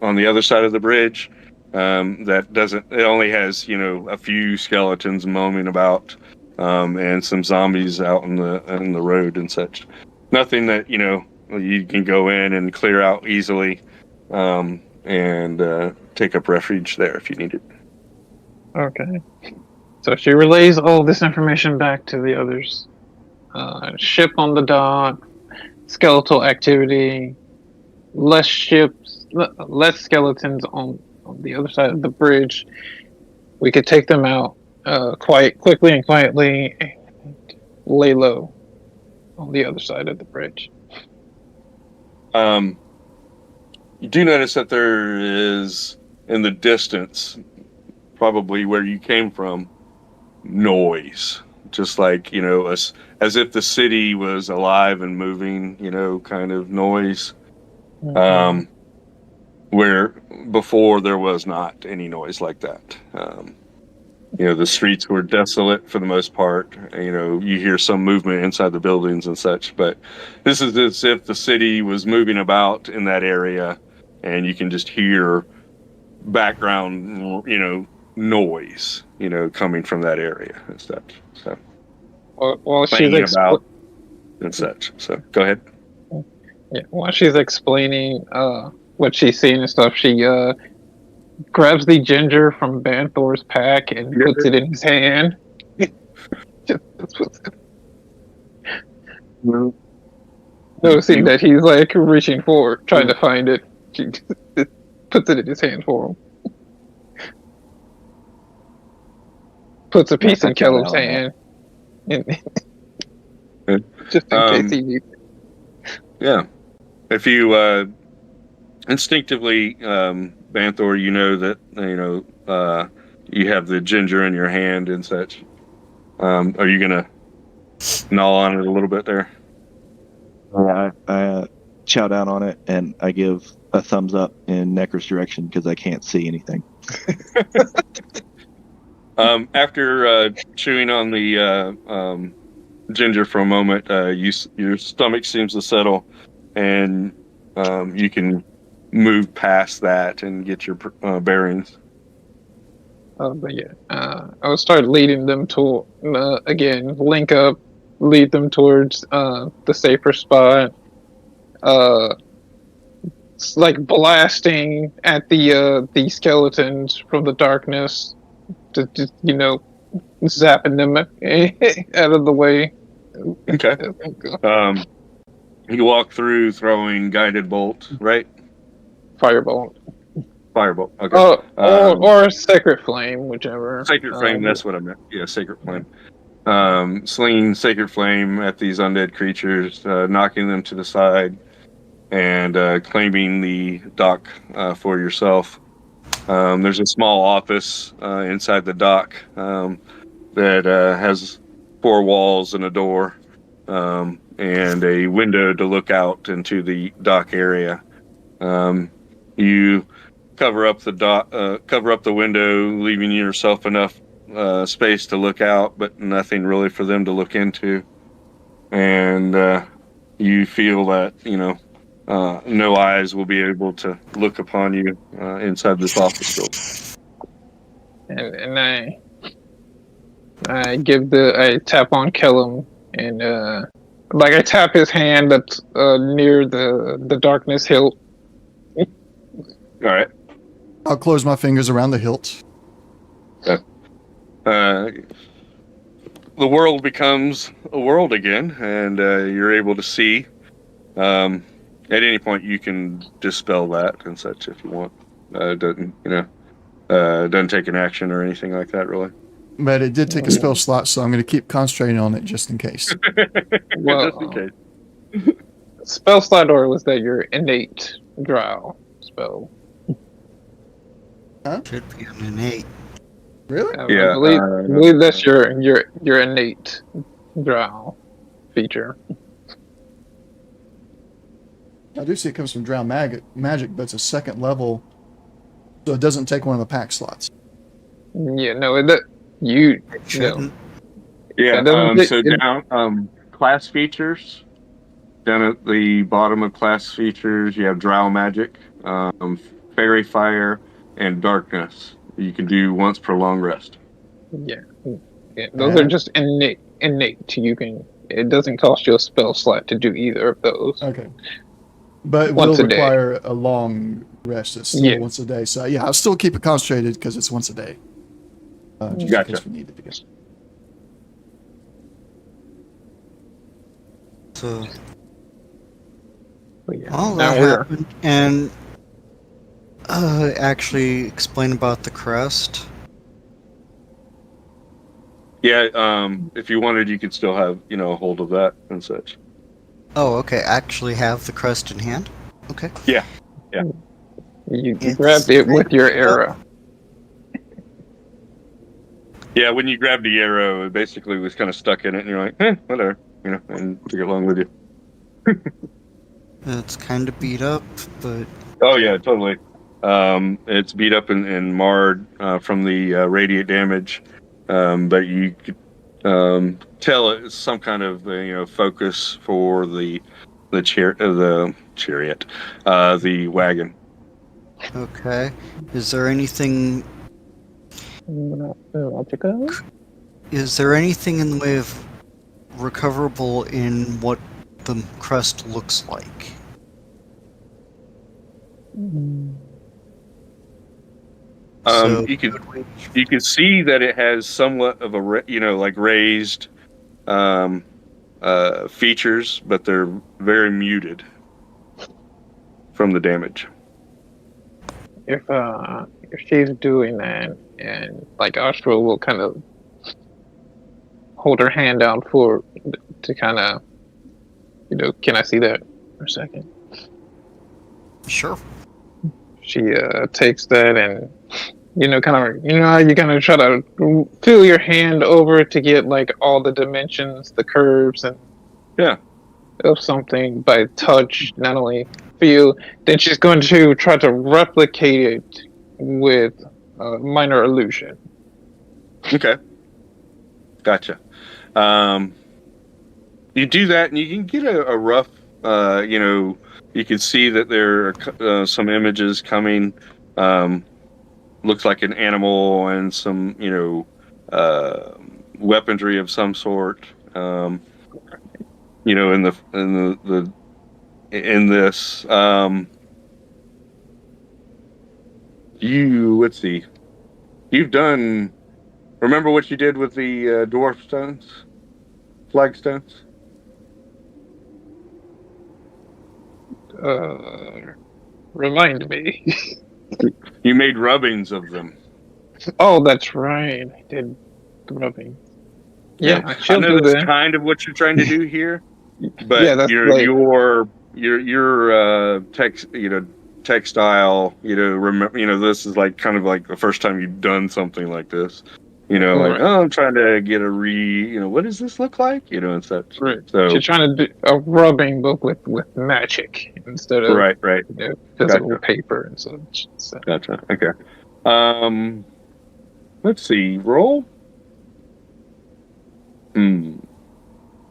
the other side of the bridge it only has, a few skeletons moaning about and some zombies out in the road and such. Nothing that, you can go in and clear out easily and take up refuge there if you need it. Okay. So she relays all this information back to the others. Ship on the dock, skeletal activity, less skeletons on the other side of the bridge. We could take them out quite quickly and quietly and lay low on the other side of the bridge. You do notice that there is, in the distance, probably where you came from, noise. Just like, as if the city was alive and moving, kind of noise. Mm-hmm. Where before there was not any noise like that. The streets were desolate for the most part. You hear some movement inside the buildings and such, but this is as if the city was moving about in that area, and you can just hear background, noise, coming from that area and such. So, while she's about and such. So, go ahead. Yeah, while she's explaining what she's seeing and stuff, she grabs the ginger from Banthor's pack and puts it in his hand. Noticing that he's like reaching for, trying to find it, she just puts it in his hand for him. Puts a piece in Kellum's hand. Just in case he needs it. Yeah. If you instinctively, Banthor, you know that, you have the ginger in your hand and such. Are you going to gnaw on it a little bit there? I chow down on it, and I give a thumbs up in Necker's direction because I can't see anything. After chewing on the ginger for a moment, your stomach seems to settle, and you can move past that and get your bearings. But yeah, I will start leading them to again, link up, lead them towards the safer spot. It's like blasting at the skeletons from the darkness, to just zapping them out of the way. Okay. You walk through throwing guided bolt, right? Firebolt. Firebolt. Okay. Or sacred flame, whichever. Sacred flame. That's what I meant. Yeah, sacred flame. Slinging sacred flame at these undead creatures, knocking them to the side, and claiming the dock for yourself. There's a small office inside the dock that has 4 walls and a door, and a window to look out into the dock area. You cover up the window, leaving yourself enough space to look out, but nothing really for them to look into. And you feel that no eyes will be able to look upon you inside this office building. And I tap on Kellum, and I tap his hand that's near the darkness hilt. All right. I'll close my fingers around the hilt. The world becomes a world again, and you're able to see At any point, you can dispel that and such if you want. It doesn't, doesn't take an action or anything like that, really. But it did take a spell slot, so I'm going to keep concentrating on it just in case. Well, just in case. Spell slot, or was that your innate drow spell? Should be an innate. Really? Yeah, I believe that's your innate drow feature. I do see it comes from drow magic, but it's a second level, so it doesn't take one of the pack slots. Yeah, no, you Shouldn't. Yeah. That doesn't Down class features. Down at the bottom of class features, you have drow magic, fairy fire, and darkness. You can do once per long rest. Yeah, those are just innate. It doesn't cost you a spell slot to do either of those. Okay. But it Once will a day. require a long rest. It's still once a day. So yeah, I'll still keep it concentrated because it's once a day. Just in case we need it again. So, But yeah, all now that we're happened, and actually explain about the crest. Yeah, if you wanted, you could still have, a hold of that and such. Oh, okay. Actually, have the crest in hand. Okay. Yeah. you It's grabbed it with your right arrow. Yeah, when you grabbed the arrow, it basically was kind of stuck in it, and you're like, whatever, and took it along with you. It's kind of beat up, but Oh, yeah, totally. It's beat up and marred from the radiant damage, but you could tell it's some kind of focus for the chariot, the wagon. okay. Is there anything? Is there anything in the way of recoverable in what the crest looks like? You can see that it has somewhat of a raised features, but they're very muted from the damage. If she's doing that, and like Astral will kind of hold her hand out to kind of, can I see that for a second? Sure. She takes that and how you kind of try to feel your hand over to get like all the dimensions, the curves, and of something by touch, not only feel. Then she's going to try to replicate it with minor illusion. Okay, gotcha. You do that, and you can get a rough. You can see that there are some images coming. Looks like an animal and some, weaponry of some sort. In this, let's see. You've done. Remember what you did with the dwarf stones, flagstones? Remind me. You made rubbings of them. Oh, that's right. I did the rubbing. Yeah, I know that's kind of what you're trying to do here, but that's your textile. Remember, this is like kind of like the first time you've done something like this. Like, I'm trying to get what does this look like? And such. Right. So she's trying to do a rubbing book with magic instead of right. physical paper and such. So. Gotcha. Okay. Let's see. Roll.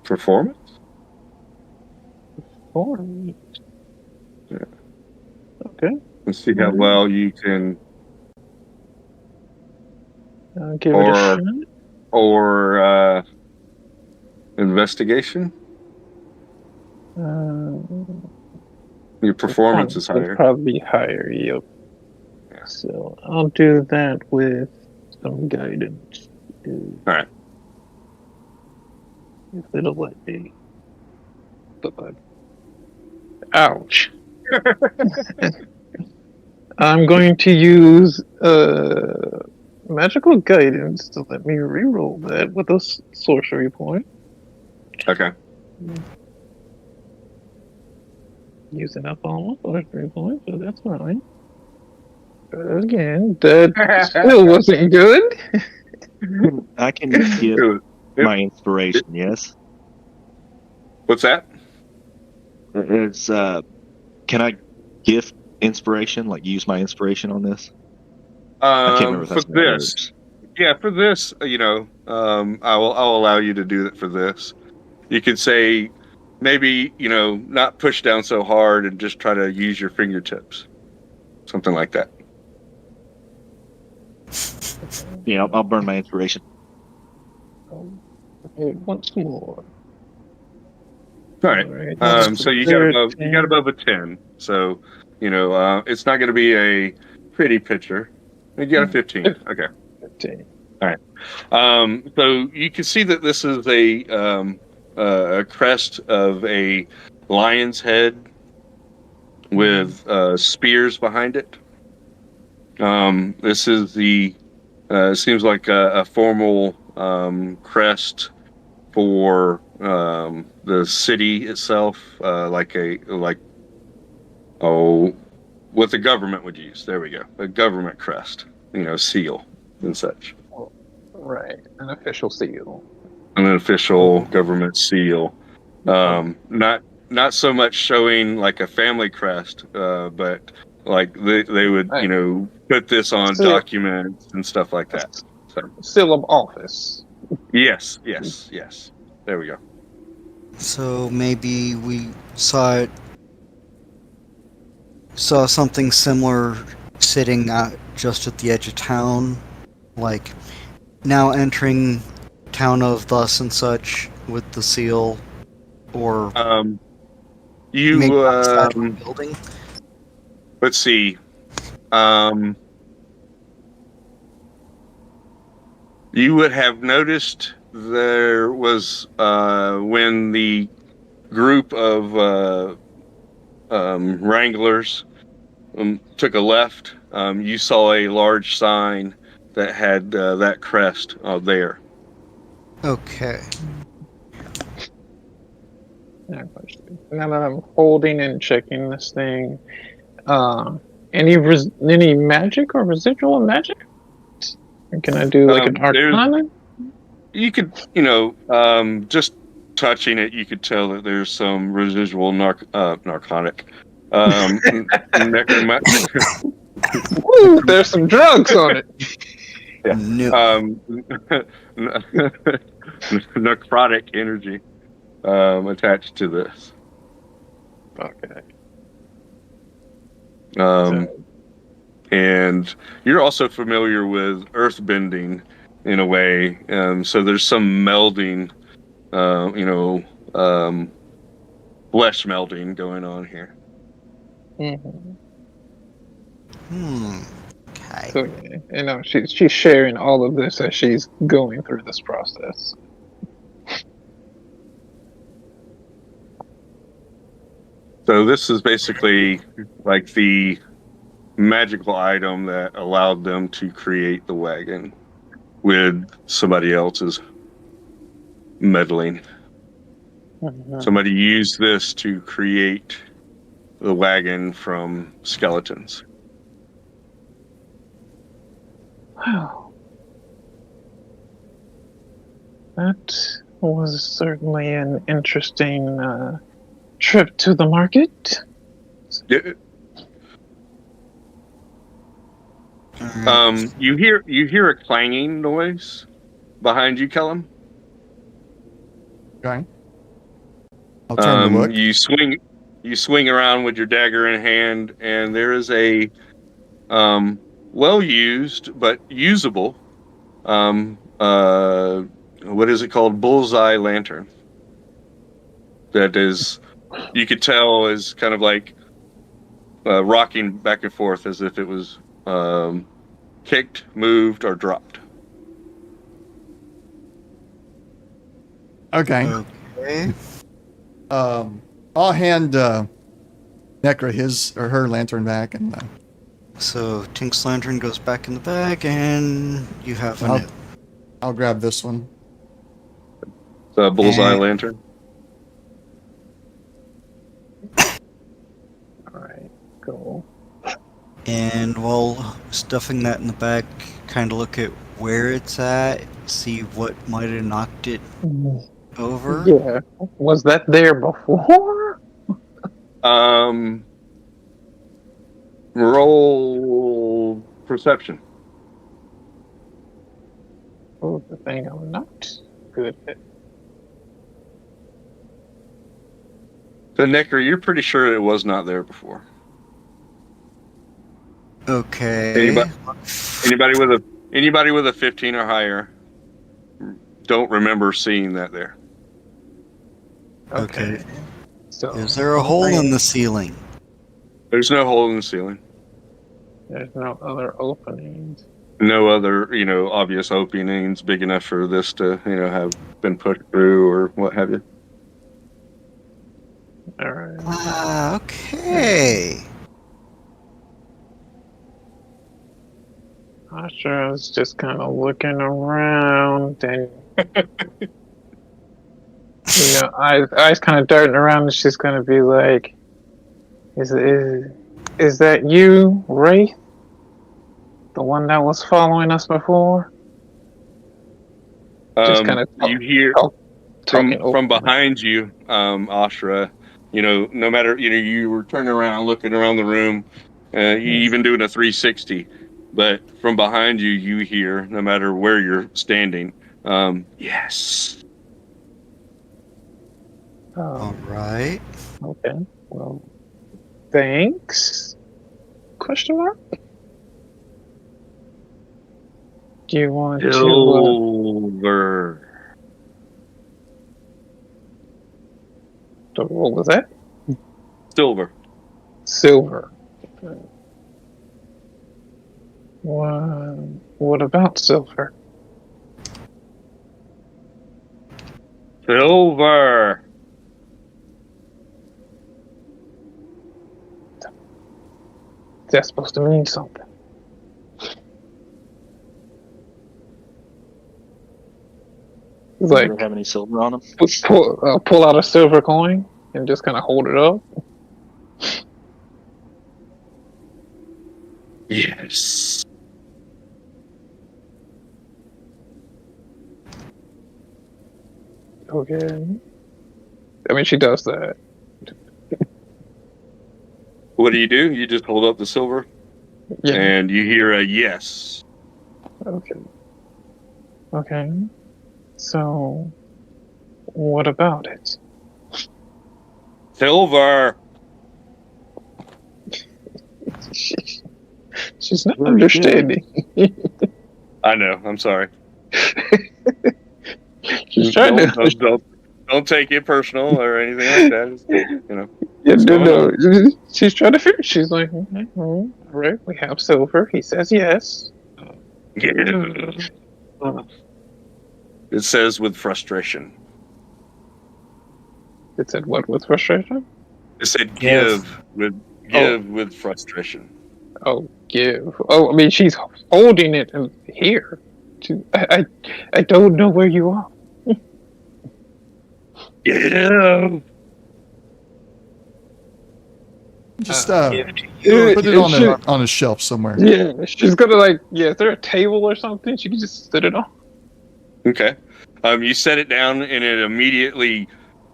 Performance. Yeah. Okay. Let's see how well you can. Give it a shot. Or investigation. Your performance is higher. Probably higher. Yep. So I'll do that with some guidance. All right. If it'll let me. Ouch. I'm going to use magical guidance to let me reroll that with a sorcery point. Okay. Using up all my sorcery points, so that's fine. But again, that still wasn't good. I can get my inspiration. Yes. What's that? It's can I gift inspiration? Like use my inspiration on this? I can't remember if For that's how it this. works. Yeah, for this, I'll allow you to do that for this. You could say maybe, not push down so hard and just try to use your fingertips. Something like that. Yeah, I'll burn my inspiration. Okay, once more. All right. So you got above a 10. So, it's not going to be a pretty picture. You got a 15. Okay. 15. All right. So you can see that this is a crest of a lion's head with spears behind it. This is seems like a formal crest for the city itself, what the government would use. There we go, a government crest, seal and such. Right, an official seal. An official government seal. Not so much showing like a family crest, but like they would, put this on documents and stuff like that. So. Seal of office. Yes. There we go. So maybe we saw something similar sitting just at the edge of town, like now entering town of thus and such with the seal, or you maybe outside of a building. Let's see. You would have noticed there was when the group of wranglers took a left. You saw a large sign that had that crest there. Okay. Now that I'm holding and checking this thing, any magic or residual magic? Can I do like an arcana? You could, just touching it, you could tell that there's some residual narcotic. Ooh, there's some drugs on it. Yeah. No. Necrotic energy attached to this. Okay. And you're also familiar with earthbending in a way, so there's some melding, flesh melding going on here. Okay. So she's sharing all of this as she's going through this process. So this is basically like the magical item that allowed them to create the wagon with somebody else's meddling. Somebody used this to create the wagon from skeletons. Wow. That was certainly an interesting trip to the market. Yeah. You hear a clanging noise behind you, Kellum. Okay. I'll turn to look. You swing around with your dagger in hand, and there is a well used but usable what is it called? Bullseye lantern. That is, you could tell is kind of like rocking back and forth as if it was kicked, moved, or dropped. Okay. Okay. I'll hand Necra his or her lantern back, and So Tink's lantern goes back in the bag, and you have a I'll- new. I'll grab this one. The bullseye And- lantern. All right, cool. And while stuffing that in the bag, kind of look at where it's at, see what might have knocked it over. Yeah, was that there before? Roll perception. Oh, the thing I'm not good at. So, Necker, you're pretty sure it was not there before. Okay. Anybody with a 15 or higher don't remember seeing that there. Okay. So Is there a hole in the ceiling? There's no hole in the ceiling. There's no other openings. No other, obvious openings big enough for this to, have been put through or what have you. All right. Ah, okay. Asha was just kind of looking around and, eyes kind of darting around, and she's going to be like, is that you, Wraith? The one that was following us before? Just kind of you hear talking from behind you, Ashra, no matter, you were turning around, looking around the room, even doing a 360. But from behind you, you hear, no matter where you're standing, yes. All right. Okay. Well, thanks? Question mark? Do you want to... Silver. What was that? Silver. Silver. What about silver? Silver. That's supposed to mean something. It's like, Does it have any silver on them? pull out a silver coin and just kind of hold it up. Yes. Okay. I mean, she does that. What do? You just hold up the silver, Yeah. and you hear a yes. Okay. Okay. So, what about it? Silver. She's not understanding. I know. I'm sorry. She's trying to. Don't take it personal or anything like that. It's, Yeah, no. She's trying to figure. She's like, okay, all right, we have silver. He says yes. Yeah. It says with frustration. It said what with frustration? It said give with frustration. Oh, give. Oh, I mean, she's holding it here. I don't know where you are. Yeah. Just put it on a shelf somewhere. Yeah, she's gonna is there a table or something? She can just sit it on. Okay. You set it down and it immediately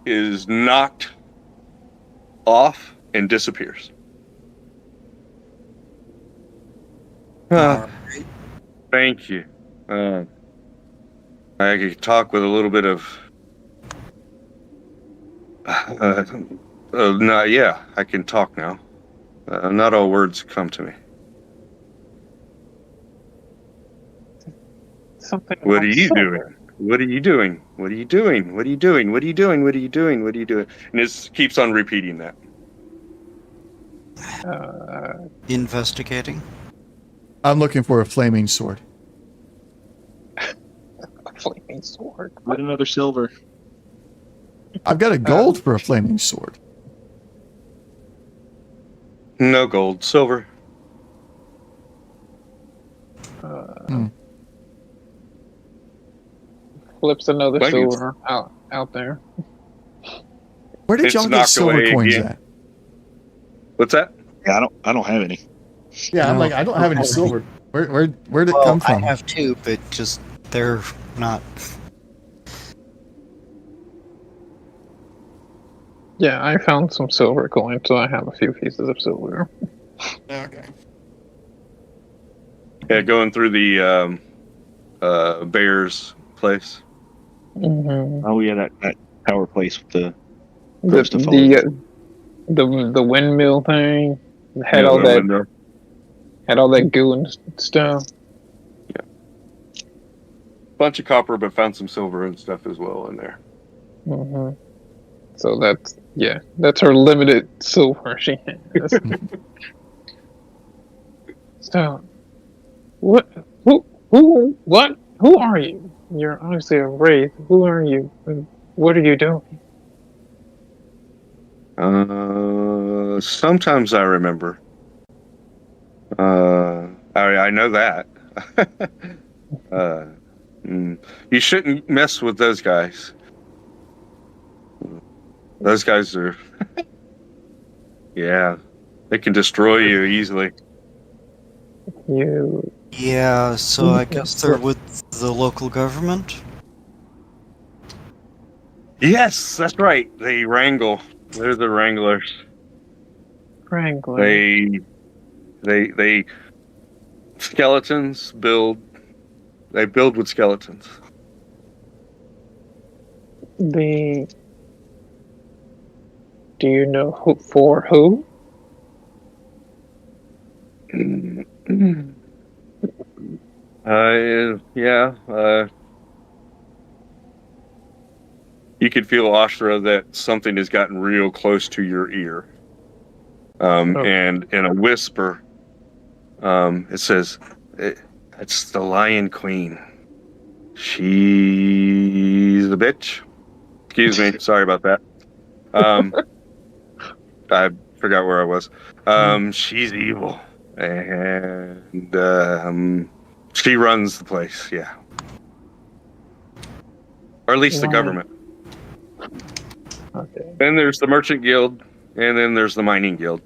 is knocked off and disappears. Thank you. I could talk with a little bit of. I can talk now. Not all words come to me. Something. What are you doing? What are you doing? What are you doing? What are you doing? What are you doing? What are you doing? What are you doing? And it keeps on repeating that. Investigating. I'm looking for a flaming sword. A flaming sword. Get another silver. I've got a gold for a flaming sword. No gold, silver. Flips another Thank you. silver out there. Where did It's y'all get knocked silver away coins again. at? What's that? Yeah, I don't have any. Yeah, I'm No, like, I don't have any okay. silver. Where did it Well, come from? I have two, but just they're not. Yeah, I found some silver coins, so I have a few pieces of silver. Okay. Yeah, going through the bear's place. Mm-hmm. Oh yeah, that power place with the The windmill thing had Yeah, all the that window. had all that goo and stuff. Bunch of copper, but found some silver and stuff as well in there. Mm-hmm. So that's her limited silver she has. So, what? Who are you? You're obviously a wraith. Who are you? And what are you doing? Sometimes I remember. I know that. You shouldn't mess with those guys. Those guys are, yeah, they can destroy you easily. You Yeah, so I guess they're with the local government. Yes, that's right. They wrangle. They're the wranglers. wrangler. They skeletons build. They build with skeletons. Do you know who for who? Yeah. You could feel, Ashra, that something has gotten real close to your ear. And in a whisper, it says, "It's the Lion Queen. She's a bitch." Excuse me. Sorry about that. I forgot where I was. She's evil, and she runs the place. Yeah, or at least the government. Okay. Then there's the Merchant Guild, and then there's the Mining Guild.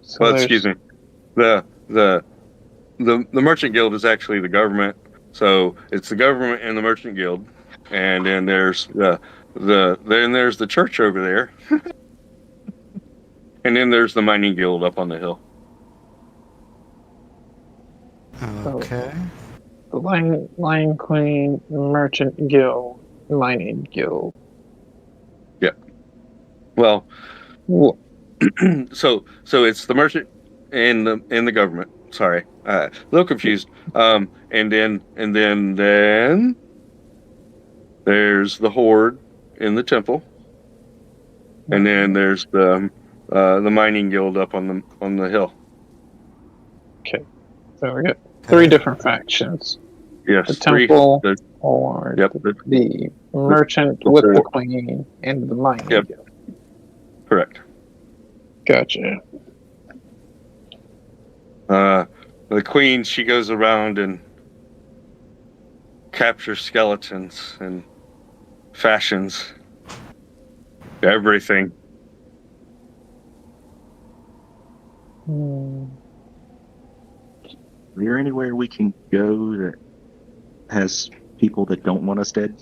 So Well, excuse me. The Merchant Guild is actually the government. So it's the government and the Merchant Guild, and then there's the church over there, and then there's the Mining Guild up on the hill. Okay. The Lion Queen Merchant Guild, Mining Guild. Yeah. Well, Wha- so it's the merchant and the government. Sorry, a little confused. And then there's the horde in the temple, and then there's the Mining Guild up on the hill. Okay. So we got three different factions. Yes, The temple, the merchant with the queen, and the mining Yep. guild. Correct. Gotcha. The queen, she goes around and captures skeletons and fashions everything. Is there anywhere we can go that has people that don't want us dead?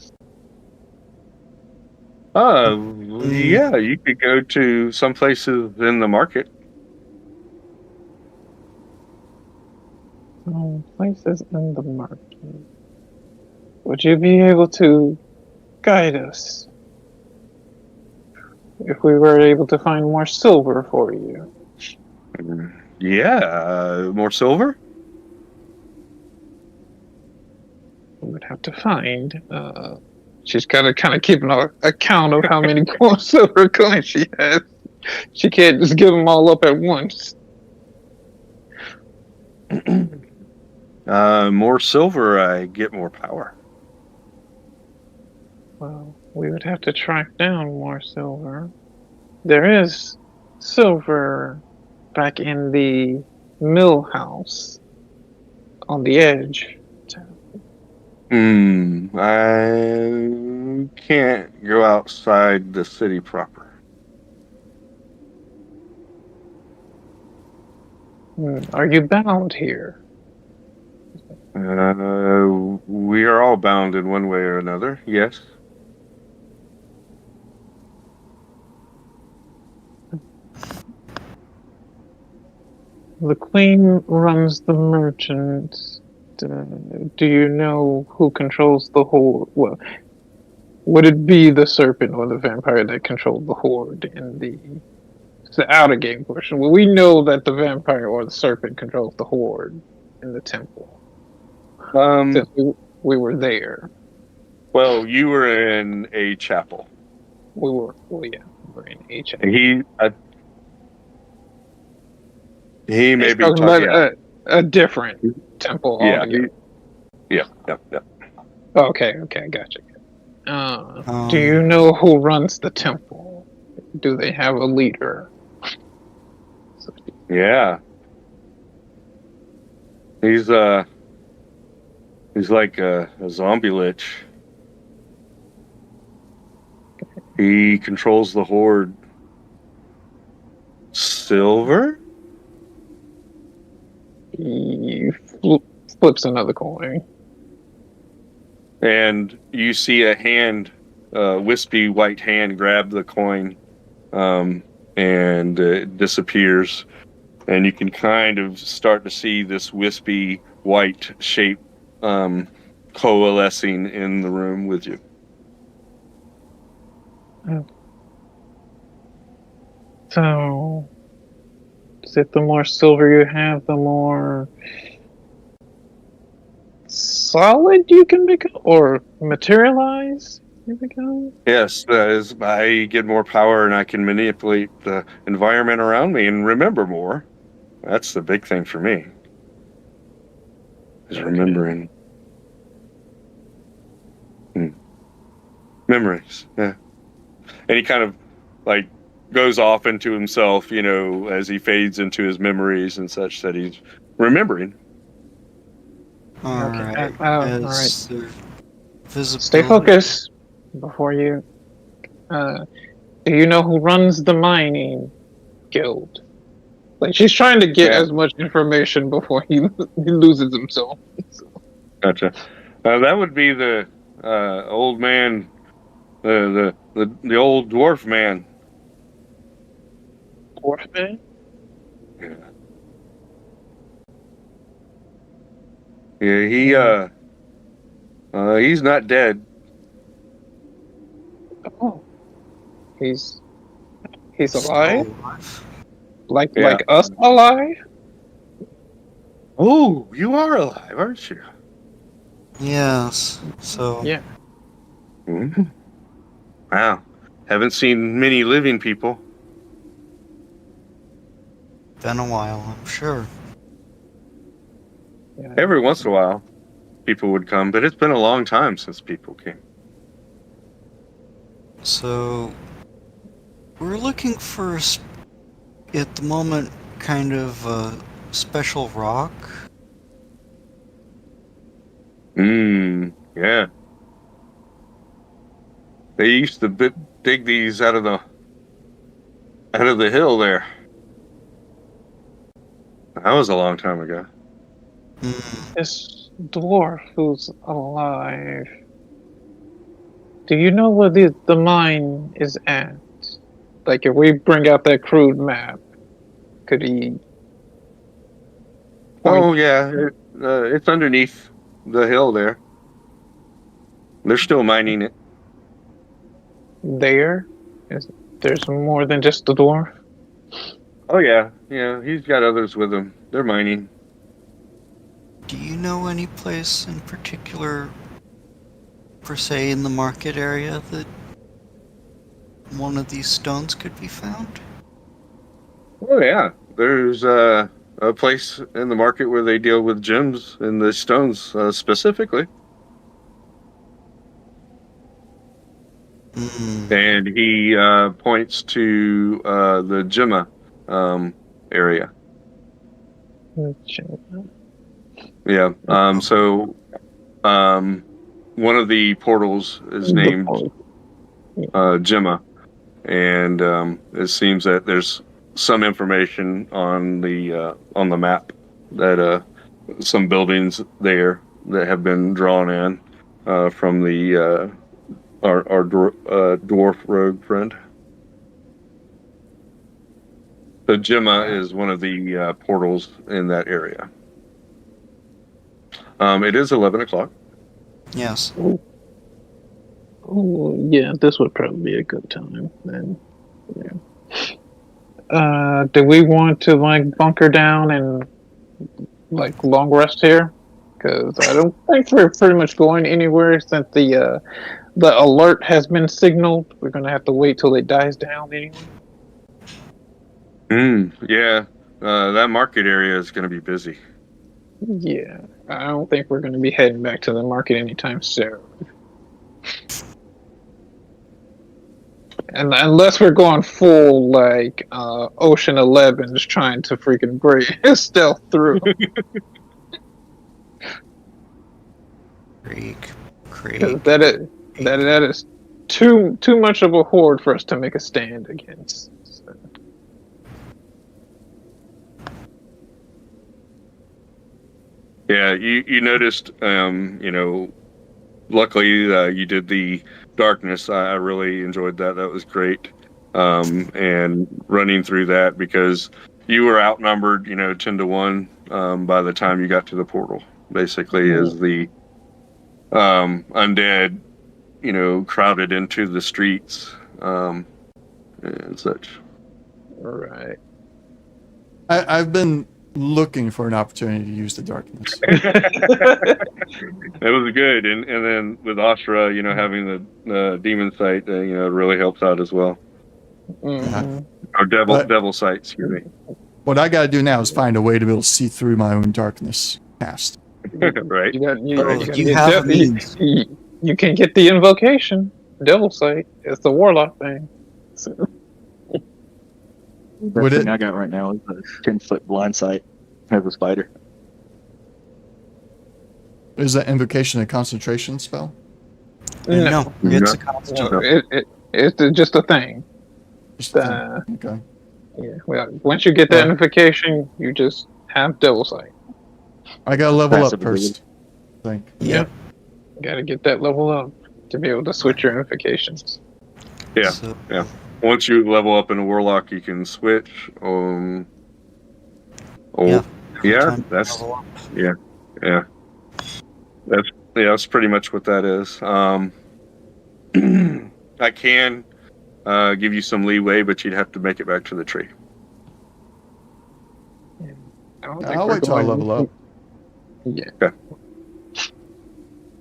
Yeah, you could go to some places in the market. Places in the market. Would you be able to guide us if we were able to find more silver for you? Yeah, more silver? We would have to find. She's got to kind of keep an account of how many silver coins she has. She can't just give them all up at once. More silver, I get more power. Well, we would have to track down more silver. there is silver back in the mill house on the edge. I can't go outside the city proper. Are you bound here? We are all bound in one way or another, yes. The queen runs the merchant. Do you know who controls the horde? Well, would it be the serpent or the vampire that controlled the horde in the outer game portion? Well, we know that the vampire or the serpent controls the horde in the temple. Since we were there. Well, you were in a chapel. We were in a chapel. He may be talking about a different temple altogether. Yeah. Okay, gotcha. Do you know who runs the temple? Do they have a leader? Yeah. He's like a zombie lich. He controls the horde. Silver? He flips another coin. And you see a hand, wispy white hand, grab the coin, and it disappears. And you can kind of start to see this wispy white shape coalescing in the room with you. So, is it the more silver you have, the more solid you can become, or materialize you become? Yes, as I get more power and I can manipulate the environment around me and remember more. That's the big thing for me. Is remembering. Memories, yeah. And he kind of like goes off into himself, as he fades into his memories and such that he's remembering. All right. Stay focused before you. Do you know who runs the mining guild? Like, she's trying to get as much information before he loses himself. Gotcha. That would be the old man, the old dwarf man. Dwarf man? Yeah. He's not dead. Oh, he's alive. Like us alive? Oh, you are alive, aren't you? Yes. So. Yeah. Mm-hmm. Wow. Haven't seen many living people. Been a while, I'm sure. Yeah. Every once in a while, people would come, but it's been a long time since people came. So, we're looking for, at the moment, kind of a special rock. Yeah. They used to dig these out of the hill there. That was a long time ago. This dwarf who's alive. Do you know where the mine is at? Like, if we bring out that crude map, could he? Oh yeah, it's underneath the hill there. They're still mining it. There's more than just the dwarf? Oh yeah, he's got others with him. They're mining. Do you know any place in particular, per se, in the market area that one of these stones could be found? Oh yeah, there's a place in the market where they deal with gems and the stones specifically. And he points to the Gemma area. Yeah. So one of the portals is named Gemma, and it seems that there's some information on the map that some buildings there that have been drawn in from the our dwarf rogue friend. The Gemma is one of the portals in that area. It is 11 o'clock. Yes. Oh, yeah, this would probably be a good time then. Yeah. Do we want to bunker down and long rest here? Because I don't think we're pretty much going anywhere since the alert has been signaled. We're gonna have to wait till it dies down anyway. Yeah. That market area is going to be busy. Yeah, I don't think we're going to be heading back to the market anytime soon. And unless we're going full Ocean 11, just trying to freaking break stealth through. Creek. That is too much of a horde for us to make a stand against. So. Yeah, you noticed, luckily you did the darkness. I really enjoyed that. That was great. And running through that because you were outnumbered, 10-1 by the time you got to the portal, basically, as the undead, crowded into the streets and such. All right. I've been looking for an opportunity to use the darkness. It was good, and then with Astra, having the demon sight, really helps out as well. Mm-hmm. Or devil sight, excuse me. What I got to do now is find a way to be able to see through my own darkness cast. Right. You can get the invocation, devil sight. It's the warlock thing. So. The thing I got right now is a 10-foot blind sight as a spider. Is that invocation a concentration spell? No, it's a concentration. It's just a thing. Okay. Yeah. Well, once you get that invocation, you just have devil sight. I got to level up first. I think. Yeah. Got to get that level up to be able to switch your invocations. Yeah. Yeah. Once you level up in a warlock, you can switch. That's pretty much what that is. I can give you some leeway, but you'd have to make it back to the tree. I'll wait till I level up. Yeah. Okay.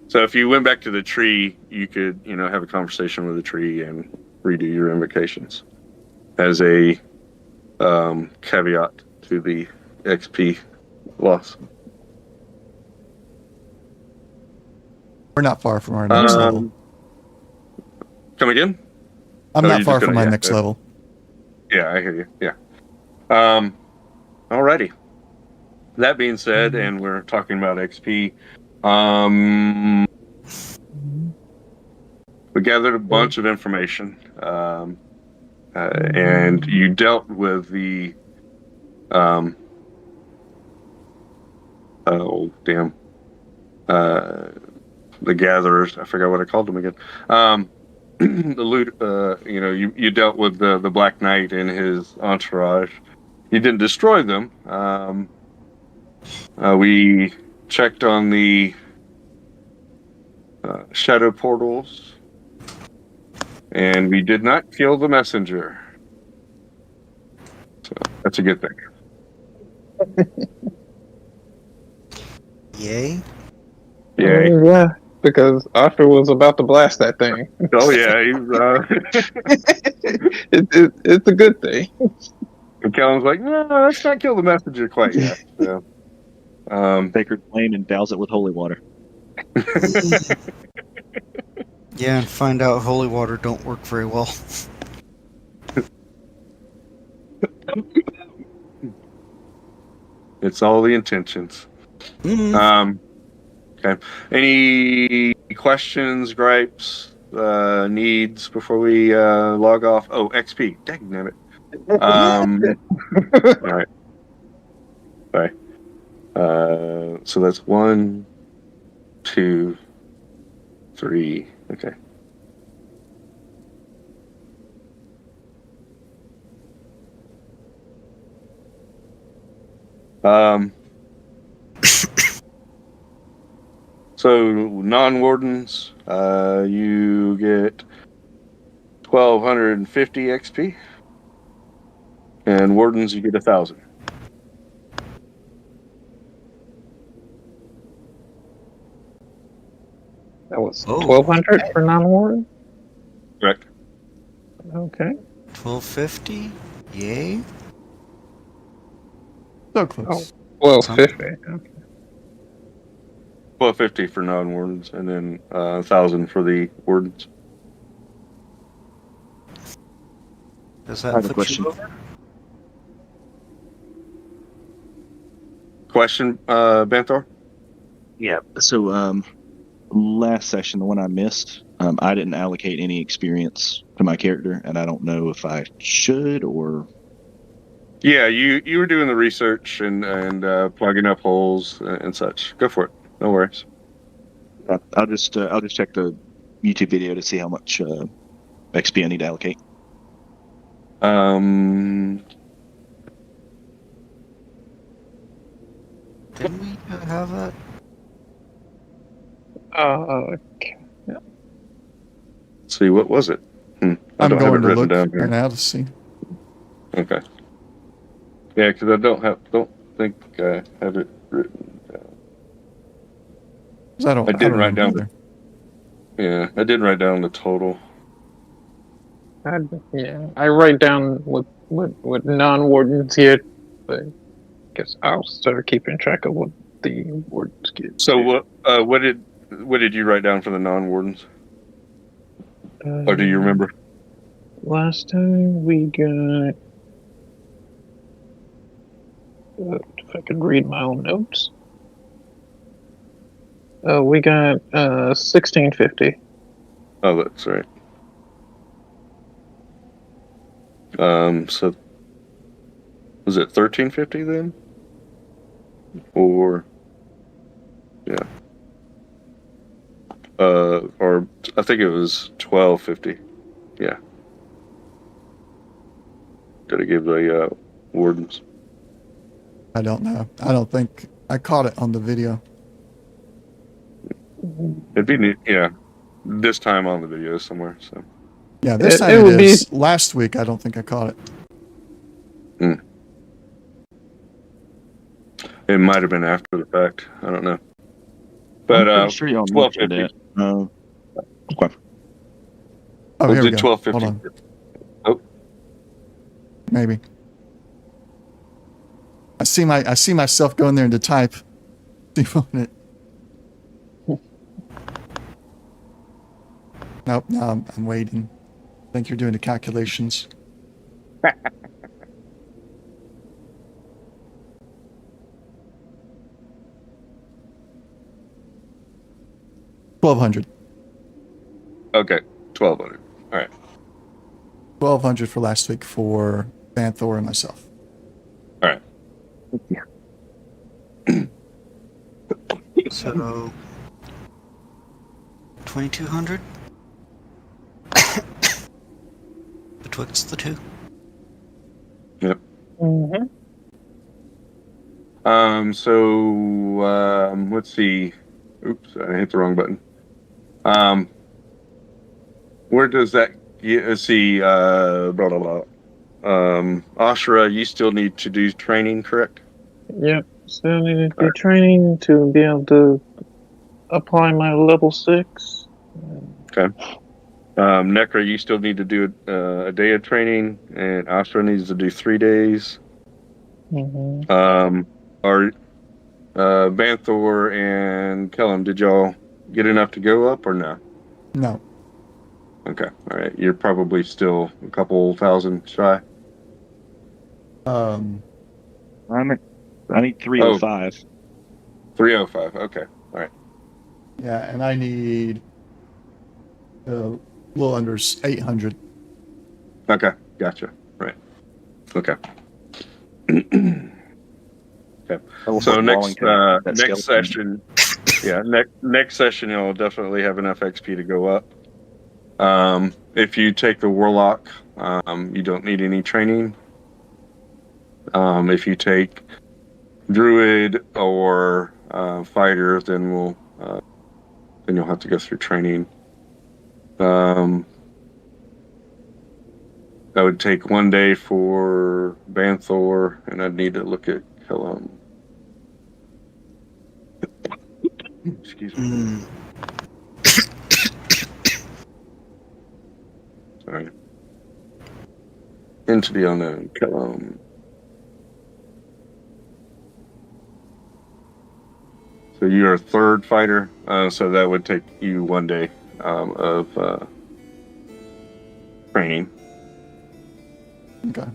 So if you went back to the tree, you could, have a conversation with the tree and redo your invocations as a caveat to the XP loss. We're not far from our next level. Come again? I'm not far from my next level. Yeah, I hear you. Yeah. Alrighty. That being said, and we're talking about XP, we gathered a bunch of information, and you dealt with the the gatherers. I forgot what I called them again. The loot. You dealt with the Black Knight and his entourage. You didn't destroy them. We checked on the shadow portals, and we did not kill the messenger. So that's a good thing. Yay. Yay. Yeah, because Arthur was about to blast that thing. Oh yeah, It's a good thing. And Callan's like, no, let's not kill the messenger quite yet. So, Baker Lane and douse it with holy water. Yeah, and find out holy water don't work very well. It's all the intentions. Mm. Okay. Any questions, gripes, needs before we log off? Oh, XP. Dang it. All right. Sorry. So that's 1, 2, 3. Okay. So non-wardens, you get 1,250 XP, and wardens you get 1,000. That was 1,200 for non-warden? Correct. Okay. 1250? Yay. So close. Oh, 1,250. Okay. 1,250 for non-wardens, and then 1,000 for the wardens. Does I that have a flip question. you over? Question, Banthor? Yeah. So, last session, the one I missed, I didn't allocate any experience to my character, and I don't know if I should or. Yeah, you were doing the research and plugging up holes and such. Go for it. No worries. I'll just check the YouTube video to see how much XP I need to allocate. Didn't we have that? Okay. Let's see, what was it? I I'm don't have it going to written look down here. now to see. Okay. Yeah, because I don't think I have it written down. 'Cause I I did write don't down. either. Yeah, I did write down the total. I write down what non-wardens get, but I guess I'll start keeping track of what the wardens get. So what did you write down for the non-wardens? Or do you remember? Last time we got. If I could read my own notes. We got 1,650. Oh, that's right. So was it 1,350 then? Or yeah. Or I think it was 1,250. Yeah. Did I give the wardens? I don't know. I don't think I caught it on the video. It'd be neat, yeah. This time on the video somewhere. So Yeah, this time it would be. Last week, I don't think I caught it. it might have been after the fact. I don't know. But I'm pretty sure y'all mentioned 1,250. Okay. Oh, Was here we it go. 1,250? Hold on. Maybe. I see myself going there to type. Nope. No, I'm waiting. I think you're doing the calculations. $1,200. Okay, 1,200. All right. 1,200 for last week for Banthor and myself. All right. So 2,200 betwixt the two. Yep. Mm-hmm. So let's see. Oops, I hit the wrong button. Where does that get? Let's see. Blah blah blah. Ashra, you still need to do training, correct? Yep. Still need to do training to be able to apply my level 6. Okay. Necra, you still need to do a day of training, and Ashra needs to do 3 days. Mm-hmm. Are Banthor and Kellum, did y'all get enough to go up or no? No. Okay. All right. You're probably still a couple thousand shy. I need 305. 305. Okay. All right. Yeah, and I need a little under 800. Okay. Gotcha. Right. Okay. Okay. So next session, next session you'll definitely have enough XP to go up. If you take the warlock, you don't need any training. If you take druid or fighter, then you'll have to go through training. That would take 1 day for Banthor, and I'd need to look at Kellum. Excuse me. Sorry. Into the unknown, Kellum. So you're a third fighter, so that would take you 1 day of training. Okay.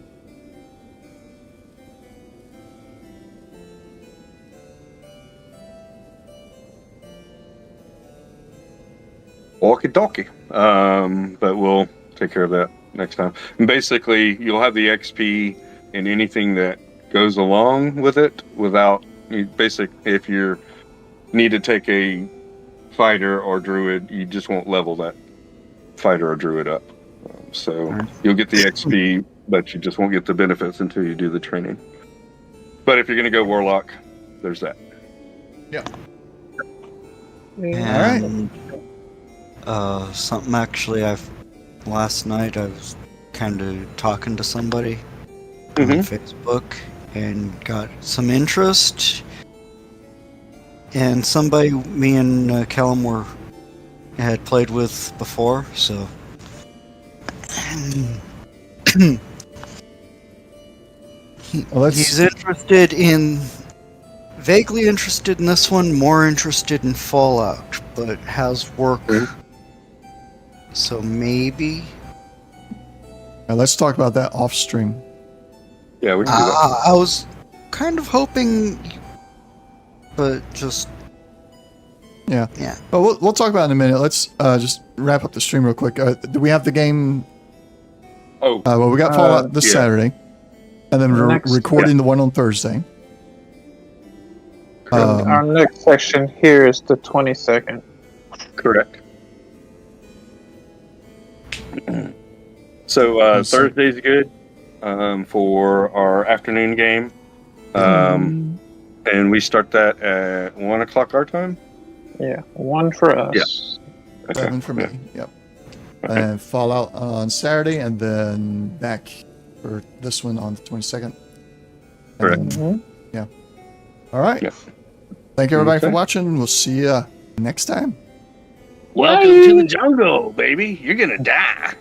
Walkie talkie. But we'll take care of that next time. And basically, you'll have the XP in anything that goes along with it without if you need to take a fighter or druid, you just won't level that fighter or druid up. So you'll get the XP, but you just won't get the benefits until you do the training. But if you're going to go warlock, there's that. Yeah. And something actually, last night I was kind of talking to somebody on Facebook and got some interest. And somebody me and Callum had played with before, so he's vaguely interested in this one, more interested in Fallout, but has work. So maybe. Now let's talk about that off stream. Yeah, we can do that. I was kind of hoping, but just. Yeah. Yeah. But we'll talk about it in a minute. Let's just wrap up the stream real quick. Do we have the game? Oh. Well, we got Fallout this Saturday, and then we're recording the one on Thursday. Our next section here is the 22nd. Correct. So Thursday's good for our afternoon game. And we start that at 1 o'clock our time? Yeah, 1 for us. Yeah. Okay. 7 for me. Yep. Okay. And Fallout on Saturday, and then back for this one on the 22nd. Correct. Yeah. All right. Yeah. Thank you, everybody, for watching. We'll see you next time. Welcome to the jungle, baby. You're going to die.